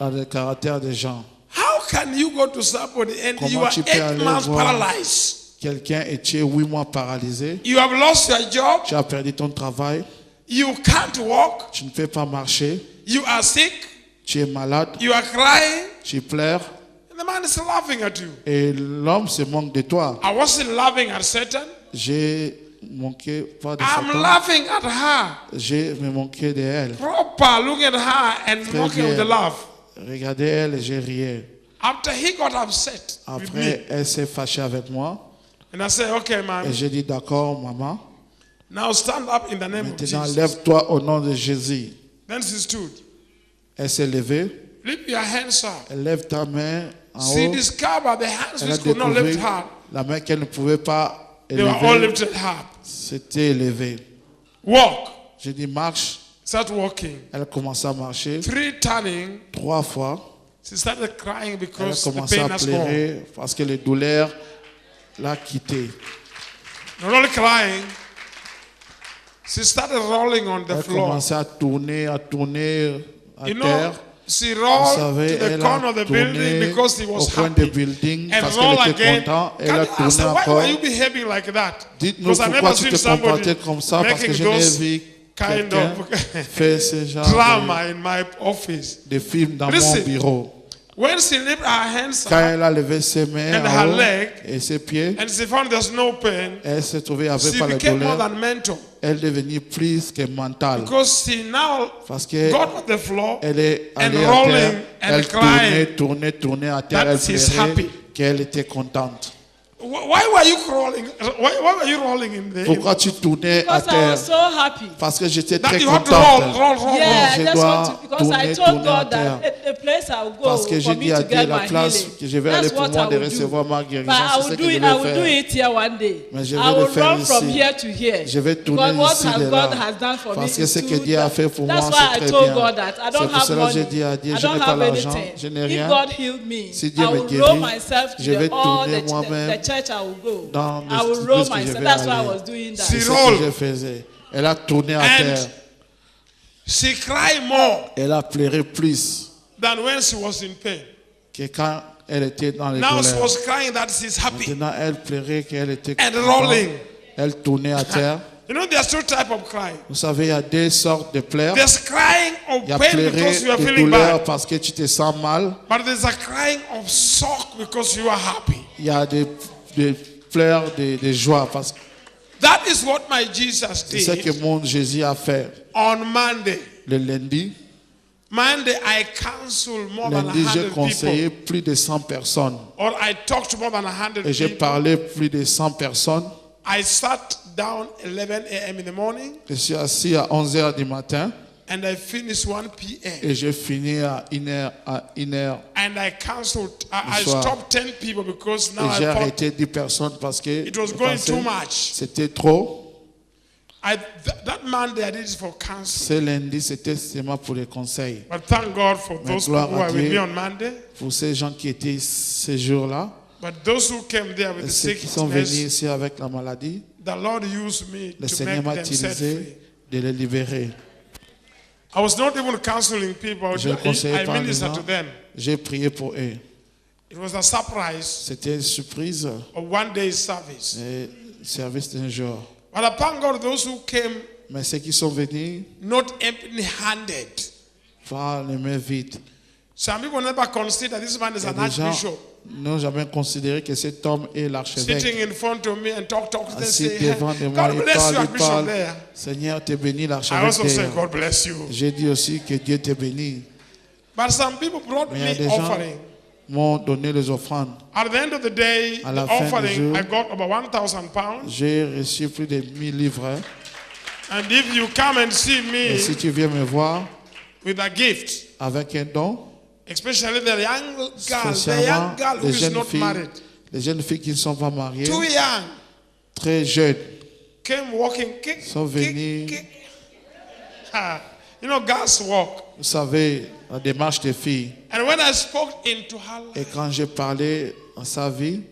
S2: à le caractère des gens.
S1: How can you go to somebody and
S2: Comment
S1: you are
S2: tu peux
S1: 8
S2: aller
S1: months
S2: voir
S1: paralyzed?
S2: Quelqu'un et tu es 8 mois paralysé,
S1: You have lost your job.
S2: tu as perdu ton travail,
S1: You can't walk.
S2: tu ne peux pas marcher,
S1: You are sick.
S2: tu es malade,
S1: You are crying.
S2: tu pleures
S1: And the man is laughing at you.
S2: et l'homme se moque de toi.
S1: I wasn't laughing at Satan.
S2: J'ai manqué pas de
S1: I'm
S2: Satan,
S1: laughing at her.
S2: j'ai me manqué d'elle.
S1: Proper looking at her and
S2: Très
S1: mocking with the
S2: bien.
S1: laugh.
S2: Regardez elle et j'ai rié.
S1: After he got upset with me.
S2: Après, elle s'est fâchée avec moi
S1: And I said, okay,
S2: et
S1: man.
S2: j'ai dit d'accord, maman.
S1: Now stand up in the name of
S2: Maintenant,
S1: Jesus.
S2: lève-toi au nom de Jésus.
S1: Then she stood.
S2: Elle s'est levée.
S1: Lift your hands up.
S2: Elle lève ta main en
S1: She
S2: haut.
S1: discovered the hands
S2: Elle a
S1: which could not
S2: découvert
S1: lift her.
S2: la main qu'elle ne pouvait pas
S1: They were all
S2: élever.
S1: lifted up.
S2: C'était élevé.
S1: Walk.
S2: J'ai dit marche.
S1: Start walking.
S2: Elle a commencé à marcher
S1: 3 turning.
S2: 3 fois.
S1: She started crying
S2: Elle a
S1: because the
S2: commencé
S1: pain
S2: à
S1: has gone.
S2: pleurer parce que les douleurs l'ont quittée.
S1: Not only crying, she started rolling on the
S2: Elle a
S1: floor.
S2: commencé à tourner à
S1: You know,
S2: terre.
S1: she
S2: Vous
S1: rolled
S2: savez,
S1: to the
S2: elle
S1: corner
S2: a
S1: of the building
S2: tourné
S1: because he
S2: au
S1: was
S2: coin du
S1: happy.
S2: building
S1: And
S2: parce
S1: roll
S2: qu'elle était
S1: again.
S2: contente. Elle
S1: Can
S2: a
S1: you ask
S2: tourné
S1: her, why
S2: encore.
S1: are you behaving like that?
S2: Dites-nous
S1: Because I've
S2: pourquoi
S1: never
S2: tu
S1: seen
S2: te
S1: somebody
S2: comportais comme ça, parce que
S1: making
S2: je n'ai
S1: those
S2: vu
S1: kind
S2: quelqu'un
S1: of
S2: faire ce genre
S1: drama in my office.
S2: de films dans
S1: Listen.
S2: mon bureau.
S1: When she lifted her hands
S2: Quand
S1: up
S2: elle a levé ses mains
S1: and
S2: en
S1: her
S2: haut
S1: leg,
S2: et ses pieds,
S1: and she found there's no pain,
S2: elle s'est trouvée avec
S1: she
S2: pas la
S1: became more
S2: douleur.
S1: than mental.
S2: Elle devenait plus que mentale.
S1: Because she now
S2: Parce que
S1: got on the floor
S2: elle est
S1: and
S2: allée à
S1: rolling
S2: terre.
S1: and
S2: Elle
S1: crying.
S2: tournait à terre.
S1: That
S2: Elle
S1: she's
S2: pleurait
S1: happy.
S2: qu'elle était contente.
S1: Why were you crawling? Why were you rolling in there?
S2: Pourquoi tu tournais à
S6: Because I
S2: terre?
S6: was so happy.
S2: Parce que j'étais
S1: That
S2: très
S1: you have to
S2: contente.
S1: roll.
S6: Yeah,
S2: Je
S6: I just
S2: dois
S6: want to, because I
S2: tourner
S6: told God
S2: à terre.
S6: that the place I will go
S2: Parce que
S6: for
S2: j'ai
S6: me
S2: dit à
S6: to
S2: Dieu
S6: get
S2: la
S6: my
S2: place
S6: healing.
S2: que je vais aller
S6: That's
S2: pour
S6: what
S2: moi
S6: I
S2: de
S6: will
S2: recevoir
S6: do.
S2: ma
S6: But
S2: guérison.
S6: I
S2: C'est
S6: will
S2: ce
S6: do
S2: que je
S6: it. I will
S2: vais
S6: do
S2: faire.
S6: it here one day.
S2: Mais je
S6: I
S2: vais le
S6: will
S2: faire
S6: run from
S2: ici.
S6: here to here.
S2: Je vais tourner
S6: Because what
S2: ici
S6: has
S2: de
S6: God
S2: là.
S6: has done for
S2: Parce
S6: me
S2: que ce
S6: is
S2: que
S6: too
S2: Dieu a
S6: that-
S2: fait pour
S6: That's
S2: moi,
S6: why
S2: c'est
S6: I
S2: très
S6: told
S2: bien.
S6: God that I
S2: C'est
S6: don't
S2: pour
S6: have
S2: cela que j'ai
S6: money.
S2: dit à Dieu,
S6: I
S2: je
S6: don't
S2: n'ai pas
S6: have
S2: l'argent,
S6: anything.
S2: je n'ai
S6: If
S2: rien.
S6: God healed me,
S2: Si Dieu
S6: I
S2: me
S6: will
S2: guérit,
S6: roll myself to
S2: je vais
S6: the, all
S2: tourner
S6: the,
S2: moi-même
S6: the church I will go.
S2: dans
S6: I will
S2: l'église
S6: roll
S2: que je
S6: myself.
S2: vais
S6: That's why I
S2: aller.
S6: was doing that.
S2: C'est ce
S1: roll.
S2: que je faisais. Elle a tourné à
S1: And
S2: terre.
S1: she cried more
S2: Elle a pleuré plus
S1: than when she was in pain.
S2: que quand elle était dans les
S1: Now she
S2: douleurs.
S1: was crying that she's happy.
S2: Maintenant, elle pleurait qu'elle était
S1: And
S2: contente.
S1: rolling.
S2: Elle tournait à terre.
S1: You know, there's two types of crying.
S2: Vous savez, il y a deux sortes de pleurs.
S1: There's crying of
S2: Il y a
S1: pain
S2: pleurer
S1: because you are
S2: de
S1: feeling
S2: douleur
S1: bad.
S2: parce que tu te sens mal.
S1: But there's a crying of shock because you are happy.
S2: Il y a des pleurs de joie parce que
S1: That is what my Jesus
S2: c'est ce que
S1: did
S2: mon Jésus a fait
S1: on Monday.
S2: le lundi.
S1: Monday, I counseled more than
S2: Lundi, j'ai
S1: 100
S2: conseillé
S1: people.
S2: plus de 100 personnes.
S1: Or I talked to more than 100
S2: Et j'ai
S1: people.
S2: parlé plus de 100 personnes.
S1: I sat down 11 a.m. in the morning
S2: Je suis assis à 11h du matin
S1: and I finished 1 p.m.
S2: et j'ai fini à 1h.
S1: And I counseled, I
S2: Bonsoir.
S1: stopped 10 people because
S2: Et
S1: now
S2: j'ai
S1: I thought
S2: arrêté 10 personnes parce que
S1: it was
S2: je
S1: going
S2: pensais
S1: too much.
S2: c'était trop.
S1: That Monday I did it for counseling.
S2: Ce lundi, c'était seulement pour les conseils.
S1: But thank God for
S2: Mais
S1: those people
S2: gloire
S1: who
S2: à
S1: are with
S2: Dieu.
S1: me on Monday.
S2: Pour ces gens qui étaient ce jour-là,
S1: But those who came there with
S2: et
S1: the
S2: ceux qui sont venus
S1: sickness,
S2: ici avec la maladie,
S1: the Lord used me
S2: le
S1: to
S2: Seigneur m'a
S1: make them set free.
S2: utilisé de les libérer.
S1: I was not even counseling people.
S2: Je ne conseillais
S1: I
S2: pas les
S1: ministered
S2: gens.
S1: to them.
S2: J'ai prié pour eux.
S1: It was a surprise
S2: C'était une surprise,
S1: of one day's service.
S2: et service d'un jour.
S1: But I thank God those who came
S2: Mais ceux qui sont venus,
S1: not empty-handed.
S2: pas les mains vides.
S1: Some people never consider this man is
S2: Il y a
S1: an
S2: des gens
S1: archbishop
S2: n'ont jamais considéré que cet homme est l'archevêque.
S1: sitting in front of me and talk. They
S2: Assis
S1: say,
S2: devant de moi,
S1: God
S2: il
S1: bless you,
S2: parle, il
S1: Archbishop
S2: parle.
S1: there.
S2: Seigneur, te bénis
S1: I
S2: l'archevêque.
S1: also say,
S2: d'ailleurs.
S1: God bless you.
S2: J'ai dit aussi que Dieu te bénisse.
S1: But some people brought
S2: Mais il y a
S1: me
S2: des gens
S1: offering.
S2: m'ont donné les offrandes.
S1: At the end of the day,
S2: À la
S1: the
S2: fin du
S1: offering,
S2: jour,
S1: I got about 1,000 pounds.
S2: J'ai reçu plus de 1000 livres.
S1: And if you come and see
S2: Et
S1: me
S2: si tu viens me voir
S1: with a gift,
S2: avec un don,
S1: especially the young girl
S2: spécialement
S1: who
S2: les
S1: is
S2: jeunes
S1: not
S2: filles,
S1: married,
S2: les jeunes filles qui ne sont pas mariées,
S1: too young,
S2: très jeunes,
S1: came walking,
S2: sont venues.
S1: You know, God's walk.
S2: Vous savez, la démarche des filles.
S1: And when I spoke into her
S2: Et
S1: life,
S2: quand j'ai parlé en sa vie,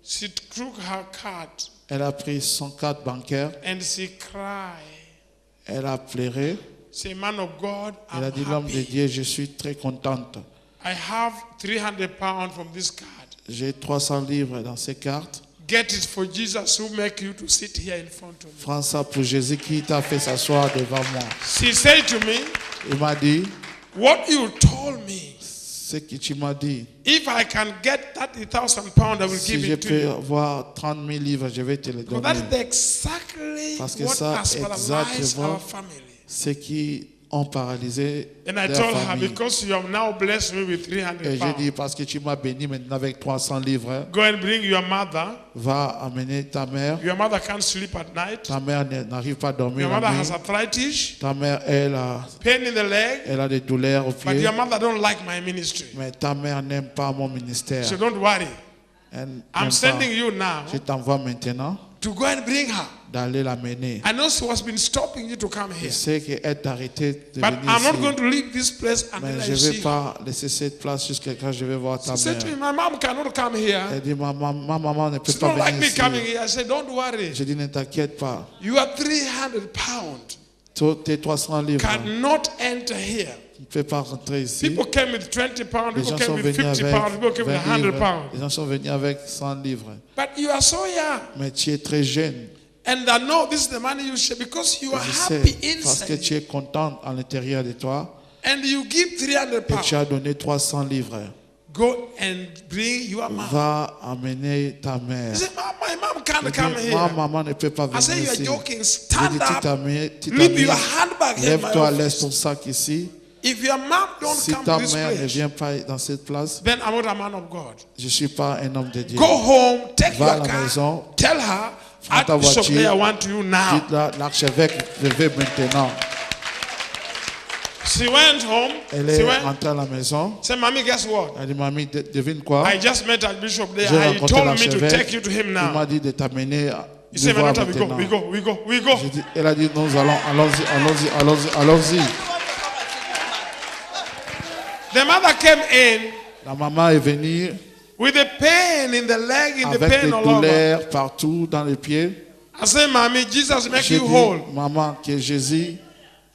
S1: she took her card
S2: elle a pris son carte bancaire,
S1: and she cried.
S2: elle a pleuré,
S1: Say, man of God,
S2: elle a
S1: I'm
S2: dit, l'homme de
S1: happy.
S2: Dieu, je suis très contente.
S1: I have 300 pounds from this card.
S2: J'ai 300 livres dans ces cartes.
S1: Get it for Jesus who make you to sit here in front of me.
S2: Prends ça pour Jésus qui t'a fait s'asseoir devant moi.
S1: She said to me,
S2: Il m'a dit,
S1: what you told me,
S2: ce que tu m'as dit,
S1: if I can get 30,000 pounds, I will
S2: si
S1: give
S2: je
S1: it to
S2: peux
S1: you.
S2: avoir 30 000 livres, je vais te les
S1: Because
S2: donner.
S1: that is exactly
S2: Parce que
S1: what
S2: ça,
S1: has paralyzed
S2: exactement,
S1: our family.
S2: ceux qui ont paralysé
S1: And I
S2: leur
S1: told her,
S2: famille.
S1: because you have now blessed me with 300
S2: Et j'ai dit,
S1: pounds,
S2: parce que tu m'as béni maintenant avec 300 livres,
S1: go and bring your mother.
S2: va amener ta mère.
S1: Your mother can't sleep at night.
S2: Ta mère n'arrive pas à dormir
S1: Your
S2: la
S1: mother
S2: nuit.
S1: has arthritis,
S2: Ta mère,
S1: pain in the leg,
S2: elle a des douleurs au
S1: but
S2: pied.
S1: your mother don't like my ministry.
S2: Mais ta mère n'aime pas mon ministère.
S1: So don't worry.
S2: Elle n'aime
S1: I'm
S2: pas.
S1: sending you now
S2: Je t'envoie maintenant
S1: to go and bring her.
S2: d'aller la mener.
S1: I know she has been stopping you to come
S2: Je
S1: here.
S2: sais qu'elle t'a arrêté de
S1: But
S2: venir
S1: I'm not
S2: ici.
S1: going to leave this place
S2: Mais
S1: until
S2: je
S1: I
S2: ne
S1: see
S2: vais
S1: her.
S2: pas laisser cette place jusqu'à quand je vais voir ta
S1: She said to me,
S2: mère.
S1: my mom cannot come here.
S2: Elle dit, ma maman ne peut
S1: She
S2: pas
S1: don't like
S2: venir
S1: me
S2: ici.
S1: coming here. I said, don't worry.
S2: Je dis, ne t'inquiète pas.
S1: You are 300 pounds.
S2: Tes 300 livres
S1: Cannot enter here.
S2: ne peuvent pas rentrer ici.
S1: People came with 20 pounds.
S2: Les
S1: People
S2: gens
S1: came
S2: sont
S1: with
S2: venus
S1: 50
S2: avec
S1: pounds. People came with
S2: 20
S1: 100
S2: livres.
S1: pounds.
S2: Les gens sont venus avec 100 livres.
S1: But you are so young.
S2: Mais tu es très jeune.
S1: And I know this is the money you share because you are
S2: Je sais,
S1: happy
S2: parce que
S1: inside.
S2: tu es content à l'intérieur de toi
S1: And you give 300
S2: et tu
S1: pounds.
S2: as donné 300 livres.
S1: Go and bring your mom.
S2: Va amener ta mère.
S1: You say, my mom can't
S2: Je
S1: come
S2: dis,
S1: here.
S2: ma maman ne peut pas
S1: I say,
S2: venir
S1: you are
S2: ici.
S1: joking.
S2: Je
S1: Stand
S2: dis,
S1: up.
S2: tu
S1: Leave
S2: t'as
S1: your
S2: mis,
S1: handbag here in my
S2: lève-toi, laisse ton
S1: office.
S2: sac ici.
S1: If your mom don't
S2: Si
S1: come
S2: ta
S1: to this
S2: mère ne
S1: place,
S2: vient pas dans cette place,
S1: then I'm not a man of God.
S2: je ne suis pas un homme de Dieu.
S1: Go home, take
S2: Va à
S1: your
S2: la
S1: car,
S2: maison,
S1: tell her,
S2: prends ta
S1: Archbishop
S2: voiture,
S1: Day, I want you now.
S2: dites-la, l'archevêque, je vais maintenant.
S1: She went home.
S2: Elle
S1: She
S2: est
S1: went.
S2: rentrée à la maison.
S1: Say, mommy, guess what?
S2: Elle dit, mamie, devine quoi?
S1: I just met Archbishop Day.
S2: J'ai
S1: He
S2: rencontré
S1: told me to take
S2: l'archevêque.
S1: you to him
S2: Il
S1: now.
S2: m'a dit de t'amener à
S1: He said,
S2: voir
S1: Manota, we go,
S2: maintenant.
S1: we go.
S2: Elle a dit, nous allons, allons-y.
S1: The mother came in
S2: La maman est venue
S1: with the pain in the leg, in the
S2: avec
S1: pain
S2: des
S1: all over.
S2: douleurs partout dans les pieds.
S1: I said, mommy, Jesus make
S2: J'ai
S1: you
S2: dit,
S1: whole.
S2: maman, que Jésus,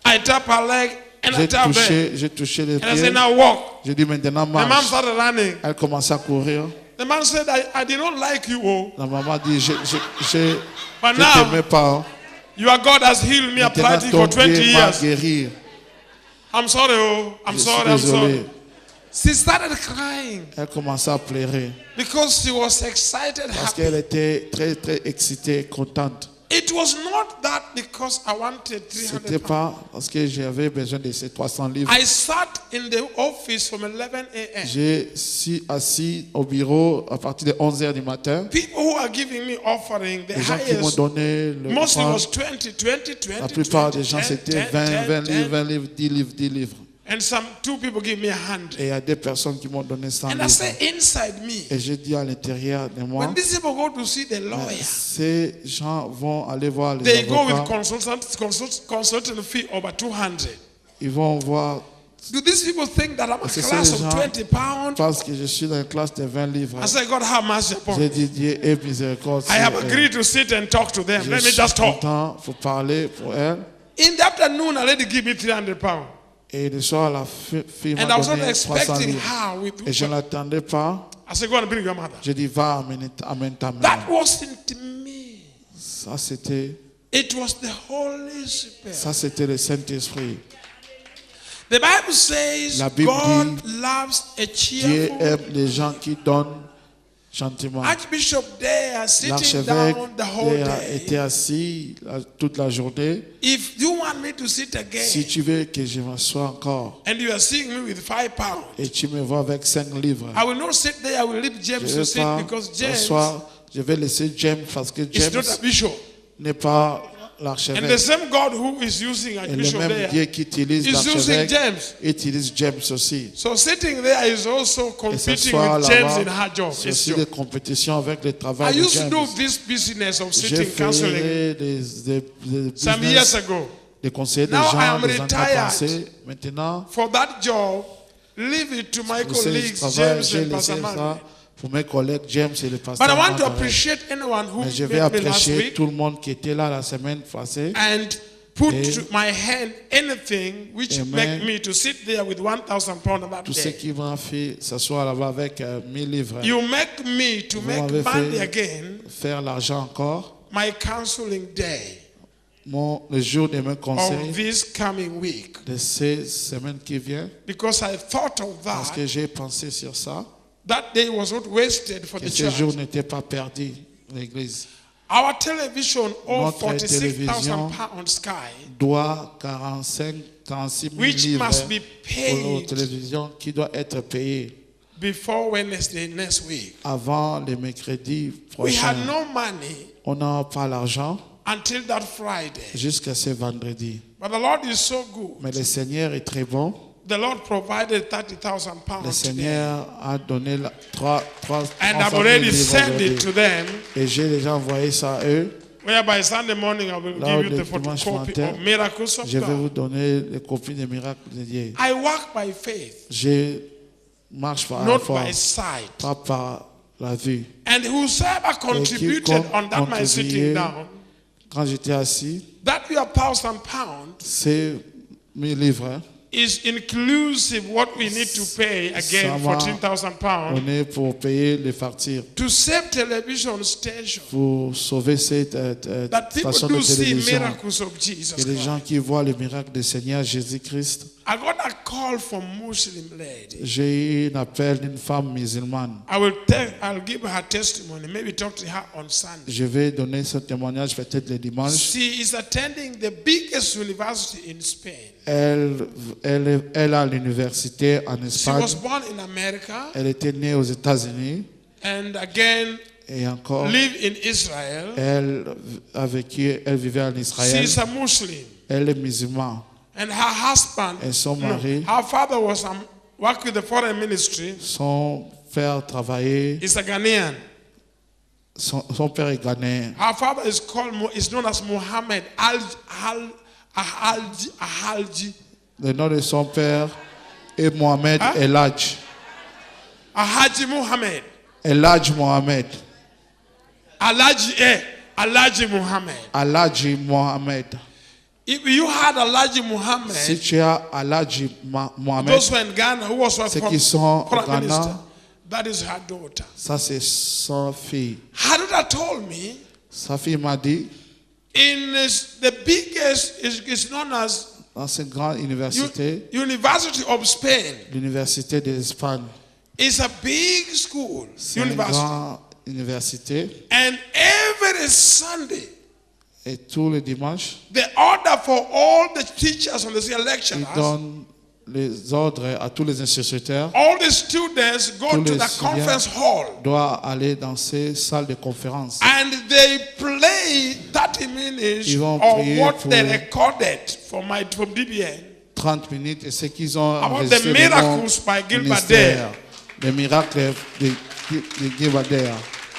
S1: I tap her leg and I tap her.
S2: j'ai touché les
S1: And I
S2: pieds.
S1: said, now walk.
S2: J'ai dit, maintenant
S1: The mom
S2: marche.
S1: started running.
S2: Elle commençait à courir.
S1: The man said, I did not like you, oh.
S2: La maman dit, je
S1: But
S2: t'aimais
S1: now,
S2: pas.
S1: your God has healed me
S2: Maintenant,
S1: arthritis
S2: ton
S1: for 20
S2: Dieu m'a
S1: years.
S2: guéri.
S1: I'm sorry, oh. I'm
S2: Je suis
S1: sorry, I'm sorry.
S2: désolé.
S1: She started crying
S2: Elle commençait à pleurer
S1: because she was excited,
S2: parce
S1: happy.
S2: qu'elle était très, très excitée, contente.
S1: It was not that because I wanted
S2: C'était
S1: 300 pounds.
S2: pas parce que j'avais besoin de ces 300 livres.
S1: I sat in the office from 11 a.m.
S2: J'ai assis au bureau à partir de 11h du matin.
S1: People who are giving me offering, the
S2: Les gens qui m'ont
S1: highest,
S2: donné le
S1: mostly
S2: offrande,
S1: was 20.
S2: la plupart des gens
S1: 10,
S2: c'était
S1: 10,
S2: 20
S1: 10.
S2: livres, 10 livres.
S1: And two people give me 100.
S2: Et il y a des personnes qui m'ont donné 100
S1: And I
S2: livres.
S1: say inside me,
S2: Et j'ai dit à l'intérieur de moi,
S1: when these people go to see the lawyer,
S2: ces gens vont aller voir les
S1: they go with
S2: avocats.
S1: consultant fee over 200.
S2: Ils vont voir,
S1: Do these people think that I'm a
S2: c'est ça
S1: class
S2: les
S1: of
S2: gens
S1: 20 pounds?
S2: parce que je suis dans une classe de 20 livres.
S1: I say, God, have mercy upon
S2: J'ai
S1: me.
S2: dit, Dieu ait miséricorde.
S1: I have
S2: sur elle.
S1: agreed to sit and talk to them.
S2: Je
S1: Let me
S2: suis
S1: just talk.
S2: content pour parler pour elle.
S1: In the afternoon, a lady give me 300 pounds.
S2: Et le soir, la fille
S1: And
S2: m'a
S1: I was not
S2: donné 300
S1: expecting
S2: livres.
S1: her with.
S2: Et je ne l'attendais pas.
S1: I said, go and bring your mother.
S2: J'ai dit, va, amène ta mère.
S1: That wasn't me.
S2: Ça, c'était
S1: It was the Holy Spirit.
S2: le Saint-Esprit.
S1: The Bible says
S2: La Bible
S1: God
S2: dit,
S1: loves a
S2: Dieu
S1: cheerful.
S2: aime les gens qui donnent gentiment.
S1: Archbishop there sitting
S2: L'archevêque
S1: down the whole
S2: a
S1: day.
S2: été assis toute la journée.
S1: If you want me to sit
S2: Si
S1: again
S2: tu veux que je m'assoie encore
S1: and you are seeing me with 5 pounds,
S2: et tu me vois avec 5 livres,
S1: I will not sit there. I will leave James
S2: je
S1: to
S2: vais
S1: sit
S2: pas
S1: because James
S2: m'asseoir. Je vais laisser James parce que
S1: is
S2: James
S1: not a bishop.
S2: n'est pas
S1: And the
S2: l'archevêque.
S1: same God who is using
S2: Et le
S1: Archbishop
S2: même
S1: there
S2: Dieu qui utilise
S1: is using
S2: l'archevêque
S1: James.
S2: utilise James aussi.
S1: So sitting there is also
S2: Et
S1: competing
S2: s'asseoir
S1: with James in
S2: là-bas,
S1: her job.
S2: c'est
S1: his
S2: aussi
S1: job.
S2: des compétitions avec le
S1: I
S2: travail de
S1: used to do
S2: James.
S1: this business of
S2: J'ai
S1: sitting counseling
S2: fait
S1: some
S2: des
S1: years
S2: business
S1: ago.
S2: de conseiller des
S1: Now I
S2: gens,
S1: am
S2: des gens à
S1: retired.
S2: penser. Maintenant,
S1: For that job, leave it to my
S2: pour ce
S1: colleagues,
S2: travail,
S1: James
S2: j'ai
S1: and
S2: laissé
S1: Pastor
S2: ça
S1: Manuel.
S2: pour mes collègues James et le
S1: But
S2: pasteur.
S1: I want to
S2: Manuel.
S1: appreciate anyone who
S2: Mais je
S1: met
S2: vais
S1: me last
S2: apprécier
S1: week
S2: tout le monde qui était là la semaine passée.
S1: and put
S2: Et-
S1: to my hand anything which
S2: Amen.
S1: make me to sit there with 1,000 pounds on that
S2: Tout ce
S1: day.
S2: qui m'a fait s'asseoir là-bas avec 1000 livres.
S1: You make me to
S2: Vous
S1: make
S2: m'avez
S1: money
S2: fait
S1: again
S2: faire l'argent encore.
S1: my counseling day
S2: Le jour de mes
S1: of
S2: conseils
S1: this coming week.
S2: de ces semaines qui viennent.
S1: Because I thought of
S2: Parce
S1: that.
S2: que j'ai pensé sur ça.
S1: That day was not wasted for
S2: Que
S1: the
S2: ce
S1: church.
S2: jour n'était pas perdu, l'église.
S1: Our television owed
S2: Notre
S1: 46,000
S2: télévision
S1: pounds Sky,
S2: doit 46 000
S1: which
S2: livres
S1: must be
S2: aux
S1: paid
S2: télévisions qui doit être payé
S1: before Wednesday next week.
S2: avant le mercredi
S1: We had
S2: prochain.
S1: no money
S2: On n'a pas l'argent
S1: until that Friday.
S2: jusqu'à ce vendredi.
S1: But the Lord is so good.
S2: Mais le Seigneur est très bon.
S1: The Lord provided 30,000
S2: Le
S1: pounds today.
S2: Seigneur a donné 3
S1: And I've already sent it to them,
S2: Et j'ai déjà envoyé ça à eux.
S1: whereby Sunday morning I will
S2: Là,
S1: give you
S2: le
S1: the
S2: dimanche
S1: photocopy
S2: matin,
S1: of miracles of
S2: Je vais vous
S1: God.
S2: donner les copies des miracles de Dieu.
S1: I walk by faith,
S2: Je marche par la
S1: not
S2: foi,
S1: by sight.
S2: pas par la vue.
S1: And whosoever contributed on that my sitting
S2: contribué
S1: down,
S2: Quand j'étais assis,
S1: that your 1,000 pounds
S2: c'est 1000 livres. Hein.
S1: is inclusive what we need to pay again,
S2: Ça va
S1: 14,000 pounds,
S2: On est pour payer les factures,
S1: to save television station.
S2: pour sauver cette
S1: That people
S2: station de
S1: do see
S2: télévision.
S1: miracles of Jesus
S2: Et les
S1: Christ.
S2: gens qui voient le miracle du Seigneur Jésus-Christ.
S1: I got a call from Muslim lady.
S2: J'ai eu un appel d'une femme musulmane.
S1: I'll give her testimony. Maybe talk to her on Sunday.
S2: Je vais donner ce témoignage peut-être le dimanche.
S1: She is attending the biggest university in Spain.
S2: Elle a l'université en
S1: She was
S2: Espagne.
S1: born in America
S2: Elle était née aux États-Unis.
S1: and again
S2: Et encore,
S1: lived in Israel.
S2: elle vivait en
S1: She
S2: Israël.
S1: is a Muslim.
S2: Elle est musulmane.
S1: And her husband,
S2: Et son mari,
S1: her father was worked with the foreign ministry.
S2: son père travaillait,
S1: He's a Ghanaian.
S2: son père est ghanéen.
S1: Her father is known as Muhammad Ahalji.
S2: Le nom de son père est Mohamed Eladj.
S1: Ahaji Muhammad.
S2: Eladj Mohamed.
S1: Alaji Muhammad.
S2: Aladji Mohamed.
S1: If you had Alaji Muhammad,
S2: Si tu as Aladji Mohamed,
S1: those were in Ghana, who was
S2: ceux qui sont au
S1: prime minister,
S2: Ghana,
S1: that is her daughter.
S2: ça c'est sa fille.
S1: Her daughter told me,
S2: Sa fille m'a dit,
S1: the biggest is known as
S2: dans cette grande université,
S1: University of Spain.
S2: l'université d'Espagne,
S1: It's a big school,
S2: c'est une
S1: university.
S2: grande université.
S1: And every Sunday,
S2: Et tous les dimanches,
S1: they order for all the teachers and the lecturers,
S2: ils donnent les ordres à tous les instituteurs.
S1: all the students go
S2: Tous
S1: to
S2: les
S1: the
S2: étudiants
S1: conference hall
S2: doivent aller dans ces salles de conférence.
S1: and they play 30 minutes
S2: Ils vont
S1: of
S2: prier
S1: what
S2: pour-
S1: they recorded from DBN
S2: 30 minutes et ce qu'ils ont
S1: about the
S2: enregistré de
S1: miracles
S2: mon
S1: by Gilbert
S2: ministère,
S1: Dale.
S2: les miracles de Gilbert Dale.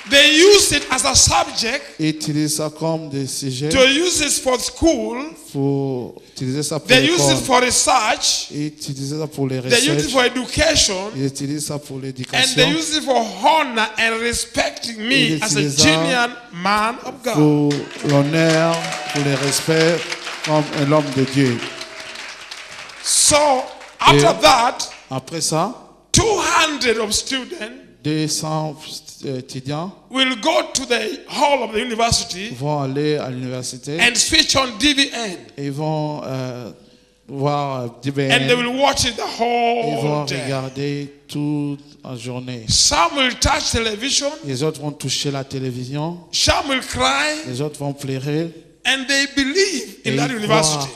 S1: They use it as a subject,
S2: Ils utilisent ça comme des sujets
S1: to use it for school,
S2: pour utiliser ça pour
S1: they use it
S2: l'école.
S1: for research,
S2: Ils utilisent ça pour les
S1: they use it
S2: recherches.
S1: for education,
S2: Ils utilisent ça pour
S1: and they
S2: l'éducation,
S1: use it for honor and respecting me
S2: Ils
S1: as a
S2: utilisent ça
S1: genuine man of God.
S2: pour l'honneur, pour le respect comme un homme de Dieu.
S1: So after
S2: Et-
S1: that,
S2: Après ça,
S1: 200 of students
S2: 200 étudiants
S1: will go to the hall of the university
S2: vont aller à l'université
S1: and switch on DVN,
S2: et ils vont voir
S1: and they
S2: DBN.
S1: will watch it the
S2: Ils vont
S1: whole day.
S2: regarder toute la journée.
S1: Some will touch television,
S2: Les autres vont toucher la télévision,
S1: some will cry,
S2: les autres vont pleurer.
S1: and they believe
S2: Et
S1: in that
S2: ils
S1: university
S2: croient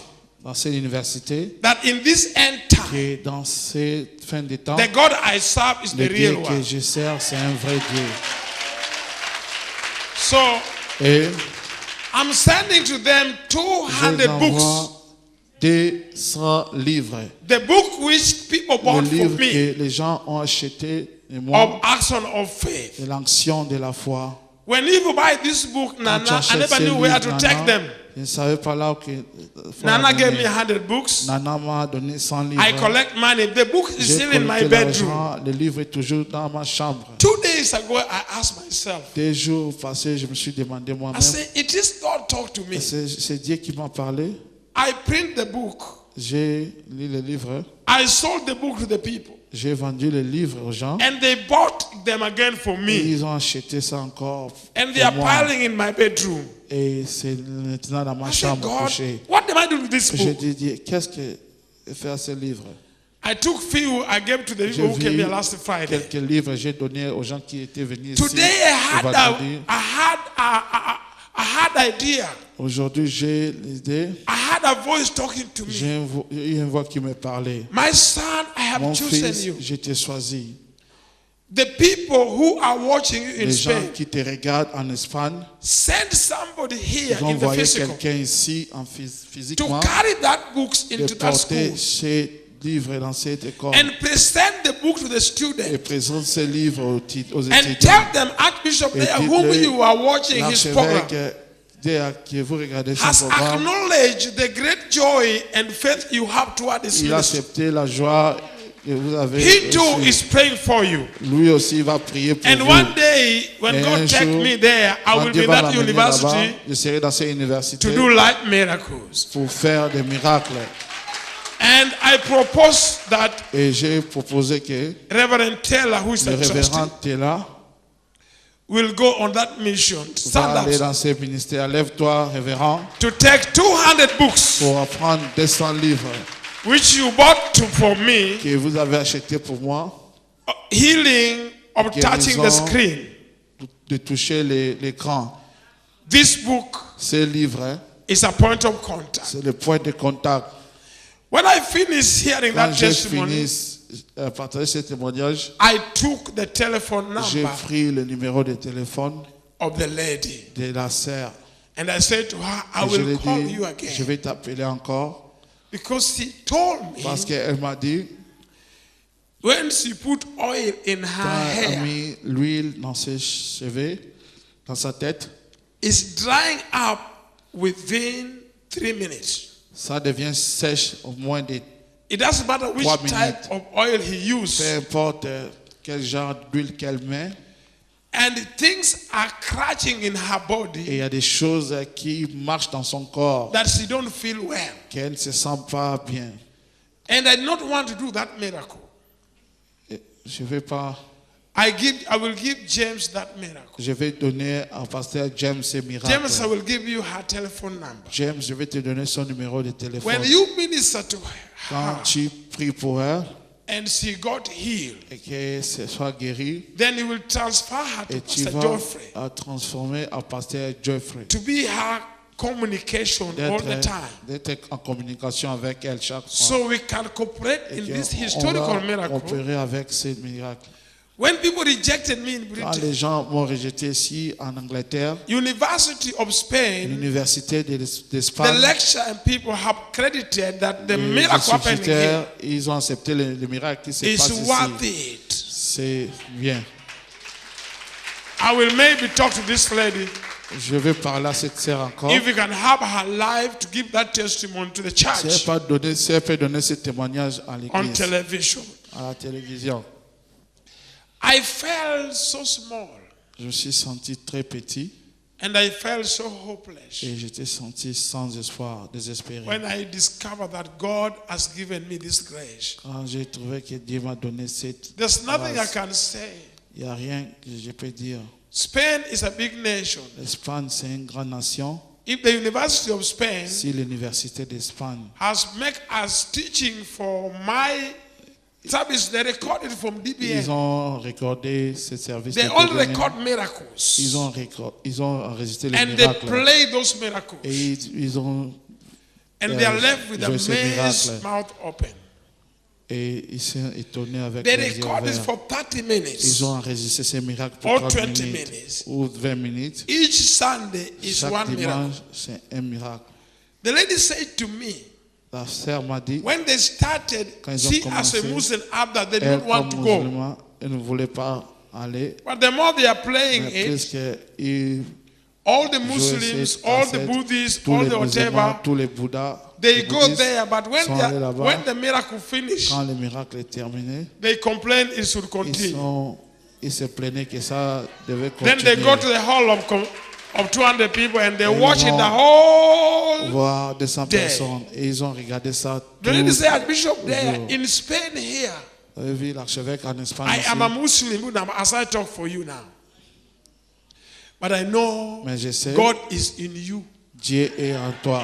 S2: dans cette université
S1: that in this end time,
S2: que dans cette fin de temps,
S1: the God I serve is
S2: le
S1: the
S2: Dieu
S1: real
S2: que
S1: one.
S2: je sers, c'est un vrai Dieu.
S1: So
S2: Et
S1: I'm sending to them
S2: je
S1: 200
S2: les
S1: books.
S2: envoie 200 livres.
S1: The book which people
S2: Le
S1: bought for
S2: livre
S1: me
S2: que les gens ont acheté et
S1: of
S2: moi,
S1: action of faith.
S2: de l'action de la foi.
S1: When you buy this book,
S2: Quand
S1: Nana,
S2: tu
S1: I
S2: achètes
S1: never
S2: ces
S1: knew where
S2: livres,
S1: to take
S2: Nana,
S1: them.
S2: je Je ne savais pas là que
S1: Nana gave me 100 books.
S2: Nana m'a donné 100 livres.
S1: I collect money. The book is
S2: J'ai
S1: still in my
S2: collecté
S1: bedroom.
S2: l'argent, le livre est toujours dans ma chambre.
S1: 2 days ago, I asked myself,
S2: 2 jours passés, je me suis demandé
S1: I
S2: moi-même,
S1: said, it is God talk to me.
S2: c'est Dieu qui m'a parlé.
S1: I print the book.
S2: J'ai lu le livre,
S1: I sold the book to the people.
S2: j'ai vendu le livre aux gens.
S1: And they bought them again for
S2: Et
S1: me.
S2: ils ont acheté ça encore
S1: And they are
S2: pour moi.
S1: piling in my bedroom.
S2: Et c'est maintenant dans ma
S1: I said,
S2: chambre
S1: God,
S2: couchée.
S1: what am I doing with this
S2: J'ai
S1: book?
S2: dit, Dieu, qu'est-ce que fait à ce livre?
S1: I took few, I gave to the
S2: J'ai
S1: people who came
S2: vu
S1: here last Friday.
S2: quelques livres, j'ai donné aux gens qui étaient venus
S1: Today
S2: ici. le vendredi.
S1: I had idea.
S2: Aujourd'hui, j'ai l'idée.
S1: I had a voice talking to me.
S2: J'ai eu une voix qui me parlait.
S1: My son, I have
S2: Mon
S1: chosen
S2: fils,
S1: you.
S2: je t'ai choisi.
S1: The people who are watching you in
S2: Les gens
S1: Spain,
S2: qui te regardent en Espagne,
S1: send somebody here
S2: ils ont
S1: in the
S2: envoyé
S1: physical
S2: quelqu'un ici
S1: to
S2: physiquement
S1: carry that books
S2: de
S1: into that
S2: porter
S1: school
S2: ces livres dans cette école
S1: and present the book to the
S2: et
S1: student
S2: présente ces livres aux
S1: and
S2: étudiants.
S1: tell them Archbishop
S2: Et
S1: there,
S2: dites-le,
S1: whom you are watching his program,
S2: l'archevêque que vous regardez son
S1: has
S2: programme,
S1: acknowledged the great joy and faith you have toward this
S2: il a
S1: ministry.
S2: accepté la joie que vous avez
S1: He too
S2: reçue.
S1: is praying for you.
S2: Lui aussi il va prier pour
S1: And
S2: vous.
S1: one day, when
S2: Et un
S1: God take
S2: jour,
S1: me there, I
S2: quand
S1: will
S2: Dieu
S1: be
S2: va
S1: in that
S2: l'amener
S1: university
S2: là-bas, je serai dans cette université
S1: to do light miracles.
S2: pour faire des miracles.
S1: And I propose that
S2: Et j'ai proposé que
S1: Reverend Taylor, who is
S2: le
S1: the trustee,
S2: révérend Taylor
S1: will go on that mission.
S2: va
S1: Stand
S2: aller
S1: up
S2: dans ce ministère. Lève-toi, révérend,
S1: to take 200 books,
S2: pour apprendre 200 livres
S1: which you bought for me,
S2: que vous avez achetés pour moi,
S1: healing of touching the
S2: guérison
S1: screen.
S2: de toucher l'écran.
S1: This book
S2: Ces livres,
S1: is a point of contact.
S2: c'est le point de contact.
S1: When I finished hearing
S2: Quand
S1: that
S2: j'ai
S1: testimony,
S2: fini partager ce témoignage,
S1: I took the telephone
S2: j'ai
S1: number
S2: pris le numéro de téléphone
S1: of the lady
S2: de la sœur.
S1: and I said to her, I
S2: Et je lui
S1: will
S2: ai
S1: call
S2: dit,
S1: you
S2: je
S1: again.
S2: vais t'appeler encore.
S1: Because she told me
S2: Parce qu'elle m'a dit,
S1: when she put oil in
S2: quand
S1: her
S2: elle a
S1: hair,
S2: mis l'huile dans ses cheveux, dans sa tête,
S1: it's drying up within 3 minutes.
S2: ça devient sèche au moins de
S1: It doesn't matter which
S2: 3
S1: type
S2: minutes.
S1: of oil he used.
S2: peu importe quel genre d'huile qu'elle met.
S1: And things are crashing in her
S2: Et il
S1: body
S2: y a des choses qui marchent dans son corps,
S1: that she don't feel well.
S2: qu'elle ne se sent pas bien.
S1: And I don't want to do that miracle.
S2: Et je vais pas,
S1: I will give James that miracle.
S2: je vais donner au pasteur James ce miracle.
S1: James, I will give you her telephone number.
S2: James, je vais te donner son numéro de téléphone.
S1: When you minister to
S2: Quand
S1: her
S2: tu pries pour elle
S1: and she got healed,
S2: et qu'elle soit guérie,
S1: then you will transfer her to
S2: et tu
S1: Pastor
S2: vas
S1: Geoffrey
S2: la transformer en pasteur Geoffrey.
S1: to be her communication all the time.
S2: D'être en communication avec elle chaque fois.
S1: So we can cooperate
S2: Et
S1: in this
S2: qu'on
S1: historical
S2: va
S1: miracle.
S2: coopérer avec ces miracles.
S1: When people rejected me in
S2: Quand les
S1: Britain,
S2: gens m'ont rejeté ici en Angleterre,
S1: University of Spain,
S2: l'université
S1: the
S2: d'Espagne,
S1: lecture and people have credited that the
S2: les
S1: miracle happening here
S2: instituteurs, ils ont accepté le miracle qui se
S1: is
S2: passe
S1: worth
S2: ici.
S1: it.
S2: C'est bien.
S1: I will maybe talk to this lady
S2: Je vais parler à cette sœur encore.
S1: if we can have her live to give that testimony to the
S2: Si
S1: church
S2: elle peut donner ce témoignage à
S1: on
S2: l'église,
S1: television.
S2: à la télévision.
S1: I felt so small
S2: Je me suis senti très petit
S1: and I felt so hopeless
S2: et j'étais senti sans espoir, désespéré.
S1: when I discovered that God has given me this grace.
S2: Quand j'ai trouvé que Dieu m'a donné cette
S1: There's nothing I
S2: grâce,
S1: can say.
S2: il n'y a rien que je peux dire.
S1: Spain is a big nation.
S2: L'Espagne, c'est une grande nation.
S1: If the University of Spain
S2: Si l'université d'Espagne
S1: has make us teaching for my service, they recorded from
S2: ils
S1: DBN.
S2: ont recordé ce service.
S1: They
S2: de
S1: all
S2: TVN.
S1: record miracles.
S2: Ils ont enregistré les
S1: And they
S2: miracles.
S1: play those miracles.
S2: Et ils ont
S1: And they are left with a
S2: joué ces
S1: man's
S2: miracles.
S1: mouth open.
S2: Et ils sont étonnés avec
S1: They
S2: les yeux
S1: record it
S2: ouverts.
S1: for 30 minutes.
S2: Ils ont enregistré ces miracles pour
S1: Or
S2: 30
S1: 20
S2: minutes
S1: minutes.
S2: ou 20 minutes.
S1: Each Sunday is
S2: Chaque
S1: one miracle.
S2: dimanche, c'est un miracle.
S1: The lady said to me,
S2: La sœur m'a dit,
S1: when they started,
S2: Quand ils ont
S1: she as a
S2: commencé,
S1: Muslim app that they
S2: elle,
S1: don't want
S2: comme
S1: to go.
S2: musulman, elle ne voulait pas aller.
S1: But the more they are playing
S2: Mais
S1: it,
S2: puisqu'ils
S1: all the
S2: Joe essaie
S1: Muslims,
S2: de
S1: all the
S2: passer,
S1: Buddhists,
S2: tous
S1: all
S2: les
S1: the
S2: musulmans,
S1: whatever,
S2: tous les Bouddhas,
S1: they
S2: les
S1: go
S2: bouddhistes
S1: there, but when,
S2: sont allés là-bas.
S1: when the miracle finish,
S2: Quand le miracle est terminé,
S1: they complain it should continue.
S2: ils se plaignaient que ça devait
S1: Then
S2: continuer.
S1: they go to the hall of 200 people and they
S2: Et
S1: watch
S2: ils
S1: it the
S2: vont
S1: whole
S2: voir 200
S1: day.
S2: personnes et ils ont regardé ça
S1: The
S2: tout
S1: lady say, Archbishop, there
S2: jour.
S1: in Spain here,
S2: Vous avez vu l'archevêque en Espagne
S1: I
S2: aussi.
S1: am a Muslim now, as I talk for you now. But I know
S2: Mais je sais,
S1: God is in you.
S2: Dieu est en toi.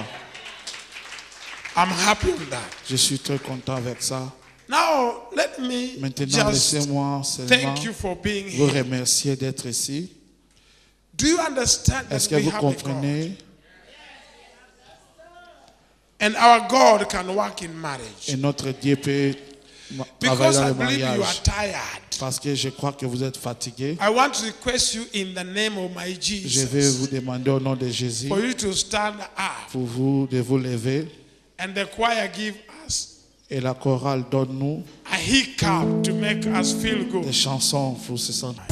S1: I'm happy with that.
S2: Je suis très content avec ça.
S1: Now, let me
S2: Maintenant,
S1: just
S2: laissez-moi seulement
S1: thank you for being
S2: vous
S1: here.
S2: remercier d'être ici.
S1: Do you understand
S2: Est-ce
S1: that
S2: que
S1: we
S2: vous
S1: have a God?
S2: comprenez?
S1: And our God can work in marriage.
S2: Et notre Dieu peut travailler
S1: Because
S2: dans
S1: I
S2: le
S1: believe you are
S2: mariage.
S1: tired.
S2: Parce que je crois que vous êtes fatigué.
S1: I want to request you in the name of my
S2: Je vais vous
S1: Jesus
S2: demander au nom de Jésus
S1: for you to stand up
S2: pour vous de vous lever.
S1: and the choir give us
S2: Et la chorale donne-nous
S1: a hiccup to make us feel
S2: des
S1: good.
S2: chansons pour se sentir.